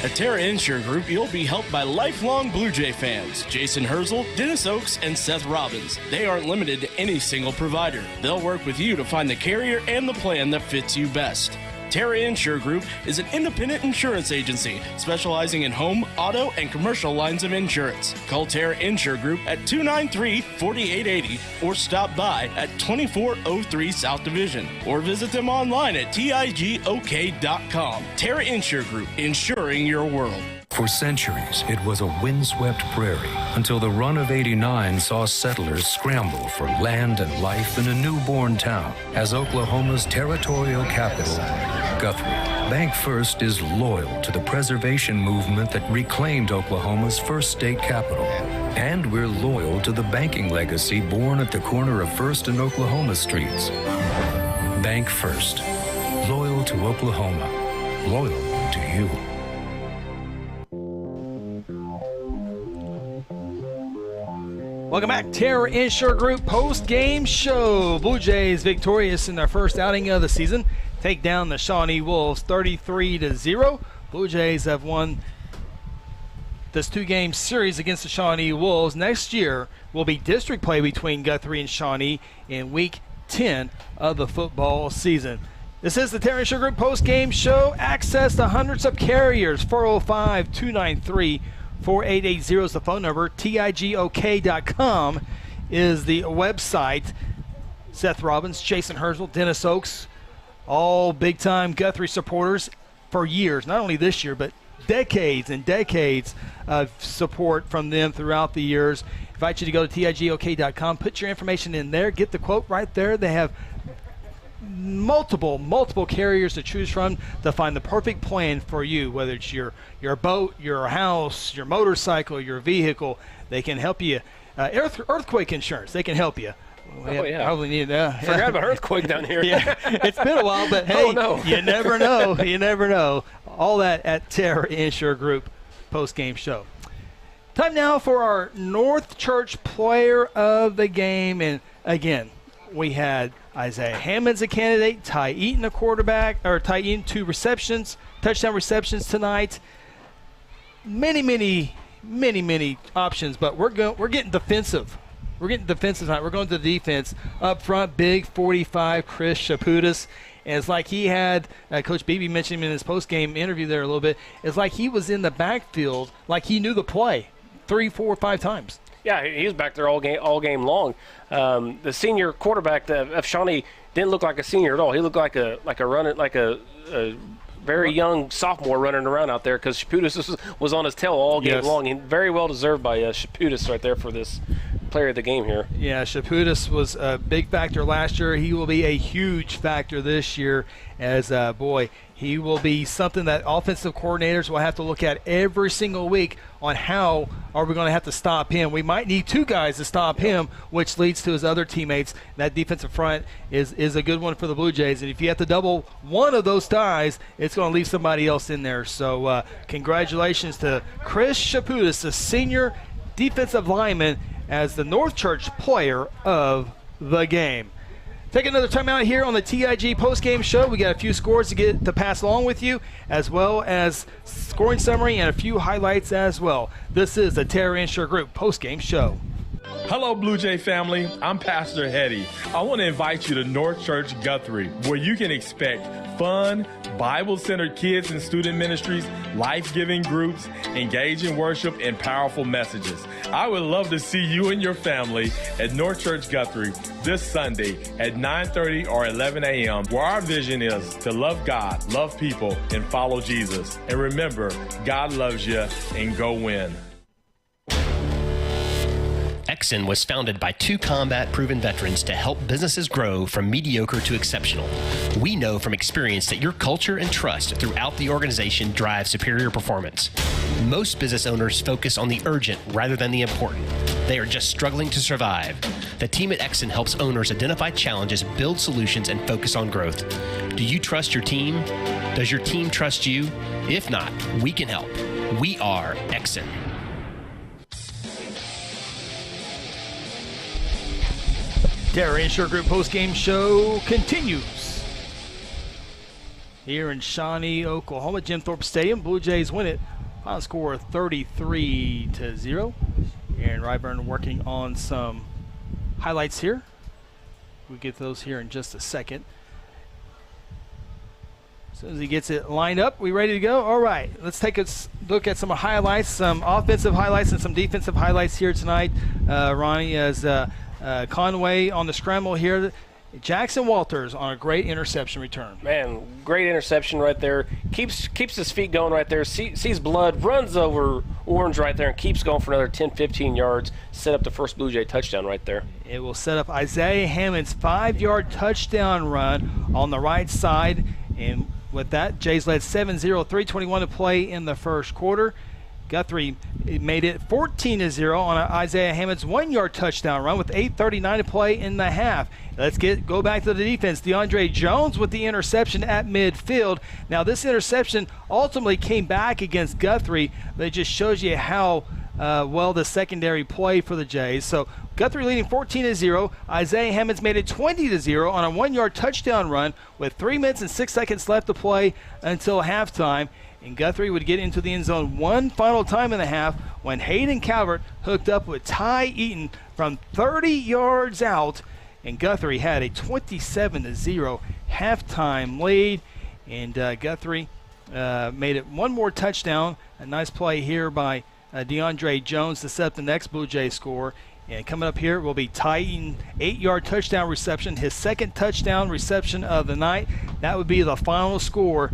At Terra Insure Group, you'll be helped by lifelong Blue Jay fans, Jason Herzl, Dennis Oakes, and Seth Robbins. They aren't limited to any single provider. They'll work with you to find the carrier and the plan that fits you best. Terra Insure Group is an independent insurance agency specializing in home, auto, and commercial lines of insurance. Call Terra Insure Group at 293-4880 or stop by at 2403 South Division or visit them online at tigok.com. Terra Insure Group, insuring your world. For centuries, it was a windswept prairie until the run of '89 saw settlers scramble for land and life in a newborn town as Oklahoma's territorial capital, Guthrie. Bank First is loyal to the preservation movement that reclaimed Oklahoma's first state capital. And we're loyal to the banking legacy born at the corner of First and Oklahoma streets. Bank First. Loyal to Oklahoma. Loyal to you. Welcome back, Terra Insure Group post-game show. Blue Jays victorious in their first outing of the season. Take down the Shawnee Wolves 33-0. Blue Jays have won this 2-game series against the Shawnee Wolves. Next year will be district play between Guthrie and Shawnee in Week 10 of the football season. This is the Terra Insure Group post-game show. Access to hundreds of carriers. 405-293-4880 is the phone number. tigok.com is the website. Seth Robbins, Jason Herzl, Dennis Oakes, all big-time Guthrie supporters for years, not only this year, but decades and decades of support from them throughout the years. Invite you to go to tigok.com, put your information in there, get the quote right there. They have multiple carriers to choose from to find the perfect plan for you, whether it's your boat, your house, your motorcycle, your vehicle. They can help you. Earthquake insurance, they can help you. Probably need that. Forgot about earthquake down here. Yeah, it's been a while, but hey, you never know. You never know. All that at Terra Insure Group post-game show. Time now for our North Church player of the game. And again, we had Isaiah Hammond's a candidate, Ty Eaton a quarterback, or Ty Eaton 2 touchdown receptions tonight. Many options, but we're getting defensive. We're getting defensive tonight. We're going to the defense. Up front, big 45, Chris Shaputis. And it's like he had, Coach Beebe mentioned him in his post-game interview there a little bit, it's like he was in the backfield, like he knew the play 3, 4, 5 times. Yeah, he was back there all game long. The senior quarterback of Shawnee didn't look like a senior at all. He looked like a very young sophomore running around out there because Shaputis was on his tail all game long. And very well deserved by Shaputis right there for this player of the game here. Yeah, Shaputis was a big factor last year. He will be a huge factor this year as, he will be something that offensive coordinators will have to look at every single week on how are we going to have to stop him. We might need 2 guys to stop him, which leads to his other teammates. That defensive front is a good one for the Blue Jays. And if you have to double one of those guys, it's going to leave somebody else in there. So congratulations to Chris Shaputis, the senior defensive lineman, as the North Church player of the game. Take another time out here on the TIG postgame show. We got a few scores to pass along with you, as well as scoring summary and a few highlights as well. This is the Terra Insure Group postgame show. Hello, Blue Jay family. I'm Pastor Hetty. I want to invite you to North Church Guthrie, where you can expect fun, Bible-centered kids and student ministries, life-giving groups, engaging worship, and powerful messages. I would love to see you and your family at North Church Guthrie this Sunday at 9:30 or 11 a.m., where our vision is to love God, love people, and follow Jesus. And remember, God loves you, and go win. Exxon was founded by 2 combat-proven veterans to help businesses grow from mediocre to exceptional. We know from experience that your culture and trust throughout the organization drive superior performance. Most business owners focus on the urgent rather than the important. They are just struggling to survive. The team at Exxon helps owners identify challenges, build solutions, and focus on growth. Do you trust your team? Does your team trust you? If not, we can help. We are Exxon. Terra Insure Group postgame show continues here in Shawnee, Oklahoma, Jim Thorpe Stadium. Blue Jays win it. Final score 33-0. Aaron Ryburn working on some highlights here. We'll get to those here in just a second. As soon as he gets it lined up, we ready to go? All right, let's take a look at some highlights, some offensive highlights and some defensive highlights here tonight. Ronnie, as Conway on the scramble here. Jackson Walters on a great interception return. Man, great interception right there. Keeps his feet going right there. Sees blood, runs over Orange right there, and keeps going for another 10, 15 yards. Set up the first Blue Jay touchdown right there. It will set up Isaiah Hammond's 5-yard touchdown run on the right side. And with that, Jays led 7-0, 3:21 to play in the first quarter. Guthrie made it 14-0 on Isaiah Hammond's 1-yard touchdown run with 8:39 to play in the half. Let's go back to the defense. DeAndre Jones with the interception at midfield. Now this interception ultimately came back against Guthrie, but it just shows you how well the secondary play for the Jays. So Guthrie leading 14-0. Isaiah Hammond's made it 20-0 on a 1-yard touchdown run with 3 minutes and 6 seconds left to play until halftime. And Guthrie would get into the end zone one final time in the half when Hayden Calvert hooked up with Ty Eaton from 30 yards out. And Guthrie had a 27-0 halftime lead. And Guthrie made it one more touchdown. A nice play here by DeAndre Jones to set up the next Blue Jay score. And coming up here will be Ty Eaton, 8-yard touchdown reception, his second touchdown reception of the night. That would be the final score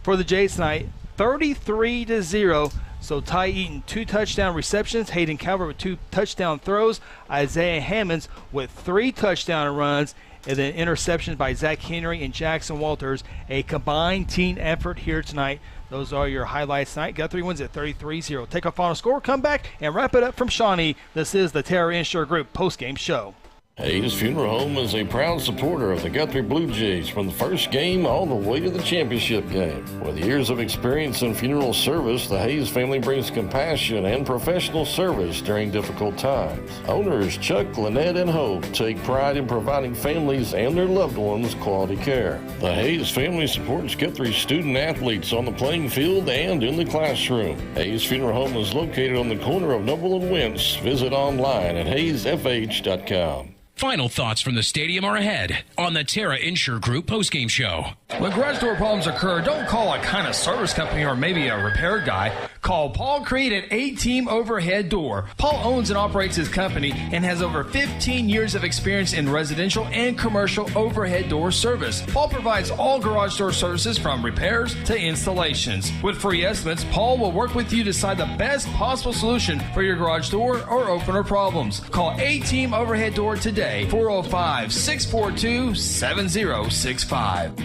for the Jays tonight, 33-0. So Ty Eaton, 2 touchdown receptions, Hayden Calvert with 2 touchdown throws, Isaiah Hammonds with 3 touchdown runs, and then interceptions by Zach Henry and Jackson Walters. A combined team effort here tonight. Those are your highlights tonight. Guthrie wins at 33-0. Take our final score, come back, and wrap it up from Shawnee. This is the Terra Insure Group postgame show. Hayes Funeral Home is a proud supporter of the Guthrie Bluejays from the first game all the way to the championship game. With years of experience in funeral service, the Hayes family brings compassion and professional service during difficult times. Owners Chuck, Lynette, and Hope take pride in providing families and their loved ones quality care. The Hayes family supports Guthrie student athletes on the playing field and in the classroom. Hayes Funeral Home is located on the corner of Noble and Wentz. Visit online at hayesfh.com. Final thoughts from the stadium are ahead on the Terra Insure Group postgame show. When garage door problems occur, don't call a kind of service company or maybe a repair guy. Call Paul Creed at A-Team Overhead Door. Paul owns and operates his company and has over 15 years of experience in residential and commercial overhead door service. Paul provides all garage door services from repairs to installations. With free estimates, Paul will work with you to decide the best possible solution for your garage door or opener problems. Call A-Team Overhead Door today, 405-642-7065.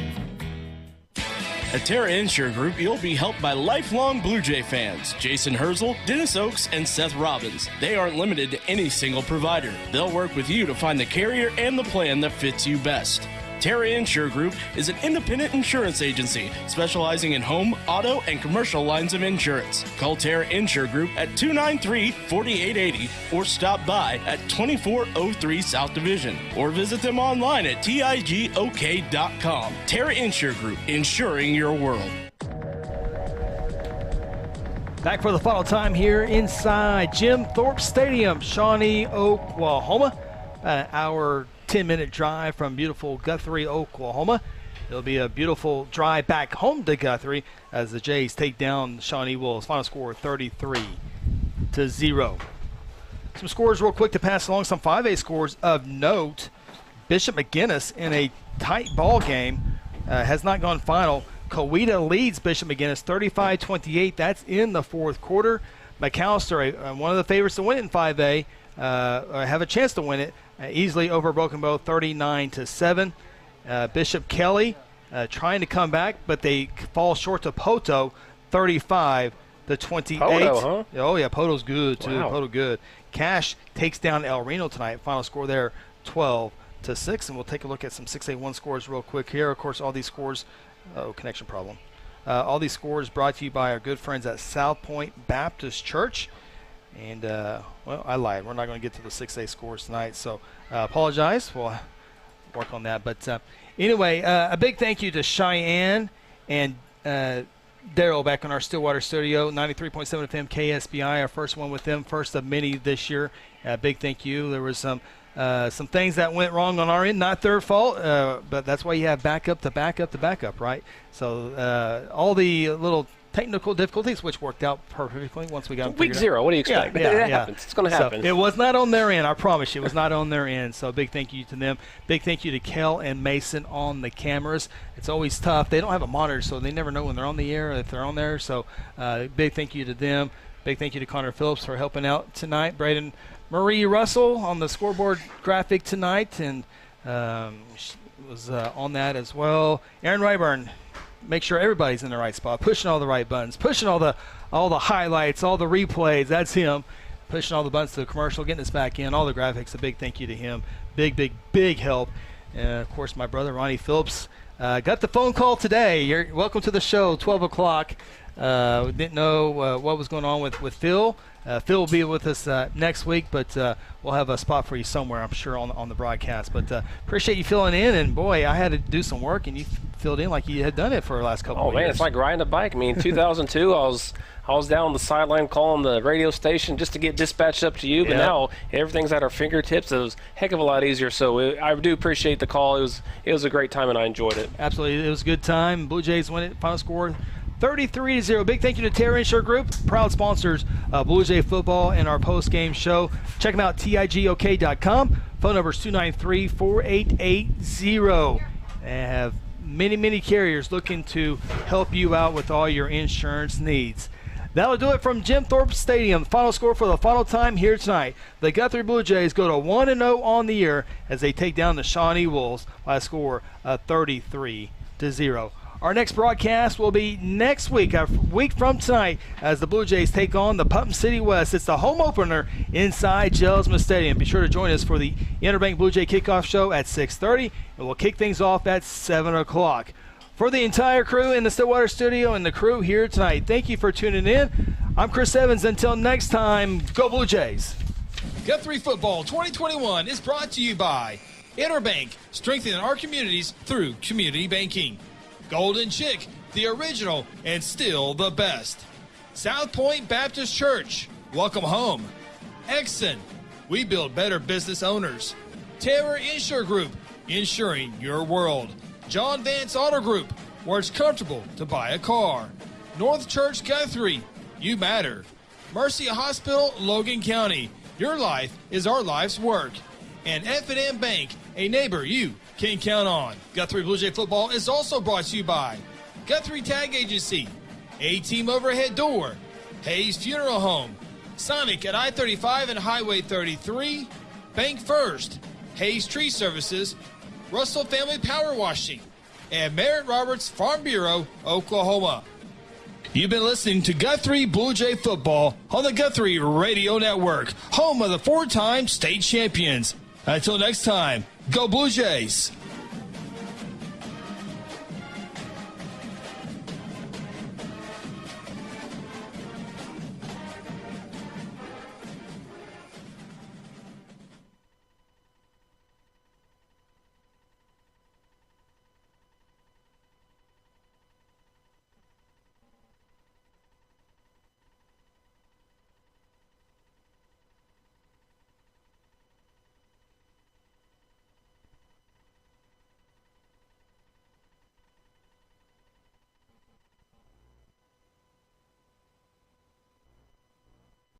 At Terra Insure Group, you'll be helped by lifelong Blue Jay fans, Jason Herzl, Dennis Oakes, and Seth Robbins. They aren't limited to any single provider. They'll work with you to find the carrier and the plan that fits you best. Terra Insure Group is an independent insurance agency specializing in home, auto, and commercial lines of insurance. Call Terra Insure Group at 293-4880 or stop by at 2403 South Division or visit them online at tigok.com. Terra Insure Group, insuring your world. Back for the final time here inside Jim Thorpe Stadium, Shawnee, Oklahoma. Our 10-minute drive from beautiful Guthrie, Oklahoma. It'll be a beautiful drive back home to Guthrie as the Jays take down Shawnee Wolves. Final score 33-0. Some scores real quick to pass along. Some 5A scores of note. Bishop McGuinness in a tight ball game has not gone final. Coweta leads Bishop McGuinness 35-28. That's in the fourth quarter. McAllister, one of the favorites to win it in 5A, have a chance to win it. Easily over Broken Bow 39-7. Bishop Kelly trying to come back, but they fall short to Poto 35-28. Poto, huh? Oh yeah, Poto's good too. Wow. Poto good. Cash takes down El Reno tonight. Final score there 12-6, and we'll take a look at some 6A1 scores real quick here. Of course, all these scores. Connection problem. All these scores brought to you by our good friends at South Point Baptist Church. And, well, I lied. We're not going to get to the 6A scores tonight, so apologize. We'll work on that. But anyway, a big thank you to Cheyenne and Daryl back in our Stillwater studio, 93.7 FM KSPI, our first one with them, first of many this year. Big thank you. There was some things that went wrong on our end, not their fault, but that's why you have backup to backup to backup, right? So all the little technical difficulties, which worked out perfectly once we got them Week zero, what do you expect? Yeah, it happens. It's going to happen. It was not on their end, I promise you. It was not on their end. So big thank you to them. Big thank you to Kel and Mason on the cameras. It's always tough. They don't have a monitor, so they never know when they're on the air or if they're on there. So big thank you to them. Big thank you to Connor Phillips for helping out tonight. Braden Marie Russell on the scoreboard graphic tonight, and she was on that as well. Aaron Rayburn, make sure everybody's in the right spot, pushing all the right buttons, pushing all the highlights, all the replays. That's him, pushing all the buttons to the commercial, getting us back in, all the graphics. A big thank you to him. Big help. And, of course, my brother, Ronnie Phillips. Got the phone call today. You're welcome to the show, 12 o'clock. We didn't know what was going on with Phil. Phil will be with us next week, but we'll have a spot for you somewhere, I'm sure, on the broadcast. But appreciate you filling in. And, boy, I had to do some work, and you filled in like you had done it for the last couple of years. Oh, man, it's like riding a bike. I mean, in 2002, I was down on the sideline calling the radio station just to get dispatched up to you, but now everything's at our fingertips. It was a heck of a lot easier, so I do appreciate the call. It was a great time, and I enjoyed it. Absolutely. It was a good time. Blue Jays win it. Final score 33-0. Big thank you to Terra Insure Group, proud sponsors of Blue Jay football and our post-game show. Check them out, tigok.com. Phone number is 293-4880. They have many carriers looking to help you out with all your insurance needs. That'll do it from Jim Thorpe Stadium. Final score for the final time here tonight. The Guthrie Bluejays go to 1-0 on the year as they take down the Shawnee Wolves by a score of 33-0. Our next broadcast will be next week, a week from tonight, as the Blue Jays take on the Putnam City West. It's the home opener inside Jelsma Stadium. Be sure to join us for the Interbank Bluejay Kickoff Show at 6:30, and we'll kick things off at 7 o'clock. For the entire crew in the Stillwater studio and the crew here tonight, thank you for tuning in. I'm Chris Evans. Until next time, go Blue Jays. Guthrie Football 2021 is brought to you by Interbank, strengthening our communities through community banking. Golden Chick, the original and still the best. South Point Baptist Church, welcome home. Exxon, we build better business owners. Terra Insure Group, insuring your world. John Vance Auto Group, where it's comfortable to buy a car. North Church Guthrie, you matter. Mercy Hospital, Logan County. Your life is our life's work. And F&M Bank, a neighbor you can count on. Guthrie Bluejay football is also brought to you by Guthrie Tag Agency, A-Team Overhead Door, Hayes Funeral Home, Sonic at I-35 and Highway 33, Bank First, Hayes Tree Services, Russell Family Power Washing, and Merritt Roberts Farm Bureau, Oklahoma. You've been listening to Guthrie Bluejay football on the Guthrie Radio Network, home of the 4-time state champions. Until next time, go Blue Jays!